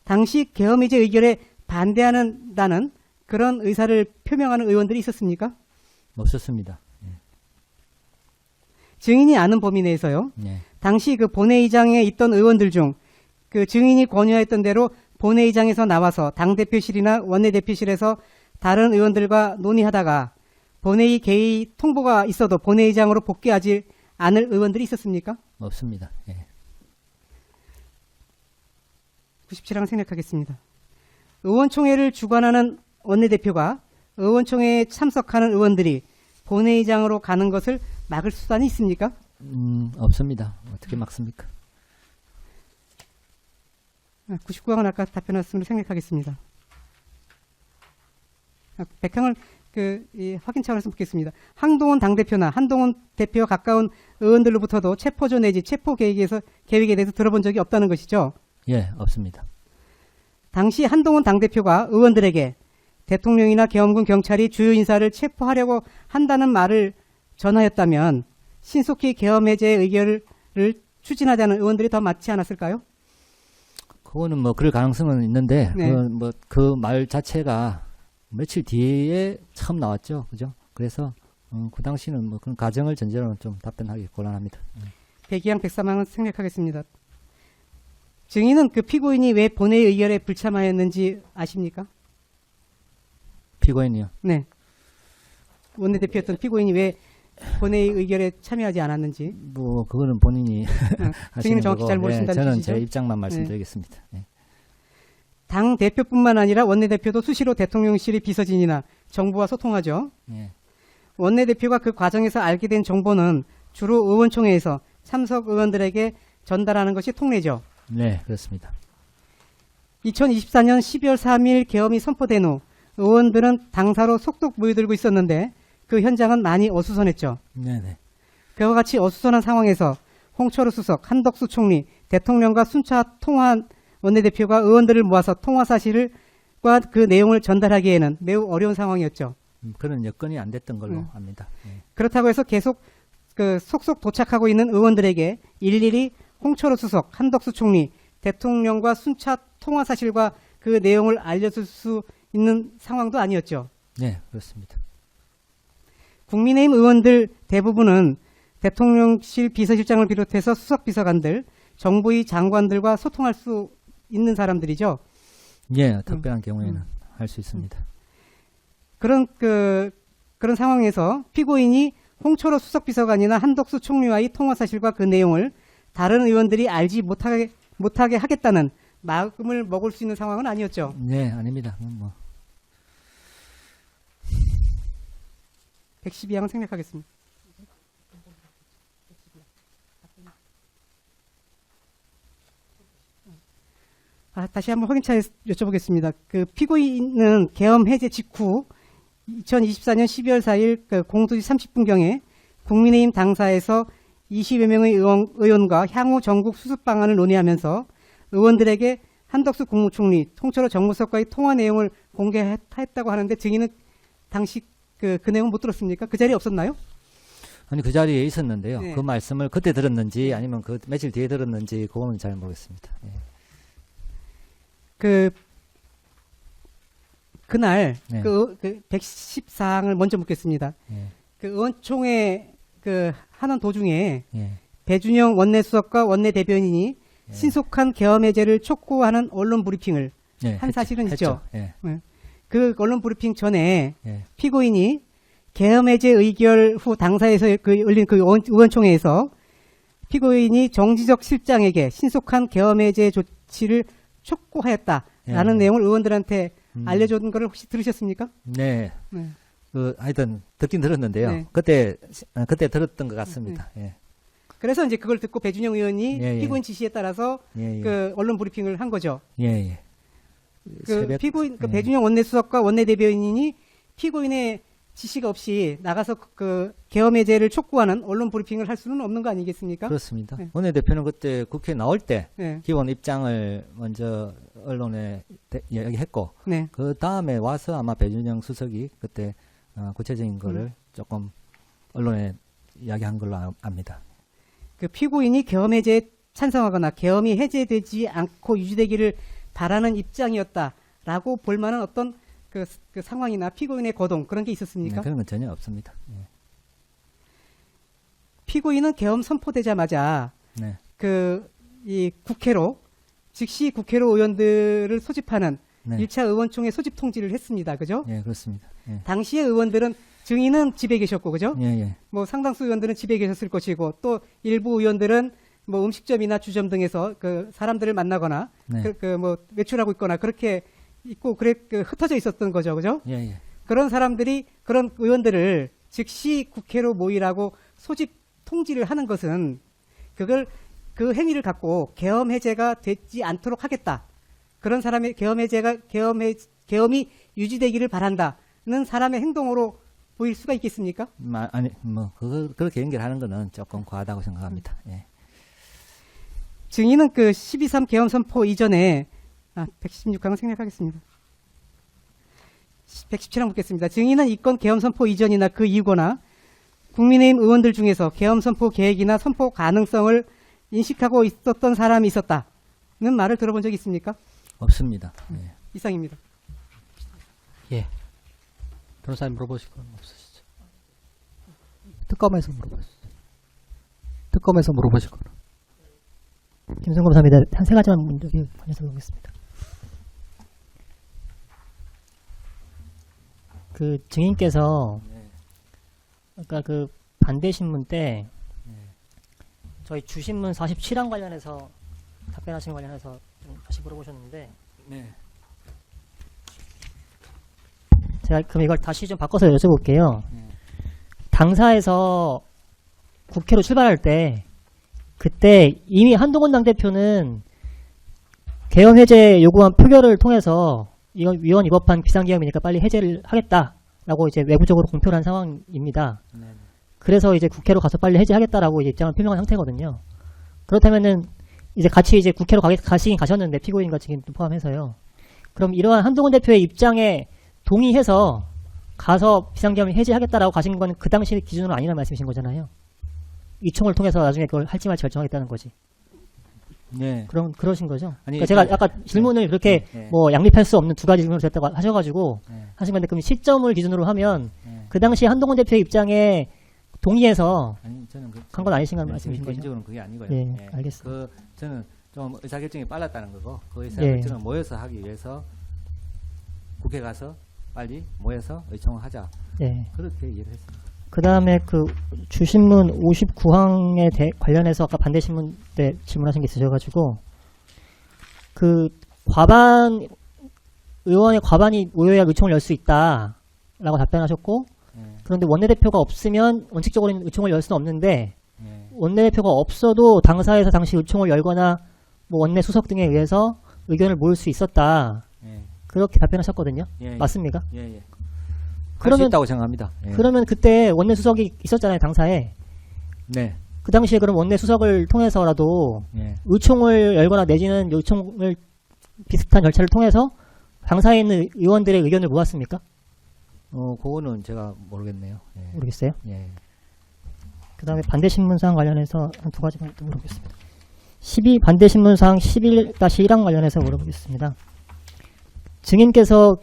당시 계엄 해제 의결에 반대한다는 그런 의사를 표명하는 의원들이 있었습니까? 없었습니다. 증인이 아는 범위 내에서요. 예. 당시 그 본회의장에 있던 의원들 중 그 증인이 권유했던 대로 본회의장에서 나와서 당대표실이나 원내대표실에서 다른 의원들과 논의하다가 본회의 개의 통보가 있어도 본회의장으로 복귀하지 않을 의원들이 있었습니까? 없습니다. 예. 97항 생략하겠습니다. 의원총회를 주관하는 원내대표가 의원총회에 참석하는 의원들이 본회의장으로 가는 것을 막을 수단이 있습니까? 없습니다. 어떻게 막습니까? 99항은 아까 답변했음을 생략하겠습니다. 100항을 확인 차원에서 묻겠습니다. 한동훈 당대표나 한동훈 대표와 가까운 의원들로부터도 체포조 내지 체포 계획에 대해서 들어본 적이 없다는 것이죠. 예, 없습니다. 당시 한동훈 당대표가 의원들에게 대통령이나 계엄군 경찰이 주요 인사를 체포하려고 한다는 말을 전하였다면 신속히 계엄 해제 의결을 추진하자는 의원들이 더 많지 않았을까요? 그거는 뭐 그럴 가능성은 있는데 네. 그 말 자체가 며칠 뒤에 처음 나왔죠, 그죠? 그래서 그 당시는 뭐 그런 가정을 전제로 좀 답변하기 곤란합니다. 102항 103항은 생략하겠습니다. 증인은 그 피고인이 왜 본회의 의결에 불참하였는지 아십니까? 피고인이요. 네. 원내대표였던 피고인이 왜 본회의 의결에 참여하지 않았는지. 뭐 그거는 본인이 하시는 증인은 정확히 거고, 잘 모르신다는 저는 뜻이죠? 제 입장만 말씀드리겠습니다. 예. 당 대표뿐만 아니라 원내대표도 수시로 대통령실의 비서진이나 정부와 소통하죠. 예. 원내대표가 그 과정에서 알게 된 정보는 주로 의원총회에서 참석 의원들에게 전달하는 것이 통례죠. 네, 그렇습니다. 2024년 12월 3일 계엄이 선포된 후 의원들은 당사로 속속 모여들고 있었는데 그 현장은 많이 어수선했죠. 네네. 그와 같이 어수선한 상황에서 홍철호 수석, 한덕수 총리, 대통령과 순차 통화한 원내대표가 의원들을 모아서 통화 사실과 그 내용을 전달하기에는 매우 어려운 상황이었죠. 그런 여건이 안 됐던 걸로 네. 압니다. 예. 그렇다고 해서 계속 속속 도착하고 있는 의원들에게 일일이 홍철호 수석, 한덕수 총리, 대통령과 순차 통화 사실과 그 내용을 알려줄 수 있는 상황도 아니었죠. 네, 그렇습니다. 국민의힘 의원들 대부분은 대통령실 비서실장을 비롯해서 수석 비서관들, 정부의 장관들과 소통할 수 있는 사람들이죠. 예, 특별한 경우에는 할 수 있습니다. 그런 상황에서 피고인이 홍철호 수석 비서관이나 한덕수 총리와의 통화 사실과 그 내용을 다른 의원들이 알지 못하게 하겠다는 마음을 먹을 수 있는 상황은 아니었죠. 네, 아닙니다. 112항은 생략하겠습니다. 다시 한번 확인차에 여쭤보겠습니다. 그 피고인은 계엄 해제 직후 2024년 12월 4일 그 02시 30분경에 국민의힘 당사에서 20여 명의 의원과 향후 전국 수습 방안을 논의하면서 의원들에게 한덕수 국무총리, 홍철호 정무수석과의 통화 내용을 공개했다고 하는데 증인은 당시 그 내용 못 들었습니까? 그 자리에 없었나요? 아니 그 자리에 있었는데요. 네. 그 말씀을 그때 들었는지 아니면 그 며칠 뒤에 들었는지 그거는 잘 모르겠습니다. 예. 그날 네. 114항을 먼저 묻겠습니다. 예. 그 의원총회 하는 도중에 예. 배준영 원내수석과 원내대변인이 신속한 계엄 해제를 촉구하는 언론 브리핑을 예, 한 사실은 있죠. 예. 그 언론 브리핑 전에 예. 피고인이 계엄 해제 의결 후 당사에서 열린 그 의원총회에서 피고인이 정지적 실장에게 신속한 계엄 해제 조치를 촉구하였다라는 예. 내용을 의원들한테 알려준 걸 혹시 들으셨습니까? 네. 네. 하여튼 듣긴 들었는데요. 네. 그때 들었던 것 같습니다. 예. 그래서 이제 그걸 듣고 배준영 의원이 예, 예. 피고인 지시에 따라서 예, 예. 그 언론 브리핑을 한 거죠. 예, 예. 그 새벽- 피고인 그 예. 배준영 원내수석과 원내대변인이 피고인의 지시가 없이 나가서 그 계엄 해제를 촉구하는 언론 브리핑을 할 수는 없는 거 아니겠습니까? 그렇습니다. 네. 원내대표는 그때 국회 나올 때 네. 기본 입장을 먼저 언론에 이야기했고 네. 그 다음에 와서 아마 배준영 수석이 그때 구체적인 거를 조금 언론에 이야기한 걸로 압니다. 그 피고인이 계엄 해제에 찬성하거나 계엄이 해제되지 않고 유지되기를 바라는 입장이었다라고 볼 만한 어떤 그 상황이나 피고인의 거동 그런 게 있었습니까? 네, 그런 건 전혀 없습니다. 피고인은 계엄 선포되자마자 네. 그 이 국회로 즉시 국회로 의원들을 소집하는 네. 1차 의원총회 소집 통지를 했습니다. 그죠? 예, 그렇습니다. 예. 당시의 의원들은 증인은 집에 계셨고 그죠? 예, 예. 뭐 상당수 의원들은 집에 계셨을 것이고 또 일부 의원들은 뭐 음식점이나 주점 등에서 그 사람들을 만나거나 네. 그 뭐 외출하고 있거나 그렇게 있고 그래 그 흩어져 있었던 거죠. 그죠? 예, 예. 그런 사람들이 그런 의원들을 즉시 국회로 모이라고 소집 통지를 하는 것은 그걸 그 행위를 갖고 계엄 해제가 되지 않도록 하겠다. 그런 사람의 계엄이 유지되기를 바란다는 사람의 행동으로 보일 수가 있겠습니까? 아니, 뭐, 그렇게 연결하는 거는 조금 과하다고 생각합니다. 예. 증인은 그 12.3 계엄 선포 이전에 116강은 생략하겠습니다. 117항 묻겠습니다. 증인은 이건 계엄 선포 이전이나 그 이후거나 국민의힘 의원들 중에서 계엄 선포 계획이나 선포 가능성을 인식하고 있었던 사람이 있었다는 말을 들어본 적 있습니까? 없습니다. 예. 이상입니다. 예. 변호사님 물어보실 건 없으시죠? 특검에서 물어보시죠. 특검에서 물어보실 거는. 김성근 검사입니다. 한 세 가지만 문제에 관해서 보겠습니다. 그 증인께서 아까 그 반대 신문 때 저희 주신문 47항 관련해서 답변하신 거 관련해서 좀 다시 물어보셨는데 네. 제가 그럼 이걸 다시 좀 바꿔서 여쭤볼게요. 당사에서 국회로 출발할 때 그때 이미 한동훈 당대표는 계엄 해제 요구한 표결을 통해서 이건 위헌 위법한 비상계엄이니까 빨리 해제를 하겠다라고 이제 외부적으로 공표를 한 상황입니다. 네. 그래서 이제 국회로 가서 빨리 해제하겠다라고 이제 입장을 표명한 상태거든요. 그렇다면은 이제 같이 이제 국회로 가시긴 가셨는데 피고인과 증인 포함해서요. 그럼 이러한 한동훈 대표의 입장에 동의해서 가서 비상계엄을 해제하겠다라고 가신 건 그 당시 기준으로 아니라는 말씀이신 거잖아요. 이 총을 통해서 나중에 그걸 할지 말지 결정하겠다는 거지. 네. 그러신 거죠? 아니, 그러니까 제가 아까 질문을 그렇게 네. 뭐 양립할 수 없는 두 가지 질문을 드렸다고 하셔가지고 네. 하신 건데 그럼 시점을 기준으로 하면 네. 그 당시 한동훈 대표의 입장에 동의해서 아니, 저는 간 건 아니신가 말씀이신 거죠? 개인적으로는 그게 아니고요. 예, 알겠습니다. 저는 좀 의사결정이 빨랐다는 거고, 그 예. 의사결정을 모여서 하기 위해서 국회 가서 빨리 모여서 의총을 하자. 네. 그렇게 이해를 했습니다. 그 다음에 그 주신문 59항에 관련해서 아까 반대신문 때 질문하신 게 있으셔가지고 그 의원의 과반이 모여야 의총을 열 수 있다라고 답변하셨고 예. 그런데 원내대표가 없으면 원칙적으로는 의총을 열 수는 없는데 예. 원내대표가 없어도 당사에서 당시 의총을 열거나 뭐 원내 수석 등에 의해서 의견을 모을 수 있었다. 예. 그렇게 답변하셨거든요. 예. 맞습니까? 예. 예. 그러면- 할수 있다고 생각합니다. 예. 그러면 그때 원내 수석이 있었잖아요, 당사에. 네. 그 당시에 그럼 원내 수석을 통해서라도 예. 의총을 열거나 내지는 의총을 비슷한 절차를 통해서 당사에 있는 의원들의 의견을 모았습니까? 그거는 제가 모르겠네요. 예. 모르겠어요. 예. 그 다음에 반대신문사항 관련해서 한 두 가지만 더 물어보겠습니다. 반대신문사항 11-1항 관련해서 물어보겠습니다. 증인께서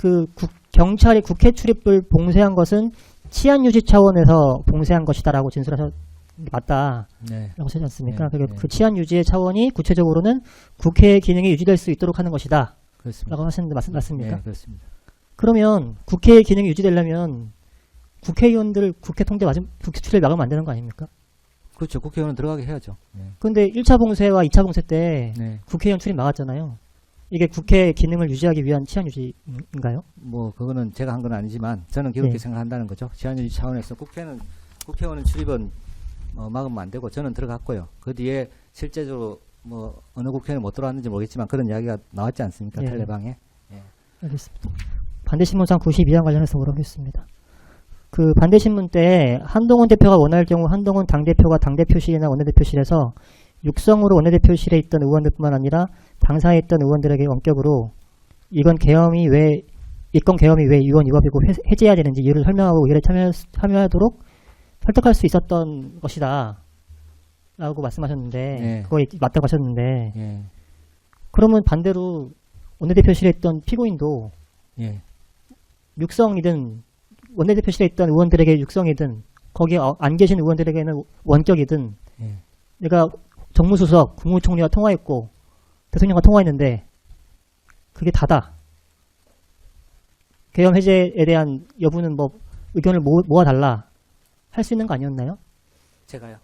경찰이 국회 출입을 봉쇄한 것은 치안 유지 차원에서 봉쇄한 것이다라고 진술하셨 맞다. 네. 라고 하지 않습니까? 네, 그러니까 네. 그 치안 유지의 차원이 구체적으로는 국회의 기능이 유지될 수 있도록 하는 것이다. 그렇습니다. 라고 하셨는데 맞습니까? 네, 그렇습니다. 그러면 국회의 기능이 유지되려면 국회의원들 국회 출입 막으면 안 되는 거 아닙니까? 그렇죠. 국회의원은 들어가게 해야죠. 네. 그런데 1차 봉쇄와 2차 봉쇄 때 네. 국회의원 출입 막았잖아요. 이게 국회의 기능을 유지하기 위한 치안 유지인가요? 뭐 그거는 제가 한 건 아니지만 저는 그렇게 네. 생각한다는 거죠. 치안유지 차원에서 국회의원 출입은 막으면 안 되고 저는 들어갔고요. 그 뒤에 실제적으로 뭐 어느 국회의원이 못 들어왔는지 모르겠지만 그런 이야기가 나왔지 않습니까? 예. 텔레방에. 알겠습니다. 반대신문상 92항 관련해서 물어보겠습니다. 그 반대신문 때 한동훈 대표가 원할 경우 한동훈 당대표가 당대표실이나 원내대표실에서 육성으로 원내대표실에 있던 의원들뿐만 아니라 당사에 있던 의원들에게 원격으로 이건 계엄이 왜 위원 위법이고 해제해야 되는지 이유를 설명하고 의결에 참여하도록 설득할 수 있었던 것이다 라고 말씀하셨는데 예. 그거 맞다고 하셨는데 예. 그러면 반대로 원내대표실에 있던 피고인도 예. 육성이든 원내대표실에 있던 의원들에게 육성이든 거기에 안 계신 의원들에게는 원격이든 예. 내가 정무수석, 국무총리와 통화했고 대통령과 통화했는데 그게 다다. 계엄 해제에 대한 여부는 뭐 의견을 모아달라 할 수 있는 거 아니었나요? 제가요.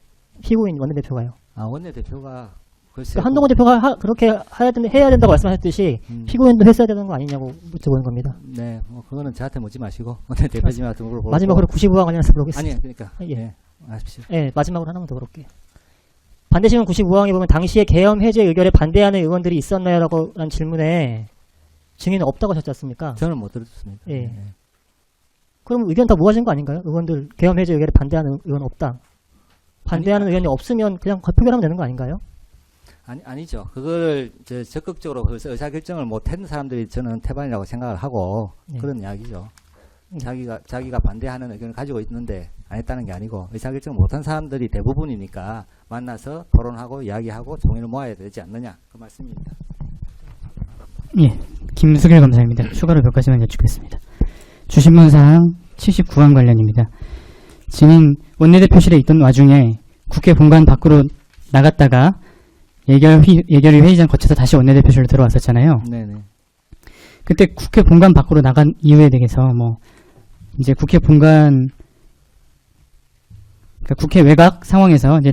피고인 원내대표가요. 원내대표가 글쎄 그러니까 한동훈 대표가 그렇게 해야 된다고 말씀하셨듯이 피고인도 했어야 되는 거 아니냐고 여쭤보는 겁니다. 네, 뭐 그거는 저한테 묻지 마시고 원내대표님한테 물어보고 마지막으로 95화 관련해서 물어보겠습니다. 아니 그러니까 예. 하십시오. 네, 마지막으로 하나만 더 물어볼게요. 반대신문 95항에 보면 당시에 계엄 해제 의결에 반대하는 의원들이 있었나요? 라고 한 질문에 증인은 없다고 하셨지 않습니까? 저는 못 들었습니다. 예. 그럼 의견 다 모아진 거 아닌가요? 의원들 계엄 해제 의결에 반대하는 의원 없다. 반대하는 의원이 없으면 그냥 표결하면 되는 거 아닌가요? 아니죠. 그걸 적극적으로 그래서 의사결정을 못한 사람들이 저는 태반이라고 생각을 하고 예. 그런 이야기죠. 자기가 반대하는 의견을 가지고 있는데 안 했다는 게 아니고 의사결정을 못한 사람들이 대부분이니까 만나서 토론하고 이야기하고 종의를 모아야 되지 않느냐 그 말씀입니다. 예, 김수길 검사입니다. 추가로 몇 가지만 여쭙겠습니다. 주신문사항 79항 관련입니다. 증인 원내대표실에 있던 와중에 국회 본관 밖으로 나갔다가 예결위 회의장 거쳐서 다시 원내대표실로 들어왔었잖아요. 네네. 그때 국회 본관 밖으로 나간 이유에 대해서 뭐 이제 국회 본관 그러니까 국회 외곽 상황에서 이제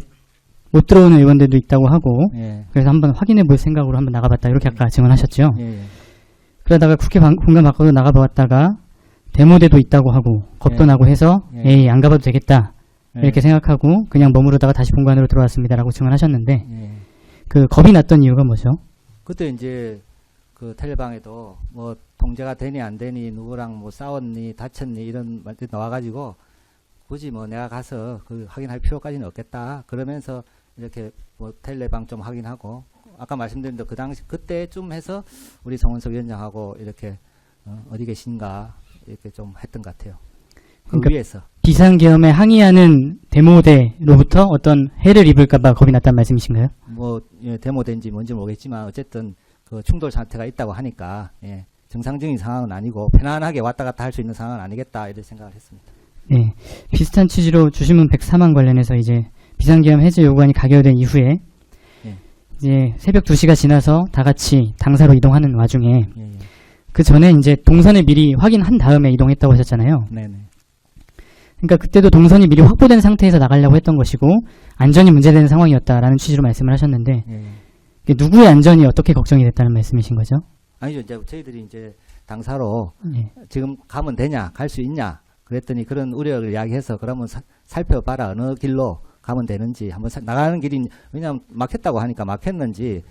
못 들어오는 의원들도 있다고 하고 예. 그래서 한번 확인해 볼 생각으로 한번 나가봤다 이렇게 아까 증언하셨죠. 예. 그러다가 국회 본관 밖으로 나가봤다가 데모대도 있다고 하고 겁도 예. 나고 해서 예. 에이 안 가봐도 되겠다 예. 이렇게 생각하고 그냥 머무르다가 다시 본관으로 들어왔습니다라고 증언하셨는데 예. 그 겁이 났던 이유가 뭐죠? 그때 이제 그 텔레방에도 뭐 통제가 되니 안 되니 누구랑 뭐 싸웠니 다쳤니 이런 말들이 나와가지고 굳이 뭐 내가 가서 그 확인할 필요까지는 없겠다 그러면서 이렇게 뭐 텔레방 좀 확인하고 아까 말씀드린 대로 그 당시 그때쯤 해서 우리 정원석 위원장하고 이렇게 어디 계신가 이렇게 좀 했던 것 같아요. 그 그러니까 위에서 비상계엄에 항의하는 데모대로부터 어떤 해를 입을까봐 겁이 났다는 말씀이신가요? 뭐 데모된지 뭔지 모르겠지만 어쨌든 그 충돌 상태가 있다고 하니까 정상적인 상황은 아니고 편안하게 왔다 갔다 할 수 있는 상황은 아니겠다 이런 생각을 했습니다. 네, 비슷한 취지로 주신문 103항 관련해서 이제 비상계엄 해제 요구안이 가결된 이후에 예. 이제 새벽 2시가 지나서 다 같이 당사로 이동하는 와중에 예. 그 전에 이제 동선을 미리 확인한 다음에 이동했다고 하셨잖아요. 네네. 그러니까 그때도 동선이 미리 확보된 상태에서 나가려고 했던 것이고 안전이 문제되는 상황이었다라는 취지로 말씀을 하셨는데 예. 누구의 안전이 어떻게 걱정이 됐다는 말씀이신 거죠? 아니죠. 이제 저희들이 이제 당사로 예. 지금 가면 되냐, 갈 수 있냐, 그랬더니 그런 우려를 이야기해서 그러면 살펴봐라 어느 길로 가면 되는지 한번 나가는 길이 왜냐하면 막혔다고 하니까 막혔는지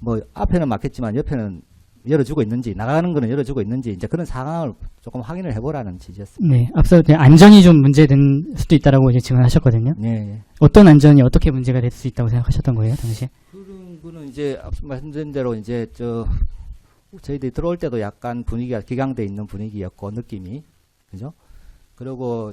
뭐 앞에는 막혔지만 옆에는 열어주고 있는지 나가는 거는 열어주고 있는지 이제 그런 상황을 조금 확인을 해보라는 취지였습니다. 네, 앞서 이제 안전이 좀 문제된 수도 있다라고 이제 증언하셨거든요. 네. 어떤 안전이 어떻게 문제가 될 수 있다고 생각하셨던 거예요, 당시에? 그런 거는 이제 앞서 말씀드린 대로 이제 저희들이 들어올 때도 약간 분위기가 기강돼 있는 분위기였고 느낌이 그죠? 그리고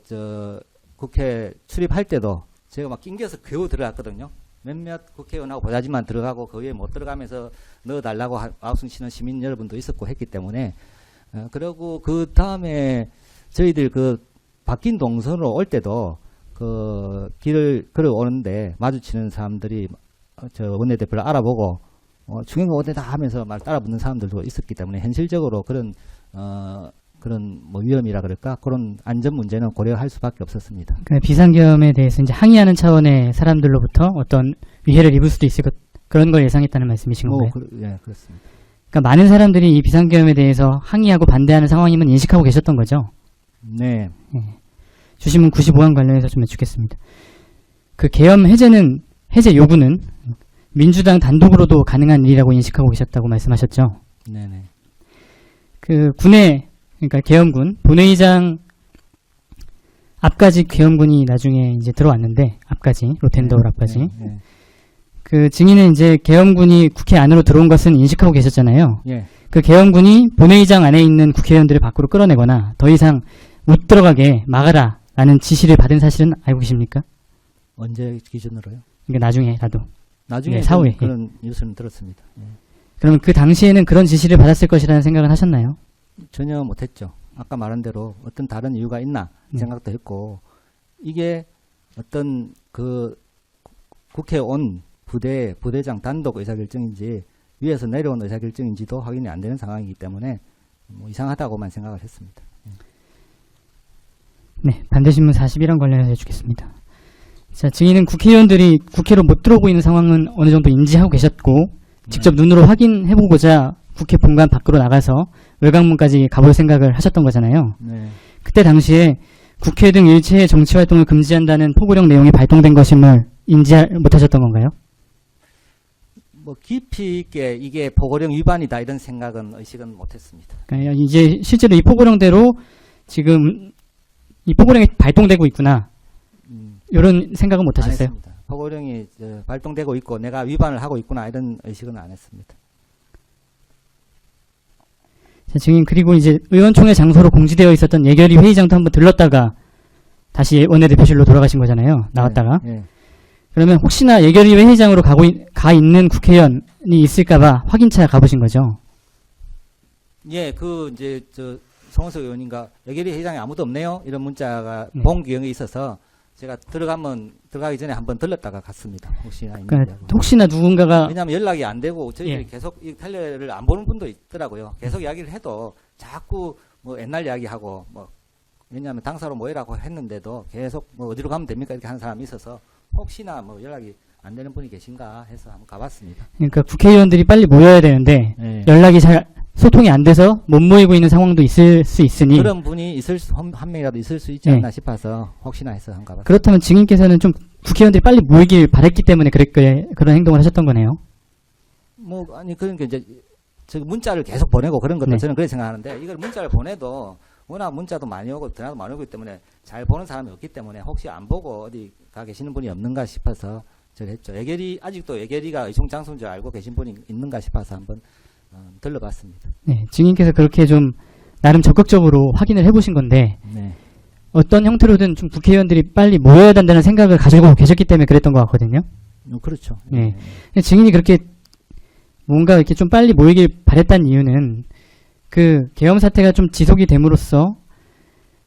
국회 출입할 때도 제가 막 낑겨서 겨우 들어갔거든요. 몇몇 국회의원하고 보자지만 들어가고 그 위에 못 들어가면서 넣어달라고 아우성치는 시민 여러분도 있었고 했기 때문에 그리고 그 다음에 저희들 그 바뀐 동선으로 올 때도 그 길을 걸어오는데 마주치는 사람들이 저 원내대표를 알아보고 중요한 어디다 하면서 막 따라붙는 사람들도 있었기 때문에 현실적으로 그런 뭐 위험이라 그럴까 그런 안전 문제는 고려할 수밖에 없었습니다. 그러니까 비상계엄에 대해서 이제 항의하는 차원의 사람들로부터 어떤 위해를 입을 수도 있을 그런 걸 예상했다는 말씀이신 건가요? 예, 그렇습니다. 그러니까 많은 사람들이 이 비상계엄에 대해서 항의하고 반대하는 상황임은 인식하고 계셨던 거죠? 네. 예. 주신문 95항 관련해서 좀 여쭙겠습니다. 그 계엄 해제 요구는 민주당 단독으로도 가능한 일이라고 인식하고 계셨다고 말씀하셨죠. 네네. 그 군의 그러니까 계엄군 본회의장 앞까지 계엄군이 나중에 이제 들어왔는데 앞까지 로텐더울 앞까지 네. 그 증인은 이제 계엄군이 국회 안으로 들어온 것은 인식하고 계셨잖아요. 예. 그 계엄군이 본회의장 안에 있는 국회의원들을 밖으로 끌어내거나 더 이상 못 들어가게 막아라라는 지시를 받은 사실은 알고 계십니까? 언제 기준으로요? 그러니까 나중에라도. 나중에 네, 사후에. 그런 뉴스는 들었습니다. 예. 그러면 그 당시에는 그런 지시를 받았을 것이라는 생각은 하셨나요? 전혀 못했죠. 아까 말한 대로 어떤 다른 이유가 있나 생각도 했고, 이게 어떤 그 국회 온 부대장 단독 의사결정인지 위에서 내려온 의사결정인지도 확인이 안 되는 상황이기 때문에 뭐 이상하다고만 생각을 했습니다. 네, 반대신문 41원 관련해서 해주겠습니다. 자, 증인은 국회의원들이 국회로 못 들어오고 있는 상황은 어느 정도 인지하고 계셨고 직접 눈으로 확인해보고자 국회 본관 밖으로 나가서 외곽문까지 가볼 생각을 하셨던 거잖아요. 네. 그때 당시에 국회 등 일체의 정치활동을 금지한다는 포고령 내용이 발동된 것임을 인지 못하셨던 건가요? 뭐 깊이 있게 이게 보고령 위반이다 이런 생각은 의식은 못했습니다. 그러니까 이제 실제로 이 포고령대로 지금 이 포고령이 발동되고 있구나 이런 생각은 안 못하셨어요? 했습니다. 보고령이 발동되고 있고 내가 위반을 하고 있구나 이런 의식은 안 했습니다. 자, 증인 그리고 이제 의원총회 장소로 공지되어 있었던 예결위 회의장도 한번 들렀다가 다시 원내대표실로 돌아가신 거잖아요. 나왔다가. 예. 그러면 혹시나 예결위 회의장으로 가 있는 국회의원이 있을까봐 확인차 가보신 거죠? 예, 그 이제 저 성원석 의원님과 예결위 회의장에 아무도 없네요 이런 문자가 네. 본 기억이 있어서 제가 들어가기 전에 한번 들렀다가 갔습니다. 혹시나 있는지 그러니까 하고. 혹시나 누군가가 왜냐하면 연락이 안 되고 저희들이 예. 계속 이 텔레를 안 보는 분도 있더라고요. 계속 이야기를 해도 자꾸 뭐 옛날 이야기하고 뭐 왜냐하면 당사로 모이라고 했는데도 계속 뭐 어디로 가면 됩니까 이렇게 하는 사람이 있어서 혹시나 뭐 연락이 안 되는 분이 계신가 해서 한번 가봤습니다. 그러니까 국회의원들이 빨리 모여야 되는데 예. 연락이 잘 소통이 안 돼서 못 모이고 있는 상황도 있을 수 있으니 그런 분이 한 명이라도 있을 수 있지 예. 않나 싶어서 혹시나 해서 한번 가봤습니다. 그렇다면 증인께서는 좀 국회의원들이 빨리 모이길 바랬기 때문에 그런 행동을 하셨던 거네요. 뭐 아니 그러니까 이제 저 문자를 계속 보내고 그런 것도 네. 저는 그렇게 생각하는데 이걸 문자를 보내도 워낙 문자도 많이 오고 전화도 많이 오기 때문에 잘 보는 사람이 없기 때문에 혹시 안 보고 어디 가 계시는 분이 없는가 싶어서 저를 했죠. 아직도 예결위가 의총장소인 줄 알고 계신 분이 있는가 싶어서 한번 들러봤습니다. 네, 증인께서 그렇게 좀 나름 적극적으로 확인을 해보신 건데 네. 어떤 형태로든 좀 국회의원들이 빨리 모여야 된다는 생각을 가지고 계셨기 때문에 그랬던 것 같거든요. 그렇죠. 네. 근데 증인이 그렇게 뭔가 이렇게 좀 빨리 모이길 바랬다는 이유는 그 계엄 사태가 좀 지속이 됨으로써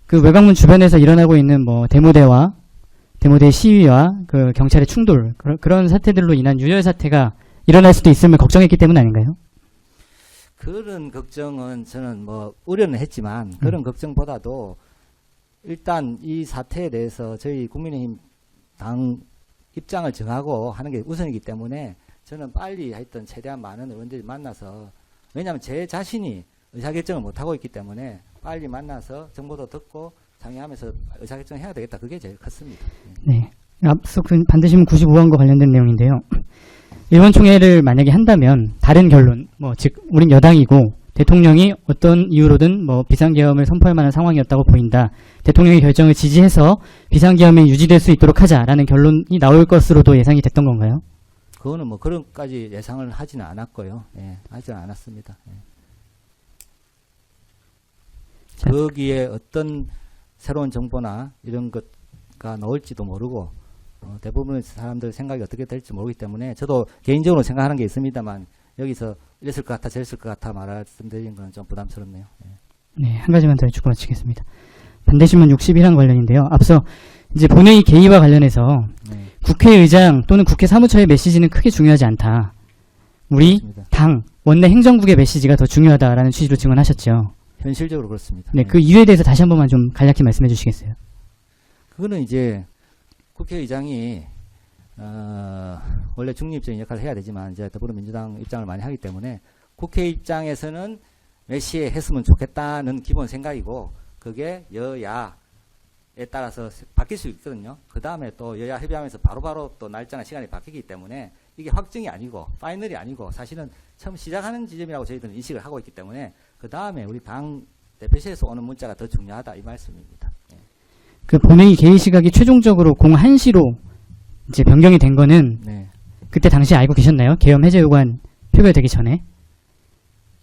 그 외곽문 주변에서 일어나고 있는 뭐 데모대 시위와 그 경찰의 충돌 그런 사태들로 인한 유혈 사태가 일어날 수도 있음을 걱정했기 때문 아닌가요? 그런 걱정은 저는 뭐 우려는 했지만 그런 걱정보다도 일단 이 사태에 대해서 저희 국민의힘 당 입장을 정하고 하는 게 우선이기 때문에 저는 빨리 하여튼 최대한 많은 의원들이 만나서 왜냐하면 제 자신이 의사결정을 못하고 있기 때문에 빨리 만나서 정보도 듣고 상의하면서 의사결정을 해야 되겠다. 그게 제일 컸습니다. 네. 앞서 그 반대신문 95항과 관련된 내용인데요. 의원총회를 만약에 한다면 다른 결론, 즉 우린 여당이고 대통령이 어떤 이유로든 비상계엄을 선포할 만한 상황이었다고 보인다. 대통령의 결정을 지지해서 비상계엄이 유지될 수 있도록 하자라는 결론이 나올 것으로도 예상이 됐던 건가요? 그거는 뭐 그런까지 예상을 하지는 않았고요. 예, 하지는 않았습니다. 예. 자, 거기에 어떤 새로운 정보나 이런 것가 나올지도 모르고 대부분의 사람들 생각이 어떻게 될지 모르기 때문에 저도 개인적으로 생각하는 게 있습니다만 여기서 이랬을 것 같아 저랬을 것 같아 말씀드리는 건 좀 부담스럽네요. 예. 네, 한 가지만 더 여쭙고 마치겠습니다. 반대신문 61항 관련인데요. 앞서 이제 본회의 개의와 관련해서 네, 국회의장 또는 국회 사무처의 메시지는 크게 중요하지 않다. 우리 그렇습니다. 당 원내 행정국의 메시지가 더 중요하다라는 취지로 증언하셨죠. 현실적으로 그렇습니다. 네, 예. 그 이유에 대해서 다시 한 번만 좀 간략히 말씀해 주시겠어요? 그거는 이제 국회의장이 원래 중립적인 역할을 해야 되지만 이제 더불어민주당 입장을 많이 하기 때문에 국회 입장에서는 몇 시에 했으면 좋겠다는 기본 생각이고 그게 여야 따라서 바뀔 수 있거든요. 그 다음에 또 여야 협의하면서 바로바로 또 날짜나 시간이 바뀌기 때문에 이게 확정이 아니고 파이널이 아니고 사실은 처음 시작하는 지점이라고 저희들은 인식을 하고 있기 때문에 그 다음에 우리 당 대표실에서 오는 문자가 더 중요하다 이 말씀입니다. 예. 그 본회의 개의 시각이 최종적으로 01시로 이제 변경이 된 거는 네. 그때 당시 알고 계셨나요? 계엄 해제 요구안 표결되기 전에?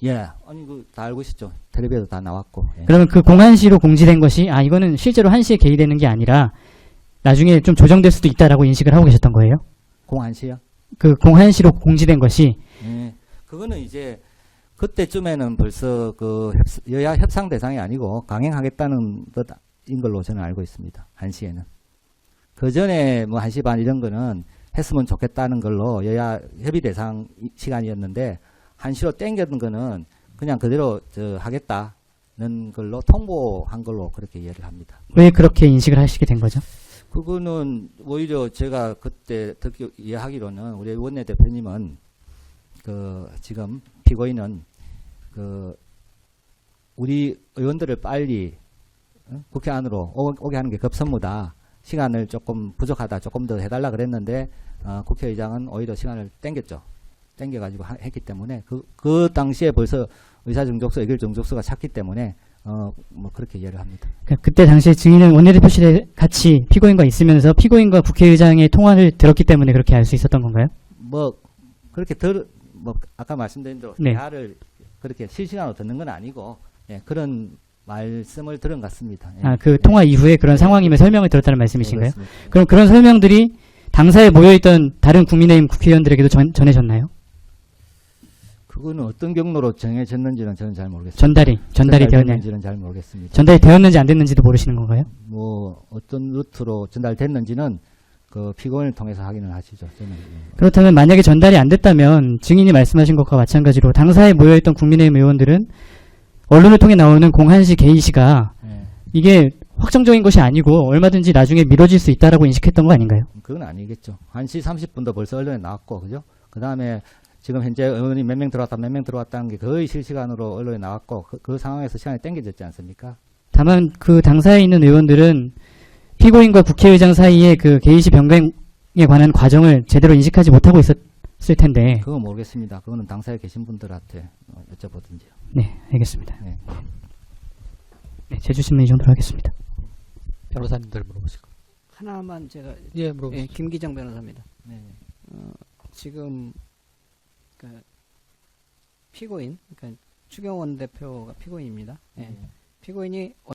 예. 아니 다 알고 있었죠. 텔레비에도 다 나왔고. 예. 그러면 그 01시로 공지된 것이 이거는 실제로 1시에 개의되는 게 아니라 나중에 좀 조정될 수도 있다라고 인식을 하고 계셨던 거예요? 01시요? 그 01시로 공지된 것이 예. 그거는 이제 그때쯤에는 벌써 그 여야 협상 대상이 아니고 강행하겠다는 것인 걸로 저는 알고 있습니다. 1시에는. 그 전에 뭐 1시 반 이런 거는 했으면 좋겠다는 걸로 여야 협의 대상 시간이었는데 1시로 땡겨둔 거는 그냥 그대로 하겠다는 걸로 통보한 걸로 그렇게 이해를 합니다. 왜 그렇게 인식을 하시게 된 거죠? 그거는 오히려 제가 그때 이해하기로는 우리 원내대표님은 지금 피고인은 우리 의원들을 빨리 국회 안으로 오게 하는 게 급선무다. 시간을 조금 부족하다. 조금 더 해달라 그랬는데 국회의장은 오히려 시간을 땡겼죠. 땡겨가지고 했기 때문에 그 당시에 벌써 의사정족수, 의결정족수가 찼기 때문에 뭐 그렇게 이해를 합니다. 그때 당시에 증인은 원내대표실에 같이 피고인과 있으면서 피고인과 국회의장의 통화를 들었기 때문에 그렇게 알 수 있었던 건가요? 뭐 그렇게 아까 말씀드린 대로 네. 대화를 그렇게 실시간으로 듣는 건 아니고 그런 말씀을 들은 것 같습니다. 예. 그 통화 이후에 그런 상황임에 설명을 들었다는 말씀이신가요? 네, 그렇습니다. 그럼 그런 설명들이 당사에 모여있던 다른 국민의힘 국회의원들에게도 전해졌나요? 그거는 어떤 경로로 정해졌는지는 저는 잘 모르겠습니다. 전달이 되었냐? 되었는지는 잘 모르겠습니다. 전달이 되었는지 안 됐는지도 모르시는 건가요? 뭐 어떤 루트로 전달됐는지는 그 피고인을 통해서 확인을 하시죠. 저는 그렇다면 만약에 전달이 안 됐다면 증인이 말씀하신 것과 마찬가지로 당사에 모여있던 국민의힘 의원들은 언론을 통해 나오는 01시 개의시가 예. 이게 확정적인 것이 아니고 얼마든지 나중에 미뤄질 수 있다라고 인식했던 거 아닌가요? 그건 아니겠죠. 1시 30분도 벌써 언론에 나왔고, 그죠? 그 다음에 지금 현재 의원이 몇 명 들어왔다는 게 거의 실시간으로 언론에 나왔고, 그 상황에서 시간이 땡겨졌지 않습니까? 다만 그 당사에 있는 의원들은 피고인과 국회의장 사이에 그 개의시 변경에 관한 과정을 제대로 인식하지 못하고 있었을 텐데. 그건 모르겠습니다. 그거는 당사에 계신 분들한테 여쭤보든지요. 네, 알겠습니다. 네. 네, 제주신문 이 정도로 하겠습니다. 변호사님들 물어보시고. 하나만 제가 예, 물어보시죠. 김기정 변호사입니다. 네. 지금 그 피고인, 그러니까 추경원 대표가 피고인입니다. 예. 피고인이